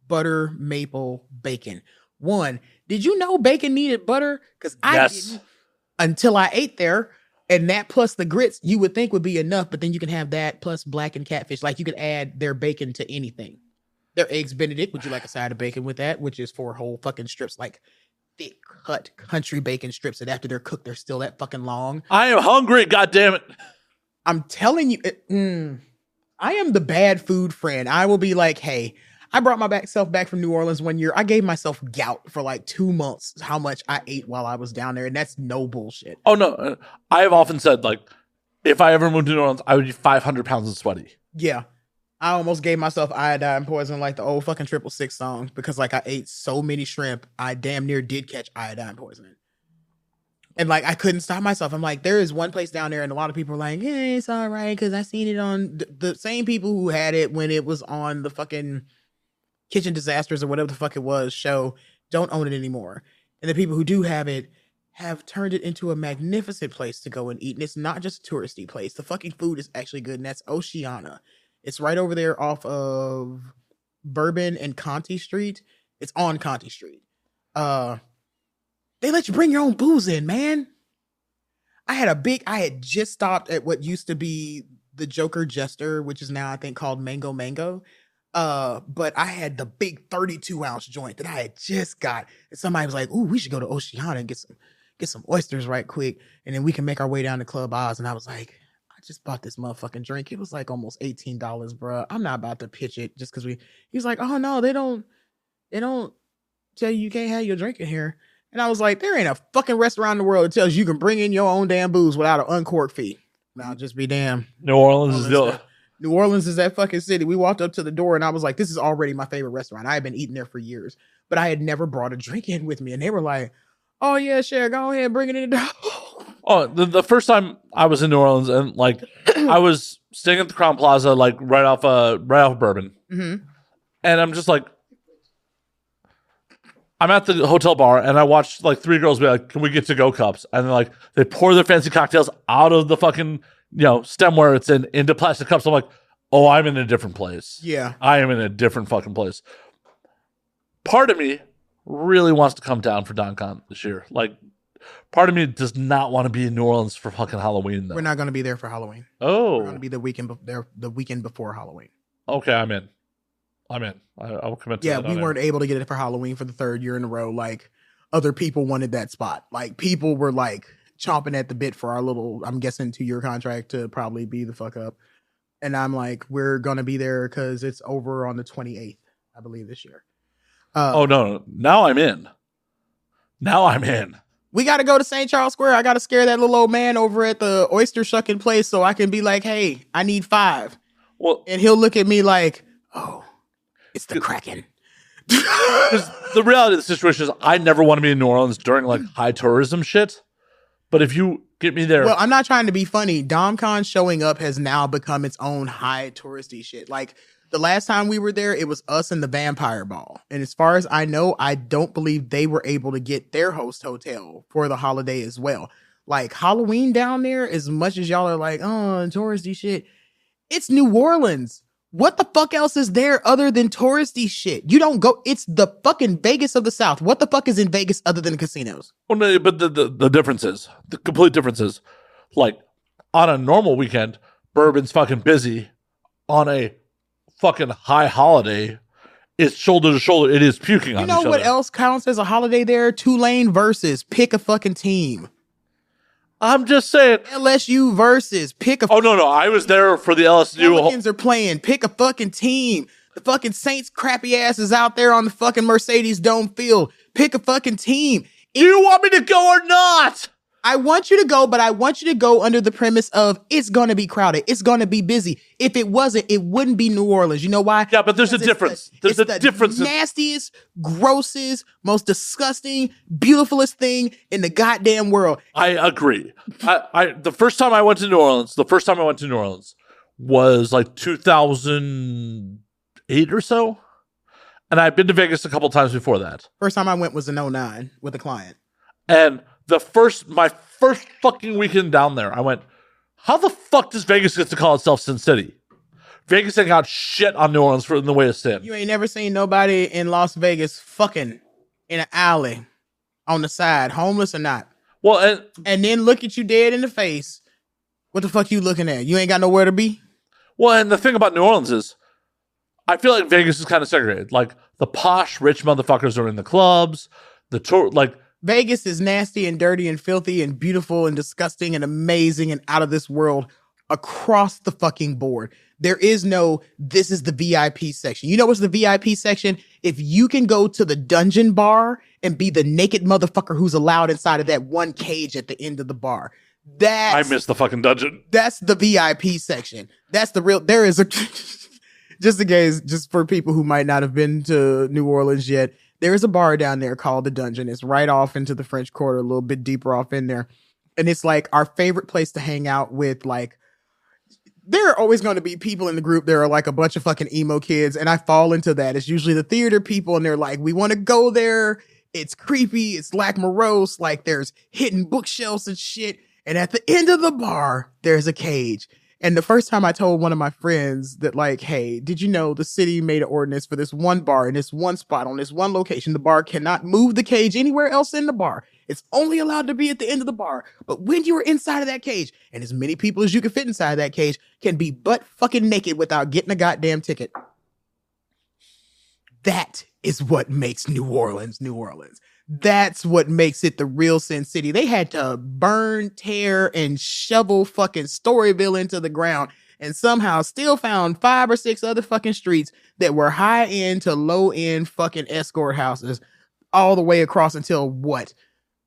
butter, maple, bacon. One, did you know bacon needed butter? Because I didn't until I ate there. And that plus the grits you would think would be enough, but then you can have that plus blackened catfish. Like you could add their bacon to anything. Their eggs Benedict, would you like a side of bacon with that? Which is 4 whole fucking strips, like thick cut country bacon strips that after they're cooked, they're still that fucking long. I am hungry, goddammit. I'm telling you, I am the bad food friend. I will be like, hey, I brought myself back from New Orleans one year. I gave myself gout for like 2 months, how much I ate while I was down there. And that's no bullshit. Oh, no. I have often said, like, if I ever moved to New Orleans, I would be 500 pounds and sweaty. Yeah. I almost gave myself iodine poison like the old fucking 666 song because like I ate so many shrimp, I damn near did catch iodine poisoning. And like I couldn't stop myself. I'm like, there is one place down there and a lot of people are like, hey, it's all right because I seen it on the same people who had it when it was on the fucking Kitchen Disasters or whatever the fuck it was show don't own it anymore. And the people who do have it have turned it into a magnificent place to go and eat. And it's not just a touristy place. The fucking food is actually good. And that's Oceana. It's right over there off of Bourbon and Conti Street. It's on Conti Street. They let you bring your own booze in, man. I had just stopped at what used to be the Joker Jester, which is now I think called Mango Mango. But I had the big 32-ounce joint that I had just got. And somebody was like, ooh, we should go to Oceana and get some oysters right quick. And then we can make our way down to Club Oz. And I was like, I just bought this motherfucking drink. It was like almost $18, bro. I'm not about to pitch it just because he was like, oh no, they don't tell you can't have your drink in here. And I was like, there ain't a fucking restaurant in the world that tells you can bring in your own damn booze without an uncork fee. Now just be damn. New Orleans is that fucking city. We walked up to the door and I was like, this is already my favorite restaurant. I had been eating there for years, but I had never brought a drink in with me. And they were like, oh yeah, sure, go ahead, bring it in. Oh, the first time I was in New Orleans and like I was staying at the Crown Plaza, like right off Bourbon. Mm-hmm. And I'm just like, I'm at the hotel bar and I watched like 3 girls be like, can we get to-go cups? And then like they pour their fancy cocktails out of the fucking, stemware it's into plastic cups. I'm like, oh, I'm in a different place. Yeah. I am in a different fucking place. Part of me really wants to come down for DomCon this year. Like, part of me does not want to be in New Orleans for fucking Halloween, though. We're not going to be there for Halloween. Oh. We're going to be the weekend before Halloween. Okay, I'm in. I'll commit to that. Yeah, we weren't able to get it for Halloween for the 3rd year in a row. Like, other people wanted that spot. Like, people were, like, chomping at the bit for our little, I'm guessing, 2-year contract to probably be the fuck up. And I'm like, we're going to be there because it's over on the 28th, I believe, this year. Oh, no. Now I'm in. We got to go to St. Charles Square. I got to scare that little old man over at the oyster shucking place so I can be like, hey, I need 5. Well, and he'll look at me like, oh, it's the Kraken. Because the reality of the situation is I never want to be in New Orleans during like high tourism shit But if you get me there, well, I'm not trying to be funny. DomCon showing up has now become its own high touristy shit. Like the last time we were there, it was us and the Vampire Ball. And as far as I know, I don't believe they were able to get their host hotel for the holiday as well. Like Halloween down there, as much as y'all are like, oh, touristy shit, it's New Orleans. What the fuck else is there other than touristy shit? You don't go. It's the fucking Vegas of the South. What the fuck is in Vegas other than casinos? well, no, but the difference is, the complete difference is, like, on a normal weekend, bourbon's fucking busy. On a fucking high holiday, it's shoulder to shoulder. It is puking on each other. You know what else counts as a holiday there? Tulane versus pick a fucking team. I'm just saying. LSU versus pick a. Oh no, I was there for the LSU. Pelicans are playing. Pick a fucking team. The fucking Saints crappy asses out there on the fucking Mercedes Dome field. Pick a fucking team. Do you want me to go or not? I want you to go, but I want you to go under the premise of it's going to be crowded. It's going to be busy. If it wasn't, it wouldn't be New Orleans. You know why? Yeah, but there's a difference. There's a difference. Nastiest, grossest, most disgusting, beautifulest thing in the goddamn world. I agree. The first time I went to New Orleans was like 2008 or so. And I'd been to Vegas a couple times before that. First time I went was in 2009 with a client. And my first fucking weekend down there, I went, how the fuck does Vegas get to call itself Sin City? Vegas ain't got shit on New Orleans in the way of sin. You ain't never seen nobody in Las Vegas fucking in an alley on the side, homeless or not. Well, and then look at you dead in the face. What the fuck you looking at? You ain't got nowhere to be? Well, and the thing about New Orleans is, I feel like Vegas is kind of segregated. Like, the posh, rich motherfuckers are in the clubs. The tour, like... Vegas is nasty and dirty and filthy and beautiful and disgusting and amazing and out of this world across the fucking board. There is no, this is the VIP section. You know what's the VIP section? If you can go to the dungeon bar and be the naked motherfucker who's allowed inside of that one cage at the end of the bar. I miss the fucking dungeon. That's the VIP section. That's the real, there is a, just in case, just for people who might not have been to New Orleans yet, there is a bar down there called the Dungeon. It's right off into the French Quarter, a little bit deeper off in there. And it's like our favorite place to hang out with, like, there are always going to be people in the group. There are like a bunch of fucking emo kids. And I fall into that. It's usually the theater people. And they're like, we want to go there. It's creepy. It's like morose. Like there's hidden bookshelves and shit. And at the end of the bar, there's a cage. And the first time I told one of my friends that, like, hey, did you know the city made an ordinance for this one bar in this one spot on this one location? The bar cannot move the cage anywhere else in the bar. It's only allowed to be at the end of the bar. But when you are inside of that cage, and as many people as you can fit inside of that cage can be butt fucking naked without getting a goddamn ticket. That is what makes New Orleans, New Orleans. That's what makes it the real Sin City. They had to burn, tear, and shovel fucking Storyville into the ground and somehow still found 5 or 6 other fucking streets that were high end to low end fucking escort houses all the way across until what?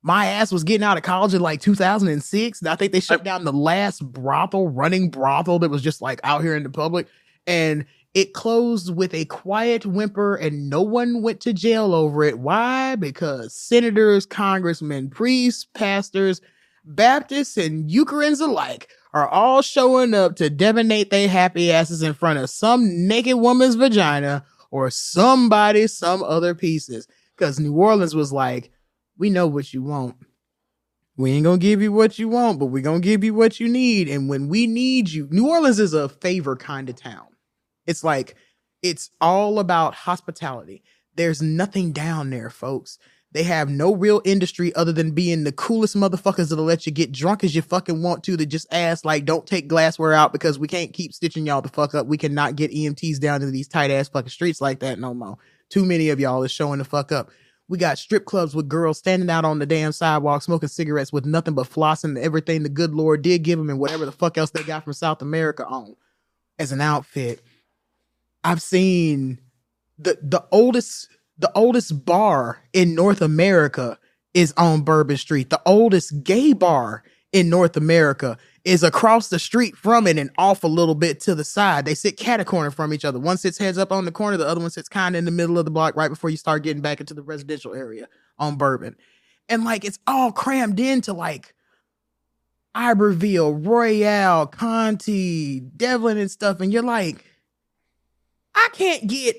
My ass was getting out of college in like 2006. And I think they shut down the last running brothel that was just like out here in the public. And it closed with a quiet whimper and no one went to jail over it. Why? Because senators, congressmen, priests, pastors, Baptists, and Eucharins alike are all showing up to divinate their happy asses in front of some naked woman's vagina or some other pieces. Because New Orleans was like, we know what you want. We ain't gonna give you what you want, but we're gonna give you what you need. And when we need you, New Orleans is a favor kind of town. It's like, it's all about hospitality. There's nothing down there, folks. They have no real industry other than being the coolest motherfuckers that'll let you get drunk as you fucking want to just ask, like, don't take glassware out because we can't keep stitching y'all the fuck up. We cannot get EMTs down into these tight ass fucking streets like that no more. Too many of y'all is showing the fuck up. We got strip clubs with girls standing out on the damn sidewalk smoking cigarettes with nothing but floss and everything the good Lord did give them and whatever the fuck else they got from South America on as an outfit. I've seen the oldest bar in North America is on Bourbon Street. The oldest gay bar in North America is across the street from it and off a little bit to the side. They sit cat-a-corner from each other. One sits heads up on the corner. The other one sits kind of in the middle of the block right before you start getting back into the residential area on Bourbon. And like, it's all crammed into like Iberville, Royale, Conti, Devlin and stuff. And you're like, I can't get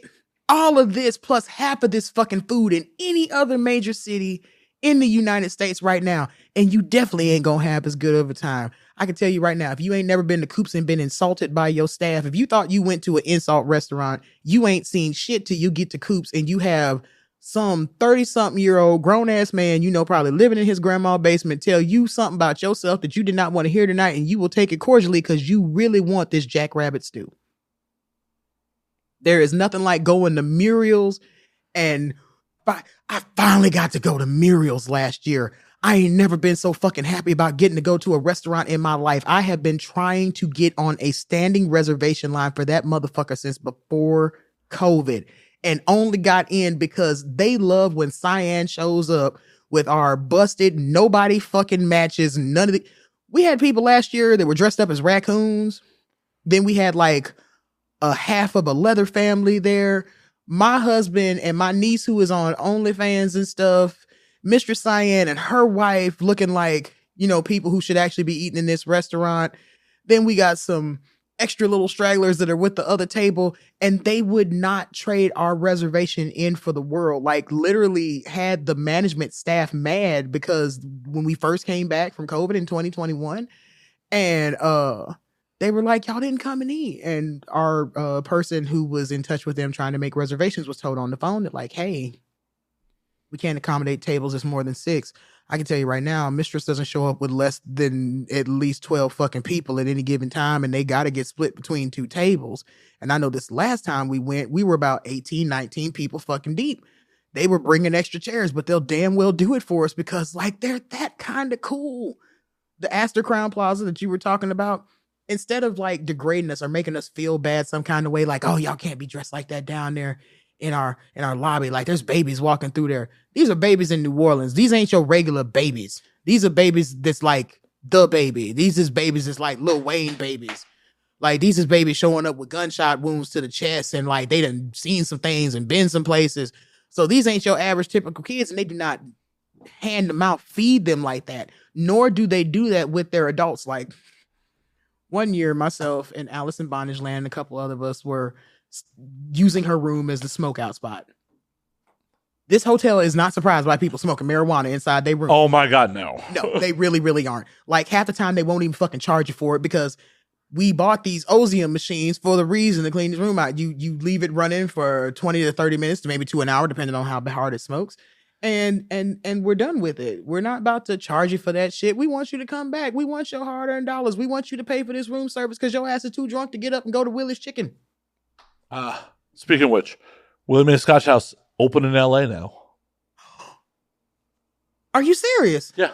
all of this plus half of this fucking food in any other major city in the United States right now. And you definitely ain't gonna have as good of a time. I can tell you right now, if you ain't never been to Coops and been insulted by your staff, if you thought you went to an insult restaurant, you ain't seen shit till you get to Coops and you have some 30-something-year-old grown-ass man, you know, probably living in his grandma's basement, tell you something about yourself that you did not want to hear tonight, and you will take it cordially because you really want this jackrabbit stew. There is nothing like going to Muriel's, and I finally got to go to Muriel's last year. I ain't never been so fucking happy about getting to go to a restaurant in my life. I have been trying to get on a standing reservation line for that motherfucker since before COVID, and only got in because they love when Cyan shows up with our busted, nobody fucking matches. None of the, we had people last year that were dressed up as raccoons. Then we had like a half of a leather family there. My husband and my niece who is on OnlyFans and stuff. Mistress Cyan and her wife looking like, you know, people who should actually be eating in this restaurant. Then we got some extra little stragglers that are with the other table, and they would not trade our reservation in for the world. Like literally had the management staff mad because when we first came back from COVID in 2021, and they were like, y'all didn't come and eat. And our person who was in touch with them trying to make reservations was told on the phone that like, hey, we can't accommodate tables that's more than 6. I can tell you right now, Mistress doesn't show up with less than at least 12 fucking people at any given time, and they got to get split between 2 tables. And I know this last time we went, we were about 18, 19 people fucking deep. They were bringing extra chairs, but they'll damn well do it for us because like they're that kind of cool. The Astor Crown Plaza that you were talking about, instead of like degrading us or making us feel bad some kind of way, like, oh, y'all can't be dressed like that down there in our lobby, like there's babies walking through there. These are babies in New Orleans. These ain't your regular babies. These are babies that's like the baby. These is babies that's like Lil Wayne babies. Like these is babies showing up with gunshot wounds to the chest and like they done seen some things and been some places. So these ain't your average typical kids, and they do not hand them out, feed them like that. Nor do they do that with their adults. Like one year, myself and Allison Bondage Land and a couple other of us were using her room as the smoke out spot. This hotel is not surprised by people smoking marijuana inside their room. Oh my God, no. No, they really, really aren't. Like half the time they won't even fucking charge you for it because we bought these Ozium machines for the reason to clean this room out. You leave it running for 20 to 30 minutes to maybe to an hour, depending on how hard it smokes. And we're done with it. We're not about to charge you for that shit. We want you to come back. We want your hard-earned dollars. We want you to pay for this room service because your ass is too drunk to get up and go to Willie's Chicken. Speaking of which, Willie Mae Scotch House open in LA now. Are you serious? Yeah.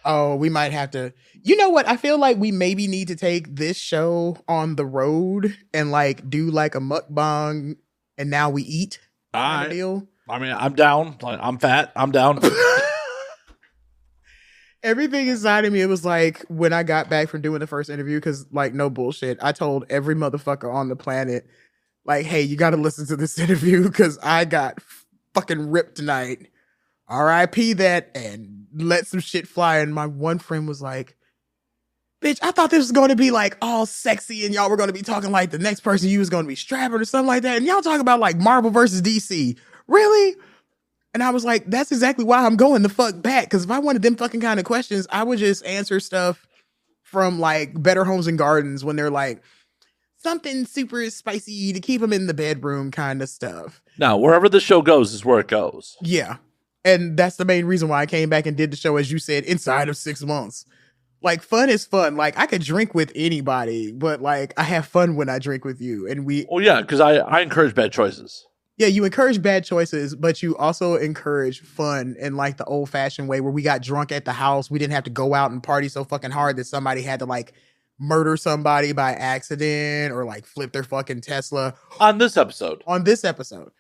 Oh, we might have to. You know what? I feel like we maybe need to take this show on the road and like do like a mukbang and now we eat kind of deal. I mean, I'm down. Like, I'm fat. I'm down. Everything inside of me, it was like when I got back from doing the first interview, because like no bullshit, I told every motherfucker on the planet, like, hey, you got to listen to this interview because I got fucking ripped tonight. R.I.P. that, and let some shit fly. And my one friend was like, bitch, I thought this was going to be like all sexy and y'all were going to be talking like the next person you was going to be strapping or something like that. And y'all talking about like Marvel versus DC. Really? And I was like, that's exactly why I'm going the fuck back. Because if I wanted them fucking kind of questions, I would just answer stuff from like Better Homes and Gardens when they're like something super spicy to keep them in the bedroom kind of stuff. Now, wherever the show goes is where it goes. Yeah. And that's the main reason why I came back and did the show, as you said, inside of 6 months. Like, fun is fun. Like, I could drink with anybody, but like, I have fun when I drink with you. And we... Oh, yeah, because I encourage bad choices. Yeah, you encourage bad choices, but you also encourage fun in like the old fashioned way where we got drunk at the house. We didn't have to go out and party so fucking hard that somebody had to like murder somebody by accident or like flip their fucking Tesla. On this episode. On this episode.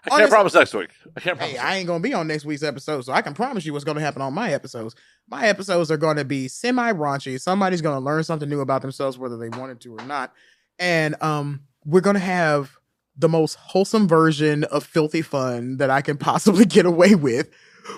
I can't promise next week. Hey, I ain't going to be on next week's episode, so I can promise you what's going to happen on my episodes. My episodes are going to be semi-raunchy. Somebody's going to learn something new about themselves, whether they wanted to or not. And we're going to have the most wholesome version of filthy fun that I can possibly get away with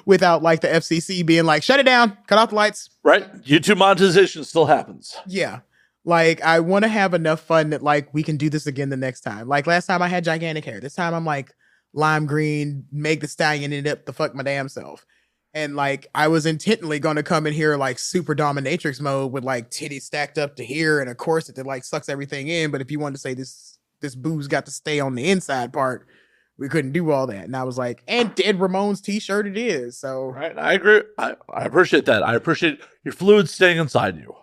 without like the FCC being like, shut it down, cut off the lights. Right. YouTube monetization still happens. Yeah. Like, I want to have enough fun that like we can do this again the next time. Like last time I had gigantic hair. This time I'm like lime green, Meg the Stallion it up the fuck my damn self. And like I was intently gonna come in here like super dominatrix mode with like titties stacked up to here and a corset that like sucks everything in. But if you wanted to say this booze got to stay on the inside part, we couldn't do all that. And I was like, and Dead Ramones t-shirt it is. So right, I agree. I appreciate that. I appreciate your fluid staying inside you.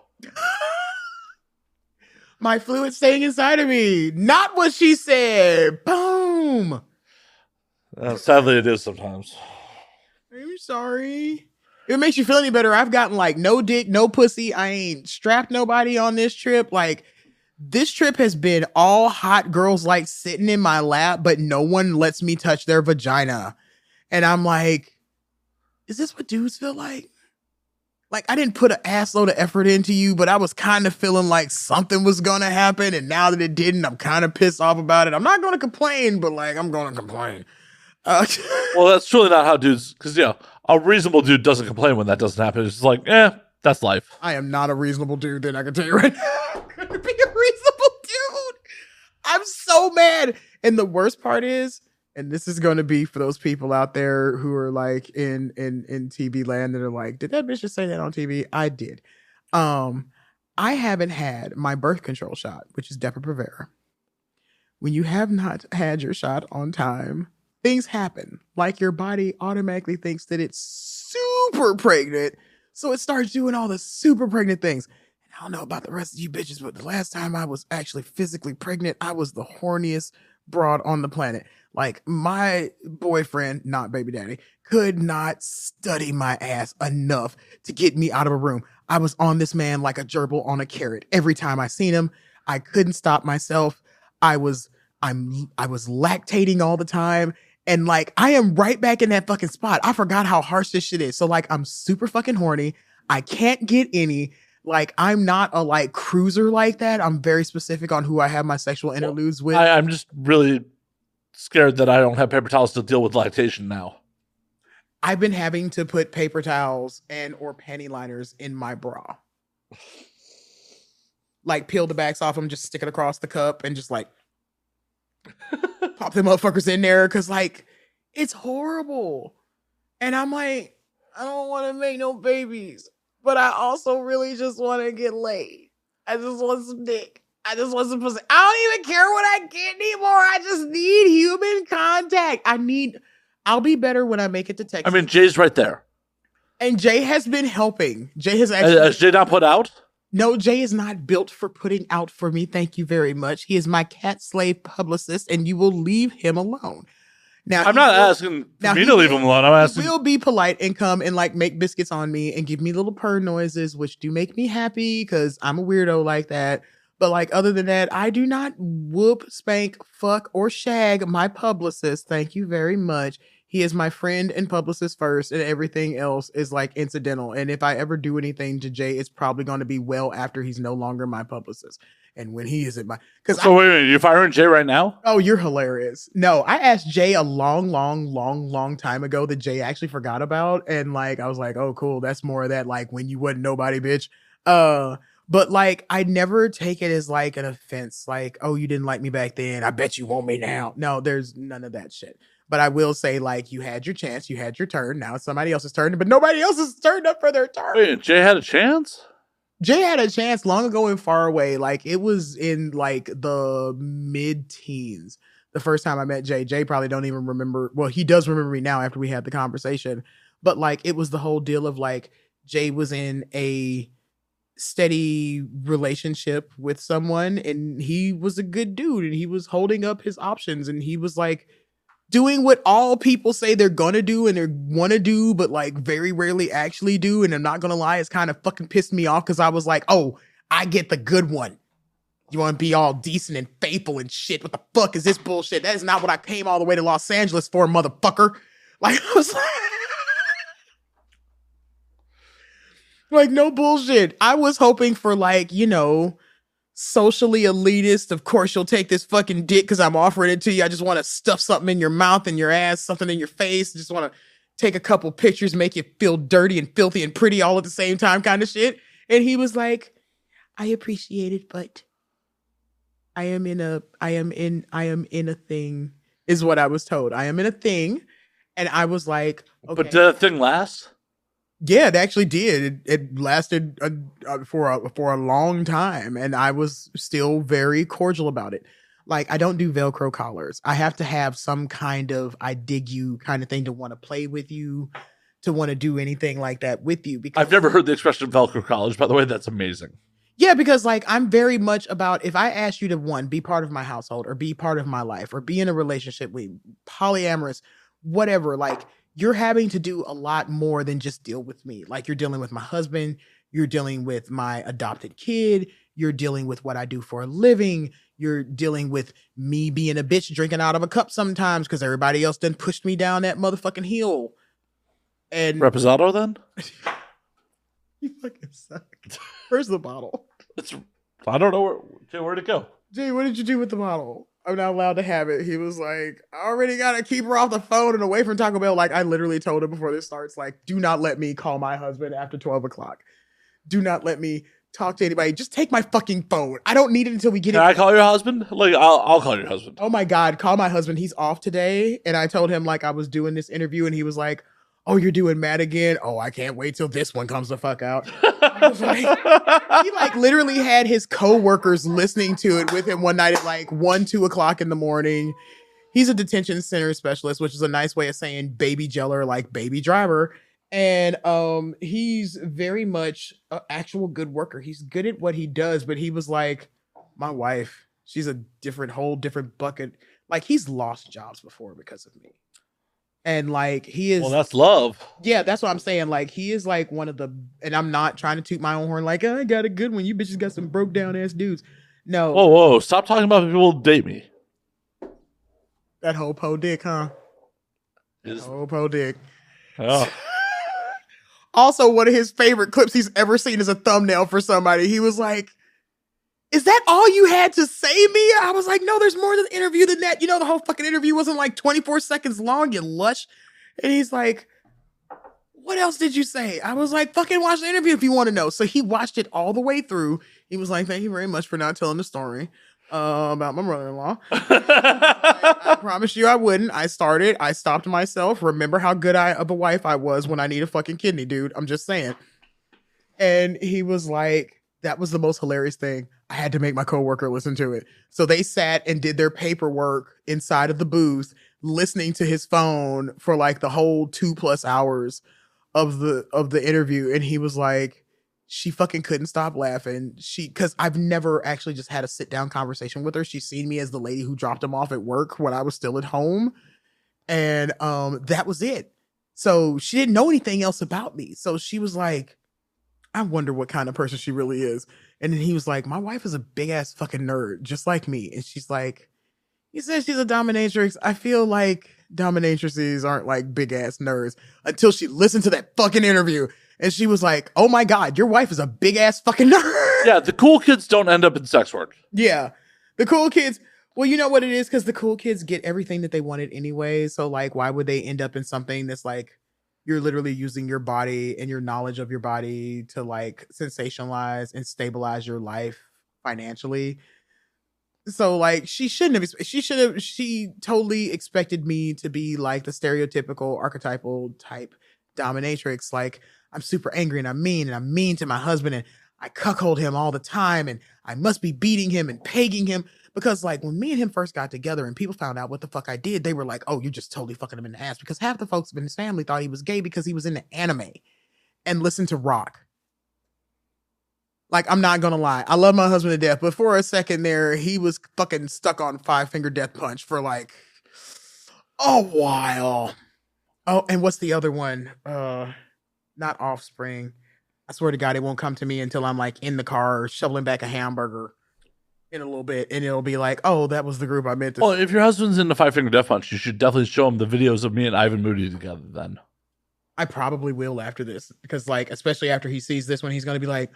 My fluid staying inside of me. Not what she said. Boom. Sadly, it is sometimes. I'm sorry. If it makes you feel any better, I've gotten like no dick, no pussy. I ain't strapped nobody on this trip. Like, this trip has been all hot girls like sitting in my lap, but no one lets me touch their vagina. And I'm like, is this what dudes feel like? Like, I didn't put an assload of effort into you, but I was kind of feeling like something was going to happen. And now that it didn't, I'm kind of pissed off about it. I'm not going to complain, but like, I'm going to complain. Well, that's truly not how dudes, because, a reasonable dude doesn't complain when that doesn't happen. It's just like, that's life. I am not a reasonable dude, then I can tell you right now. I'm going to be a reasonable dude. I'm so mad. And the worst part is, and this is going to be for those people out there who are like in TV land that are like, did that bitch just say that on TV? I did. I haven't had my birth control shot, which is Depo-Provera. When you have not had your shot on time, things happen. Like your body automatically thinks that it's super pregnant. So it starts doing all the super pregnant things. And I don't know about the rest of you bitches, but the last time I was actually physically pregnant, I was the horniest broad on the planet. Like, my boyfriend, not baby daddy, could not study my ass enough to get me out of a room. I was on this man like a gerbil on a carrot. Every time I seen him, I couldn't stop myself. I was lactating all the time. And like, I am right back in that fucking spot. I forgot how harsh this shit is. So like, I'm super fucking horny. I can't get any. Like, I'm not a like cruiser like that. I'm very specific on who I have my sexual interludes with. I'm just really scared that I don't have paper towels to deal with lactation now. I've been having to put paper towels and or panty liners in my bra. Like, peel the backs off them, just stick it across the cup and just like pop them motherfuckers in there. Cause like, it's horrible. And I'm like, I don't want to make no babies, but I also really just want to get laid. I just want some dick. I just want some pussy. I don't even care what I get anymore. I just need human contact. I'll be better when I make it to Texas. I mean, Jay's right there. And Jay has been helping. Jay has actually... Has Jay not put out? No, Jay is not built for putting out for me. Thank you very much. He is my cat slave publicist, and you will leave him alone. Now, I'm not asking for me to leave him alone. I'm asking. He will be polite and come and like make biscuits on me and give me little purr noises, which do make me happy because I'm a weirdo like that. But like, other than that, I do not whoop, spank, fuck, or shag my publicist. Thank you very much. He is my friend and publicist first, and everything else is like incidental. And if I ever do anything to Jay, it's probably going to be well after he's no longer my publicist. And when he isn't my... Wait a minute, you're firing Jay right now? Oh, you're hilarious. No, I asked Jay a long time ago that Jay actually forgot about. And like, I was like, oh, cool. That's more of that, like, when you wasn't nobody, bitch. But like, I never take it as like an offense. Like, oh, you didn't like me back then. I bet you want me now. No, there's none of that shit. But I will say, like, you had your chance. You had your turn. Now it's somebody else's turn. But nobody else has turned up for their turn. Wait, Jay had a chance? Jay had a chance long ago and far away. Like, it was in like the mid-teens. The first time I met Jay. Jay probably don't even remember. Well, he does remember me now after we had the conversation. But like, it was the whole deal of like, Jay was in a steady relationship with someone and he was a good dude and he was holding up his options and he was like doing what all people say they're gonna do and they want to do, but like very rarely actually do. And I'm not gonna lie, it's kind of fucking pissed me off because I was like, oh, I get the good one. You want to be all decent and faithful and shit. What the fuck is this bullshit? That is not what I came all the way to Los Angeles for, motherfucker. Like, I was like, no bullshit. I was hoping for like, you know, socially elitist. Of course, you'll take this fucking dick because I'm offering it to you. I just want to stuff something in your mouth and your ass, something in your face. Just want to take a couple pictures, make you feel dirty and filthy and pretty all at the same time, kind of shit. And he was like, I appreciate it, but I am in a thing, is what I was told. I am in a thing. And I was like, okay. But did that thing last? Yeah, it actually did. It lasted for a long time, and I was still very cordial about it. Like, I don't do Velcro collars. I have to have some kind of I dig you kind of thing to want to play with you, to want to do anything like that with you. Because I've never heard the expression Velcro collars. By the way, that's amazing. yeah, because like I'm very much about, if I ask you to, one, be part of my household or be part of my life or be in a relationship with polyamorous, whatever, like you're having to do a lot more than just deal with me. Like you're dealing with my husband, you're dealing with my adopted kid, you're dealing with what I do for a living, you're dealing with me being a bitch drinking out of a cup sometimes because everybody else done pushed me down that motherfucking hill. And Reposado then? You fucking suck. Where's the bottle? I don't know where'd it go. Jay, what did you do with the bottle? I'm not allowed to have it. He was like, I already got to keep her off the phone and away from Taco Bell. Like, I literally told him before this starts, like, do not let me call my husband after 12 o'clock. Do not let me talk to anybody. Just take my fucking phone. I don't need it until we get Can I call your husband? Like, I'll call your husband. Oh my God, call my husband. He's off today. And I told him, like, I was doing this interview and he was like, oh, you're doing Matt again? Oh, I can't wait till this one comes the fuck out. I was like, he like literally had his coworkers listening to it with him one night at like 2 o'clock in the morning. He's a detention center specialist, which is a nice way of saying baby jeller, like baby driver. And he's very much an actual good worker. He's good at what he does, but he was like, my wife, she's a whole different bucket. Like he's lost jobs before because of me. And like he is, well, that's love. Yeah, that's what I'm saying. Like he is like one of the, and I'm not trying to toot my own horn. Like, oh, I got a good one. You bitches got some broke down ass dudes. No. Whoa! Stop talking about people who date me. That whole po dick, huh? Whole po dick. Oh. Also, one of his favorite clips he's ever seen is a thumbnail for somebody. He was like, is that all you had to say, Mia? I was like, no, there's more to the interview than that. You know, the whole fucking interview wasn't like 24 seconds long, you lush. And he's like, what else did you say? I was like, fucking watch the interview if you want to know. So he watched it all the way through. He was like, thank you very much for not telling the story about my brother-in-law. I promise you I wouldn't. I stopped myself. Remember how good of a wife I was when I need a fucking kidney, dude. I'm just saying. And he was like, that was the most hilarious thing. I had to make my coworker listen to it. So they sat and did their paperwork inside of the booth, listening to his phone for like the whole 2+ hours of the interview. And he was like, she fucking couldn't stop laughing. Cause I've never actually just had a sit down conversation with her. She's seen me as the lady who dropped him off at work when I was still at home. And that was it. So she didn't know anything else about me. So she was like, I wonder what kind of person she really is. And then he was like, my wife is a big ass fucking nerd, just like me. And she's like, he says she's a dominatrix. I feel like dominatrices aren't like big ass nerds, until she listened to that fucking interview. And she was like, oh my God, your wife is a big ass fucking nerd. Yeah, the cool kids don't end up in sex work. Yeah. The cool kids, well, you know what it is? Because the cool kids get everything that they wanted anyway. So like, why would they end up in something that's like, you're literally using your body and your knowledge of your body to like sensationalize and stabilize your life financially. So like she totally expected me to be like the stereotypical archetypal type dominatrix. Like I'm super angry and I'm mean to my husband and I cuckold him all the time and I must be beating him and pegging him. Because like when me and him first got together and people found out what the fuck I did, they were like, oh, you're just totally fucking him in the ass. Because half the folks in his family thought he was gay because he was into anime and listened to rock. Like, I'm not gonna lie. I love my husband to death. But for a second there, he was fucking stuck on 5-finger death punch for like a while. Oh, and what's the other one? Not Offspring. I swear to God, it won't come to me until I'm like in the car shoveling back a hamburger in a little bit, and it'll be like, oh, that was the group I meant to. Well, if your husband's into 5-finger death punch, you should definitely show him the videos of me and Ivan Moody together then. I probably will after this, because like, especially after he sees this one, he's going to be like,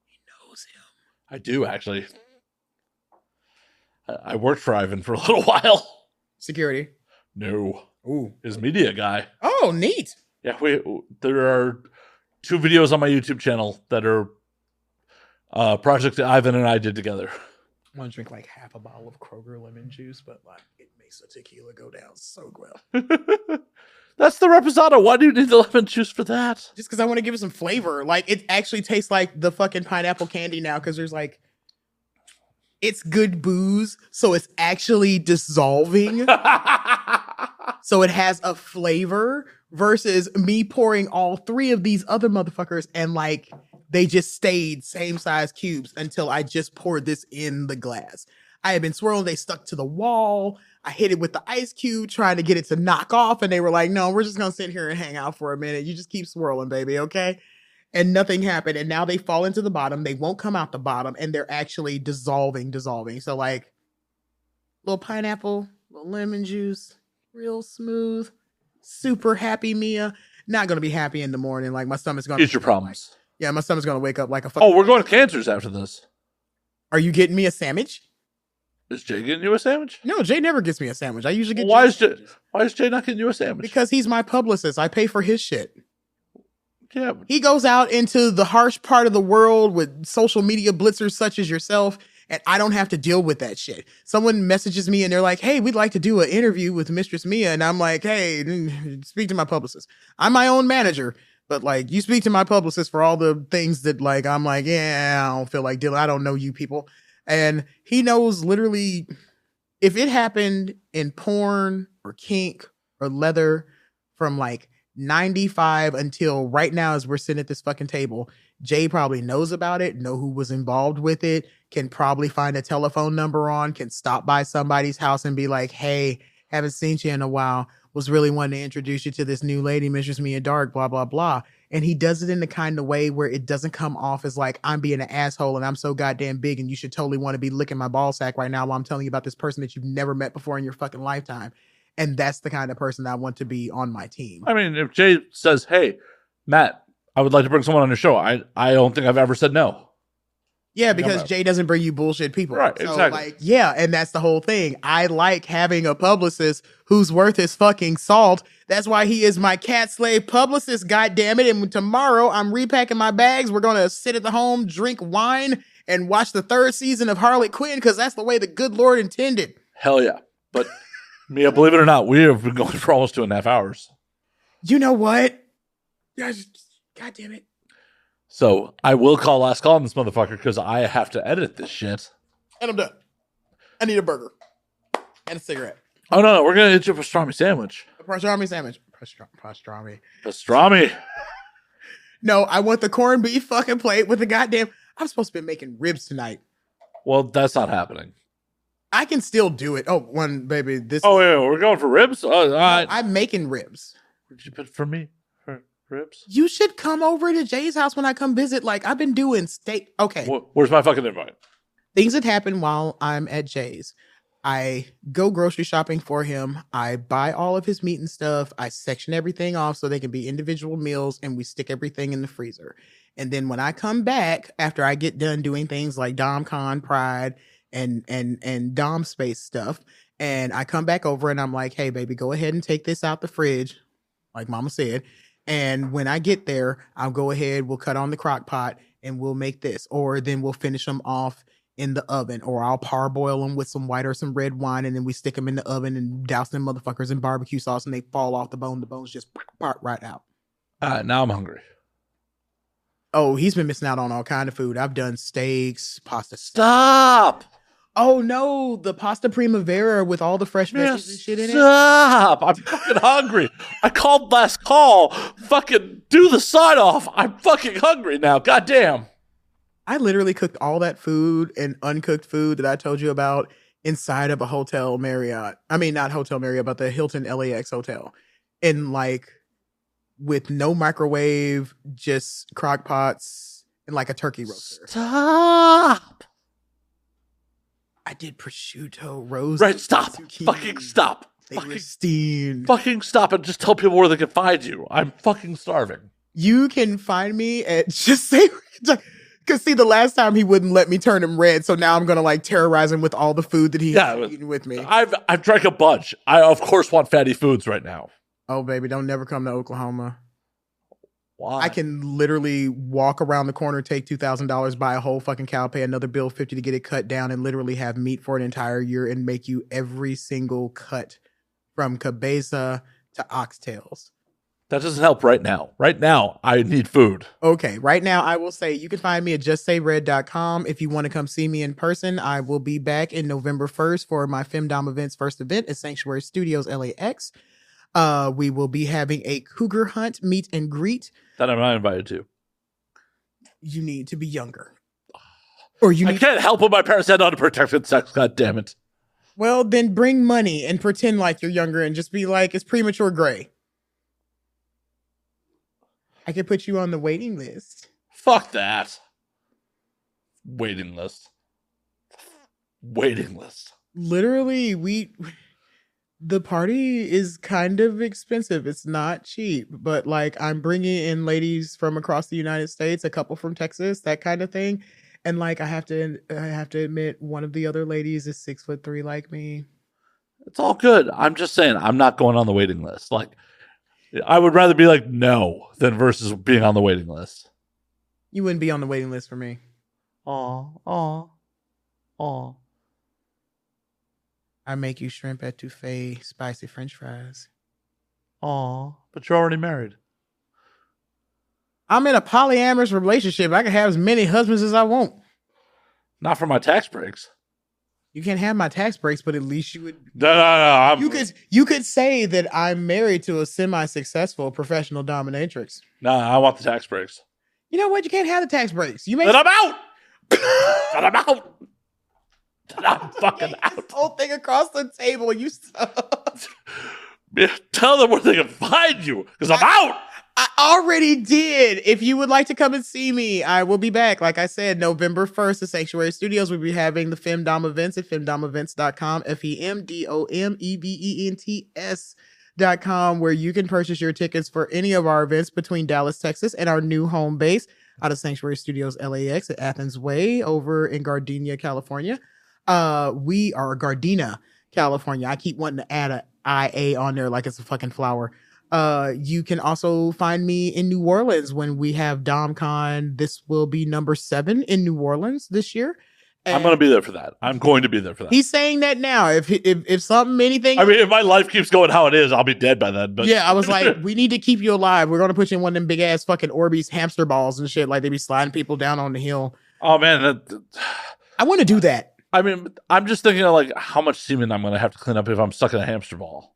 he knows him. I do, actually. I worked for Ivan for a little while. Security. No. Ooh. His media guy. Oh, neat. Yeah, there are 2 videos on my YouTube channel that are projects that Ivan and I did together. I want to drink like half a bottle of Kroger lemon juice, but like it makes the tequila go down so well. That's the reposado. Why do you need the lemon juice for that? Just because I want to give it some flavor. Like it actually tastes like the fucking pineapple candy now because there's like it's good booze, so it's actually dissolving. So it has a flavor versus me pouring all 3 of these other motherfuckers and like they just stayed same size cubes until I just poured this in the glass. I had been swirling, they stuck to the wall. I hit it with the ice cube trying to get it to knock off and they were like, no, we're just going to sit here and hang out for a minute. You just keep swirling, baby, okay? And nothing happened. And now they fall into the bottom. They won't come out the bottom and they're actually dissolving. So like little pineapple, little lemon juice, real smooth, super happy Mia. Not going to be happy in the morning. Like my stomach's going to... Future problems. Like, yeah, my stomach's going to wake up like a fucking... Oh, we're going to Cancers after this. Are you getting me a sandwich? Is Jay getting you a sandwich? No, Jay never gets me a sandwich. I usually get... Why is Jay not getting you a sandwich? Because he's my publicist. I pay for his shit. Yeah. He goes out into the harsh part of the world with social media blitzers such as yourself, and I don't have to deal with that shit. Someone messages me and they're like, hey, we'd like to do an interview with Mistress Mia. And I'm like, hey, speak to my publicist. I'm my own manager. But like, you speak to my publicist for all the things that like, I'm like, yeah, I don't feel like dealing. I don't know you people. And he knows literally if it happened in porn or kink or leather from like 95 until right now as we're sitting at this fucking table, Jay probably knows about it, know who was involved with it, can probably find a telephone number can stop by somebody's house and be like, hey, haven't seen you in a while. Was really wanting to introduce you to this new lady, Mistress Mia Darque, blah, blah, blah. And he does it in the kind of way where it doesn't come off as like, I'm being an asshole and I'm so goddamn big and you should totally want to be licking my ball sack right now while I'm telling you about this person that you've never met before in your fucking lifetime. And that's the kind of person I want to be on my team. I mean, if Jay says, hey, Matt, I would like to bring someone on your show, I don't think I've ever said no. Yeah, because Jay doesn't bring you bullshit people. Right, so, exactly. Like, yeah, and that's the whole thing. I like having a publicist who's worth his fucking salt. That's why he is my cat slave publicist, goddammit. And tomorrow I'm repacking my bags. We're going to sit at the home, drink wine, and watch the 3rd season of Harley Quinn because that's the way the good Lord intended. Hell yeah. But, Mia, believe it or not, we have been going for almost 2.5 hours. You know what? God damn it. So I will call last call on this motherfucker because I have to edit this shit. And I'm done. I need a burger and a cigarette. Oh, no, we're going to get you a pastrami sandwich. A pastrami sandwich. Pastrami. Pastrami. No, I want the corned beef fucking plate with the goddamn... I'm supposed to be making ribs tonight. Well, that's not happening. I can still do it. Oh, one, baby. This. Oh, yeah, we're going for ribs? All right. I'm making ribs. What'd you put for me? Ribs? You should come over to Jay's house when I come visit. Like, I've been doing steak. Okay. Where's my fucking invite? Things that happen while I'm at Jay's. I go grocery shopping for him. I buy all of his meat and stuff. I section everything off so they can be individual meals, and we stick everything in the freezer. And then when I come back, after I get done doing things like DomCon, Pride, and Dom Space stuff, and I come back over and I'm like, hey, baby, go ahead and take this out the fridge, like Mama said. And when I get there, I'll go ahead, we'll cut on the crock pot and we'll make this. Or then we'll finish them off in the oven. Or I'll parboil them with some white or some red wine. And then we stick them in the oven and douse them motherfuckers in barbecue sauce and they fall off the bone. The bones just part right out. Now I'm hungry. Oh, he's been missing out on all kind of food. I've done steaks, pasta. Stop! Oh no, the pasta primavera with all the fresh veggies and shit in it. Stop! I'm fucking hungry. I called last call. Fucking do the sign off. I'm fucking hungry now. Goddamn. I literally cooked all that food and uncooked food that I told you about inside of a hotel Marriott. I mean, not Hotel Marriott, but the Hilton LAX hotel. And like with no microwave, just crock pots and like a turkey roaster. Stop! I did prosciutto, rose. Right, stop. zucchini. Fucking stop. Fucking stop and just tell people where they can find you. I'm fucking starving. You can find me at just say Because see, the last time he wouldn't let me turn him red, so now I'm gonna like terrorize him with all the food that he's eating with me. I've drank a bunch. I of course want fatty foods right now. Oh baby, don't never come to Oklahoma. Why? I can literally walk around the corner, take $2,000, buy a whole fucking cow, pay another bill 50 to get it cut down, and literally have meat for an entire year and make you every single cut from cabeza to oxtails. That doesn't help right now. Right now, I need food. Okay, right now I will say you can find me at justsayred.com. If you want to come see me in person, I will be back in November 1st for my Femdom Events first event at Sanctuary Studios LAX. We will be having a cougar hunt meet and greet. That I'm not invited to. You need to be younger. Or I can't help what my parents had unprotected sex, god damn it. Well, then bring money and pretend like you're younger and just be like, it's premature gray. I could put you on the waiting list. Fuck that. Waiting list. Waiting list. Literally, the party is kind of expensive. It's not cheap, but like I'm bringing in ladies from across the United States, a couple from Texas, that kind of thing. And like, I have to admit, one of the other ladies is 6'3" like me. It's all good. I'm just saying, I'm not going on the waiting list. Like, I would rather be like, no, than versus being on the waiting list. You wouldn't be on the waiting list for me. Aw. I make you shrimp etouffee, spicy French fries. Aw, but you're already married. I'm in a polyamorous relationship. I can have as many husbands as I want. Not for my tax breaks. You can't have my tax breaks, but at least you would. No. You could say that I'm married to a semi-successful professional dominatrix. No, I want the tax breaks. You know what? You can't have the tax breaks. Then I'm out. Then I'm out. Then I'm fucking out. This whole thing across the table. You tell them where they can find you, because I'm out. I already did. If you would like to come and see me, I will be back. Like I said, November 1st at Sanctuary Studios, we'll be having the Femdom events at femdomevents.com, FEMDOMEVENTS.com, where you can purchase your tickets for any of our events between Dallas, Texas, and our new home base out of Sanctuary Studios LAX at Athens Way over in Gardena, California. We are Gardena, California. I keep wanting to add a IA on there like it's a fucking flower. You can also find me in New Orleans when we have DomCon. This will be number 7 in New Orleans this year. And I'm going to be there for that. I'm going to be there for that. He's saying that now. If something, anything. I mean, if my life keeps going how it is, I'll be dead by then. But yeah, I was like, we need to keep you alive. We're going to put you in one of them big ass fucking Orbeez hamster balls and shit. Like they be sliding people down on the hill. Oh man. I want to do that. I mean, I'm just thinking of like how much semen I'm going to have to clean up if I'm stuck in a hamster ball.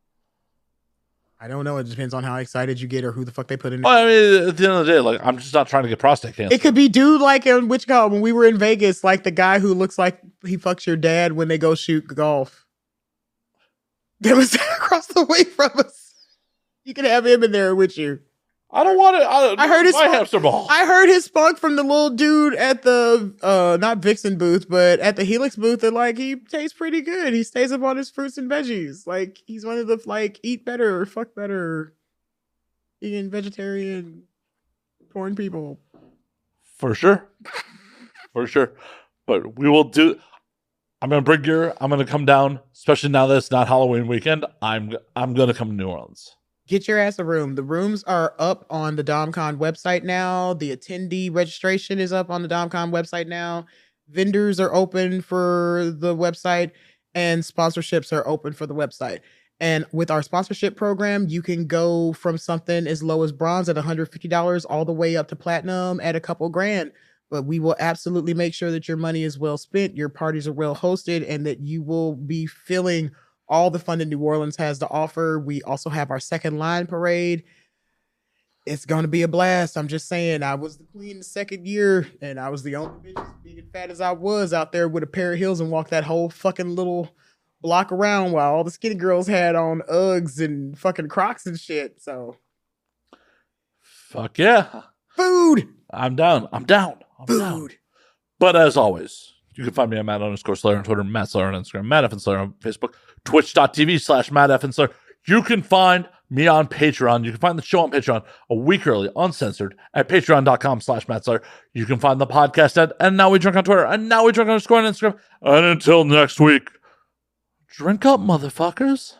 I don't know. It depends on how excited you get or who the fuck they put in there. Well, I mean, at the end of the day, like I'm just not trying to get prostate cancer. It could be dude like in when we were in Vegas, like the guy who looks like he fucks your dad when they go shoot golf. That was across the way from us. You can have him in there with you. I don't want it. I heard his hamster ball. I heard his spunk from the little dude at the not Vixen booth, but at the Helix booth. And like he tastes pretty good. He stays up on his fruits and veggies. Like he's one of the like eat better, fuck better, vegan, vegetarian, porn people. For sure. But we will do. I'm gonna come down, especially now that it's not Halloween weekend. I'm gonna come to New Orleans. Get your ass a room. The rooms are up on the DomCon website now. The attendee registration is up on the DomCon website now. Vendors are open for the website and sponsorships are open for the website. And with our sponsorship program, you can go from something as low as bronze at $150 all the way up to platinum at a couple grand. But we will absolutely make sure that your money is well spent, your parties are well hosted, and that you will be feeling all the fun that New Orleans has to offer. We also have our second line parade. It's going to be a blast. I'm just saying, I was the queen the second year, and I was the only bitch as big and fat as I was out there with a pair of heels and walked that whole fucking little block around while all the skinny girls had on Uggs and fucking Crocs and shit. So, fuck yeah. Food. I'm down. Food. But as always, you can find me at Matt_Slayer on Twitter, Matt Slayer on Instagram, Matt F. and Slayer on Facebook, twitch.tv/Matt F. and Slayer. You can find me on Patreon. You can find the show on Patreon a week early, uncensored, at patreon.com/MattSawyer. You can find the podcast at And Now We Drunk on Twitter, and Now We Drunk on Instagram. And until next week, drink up, motherfuckers.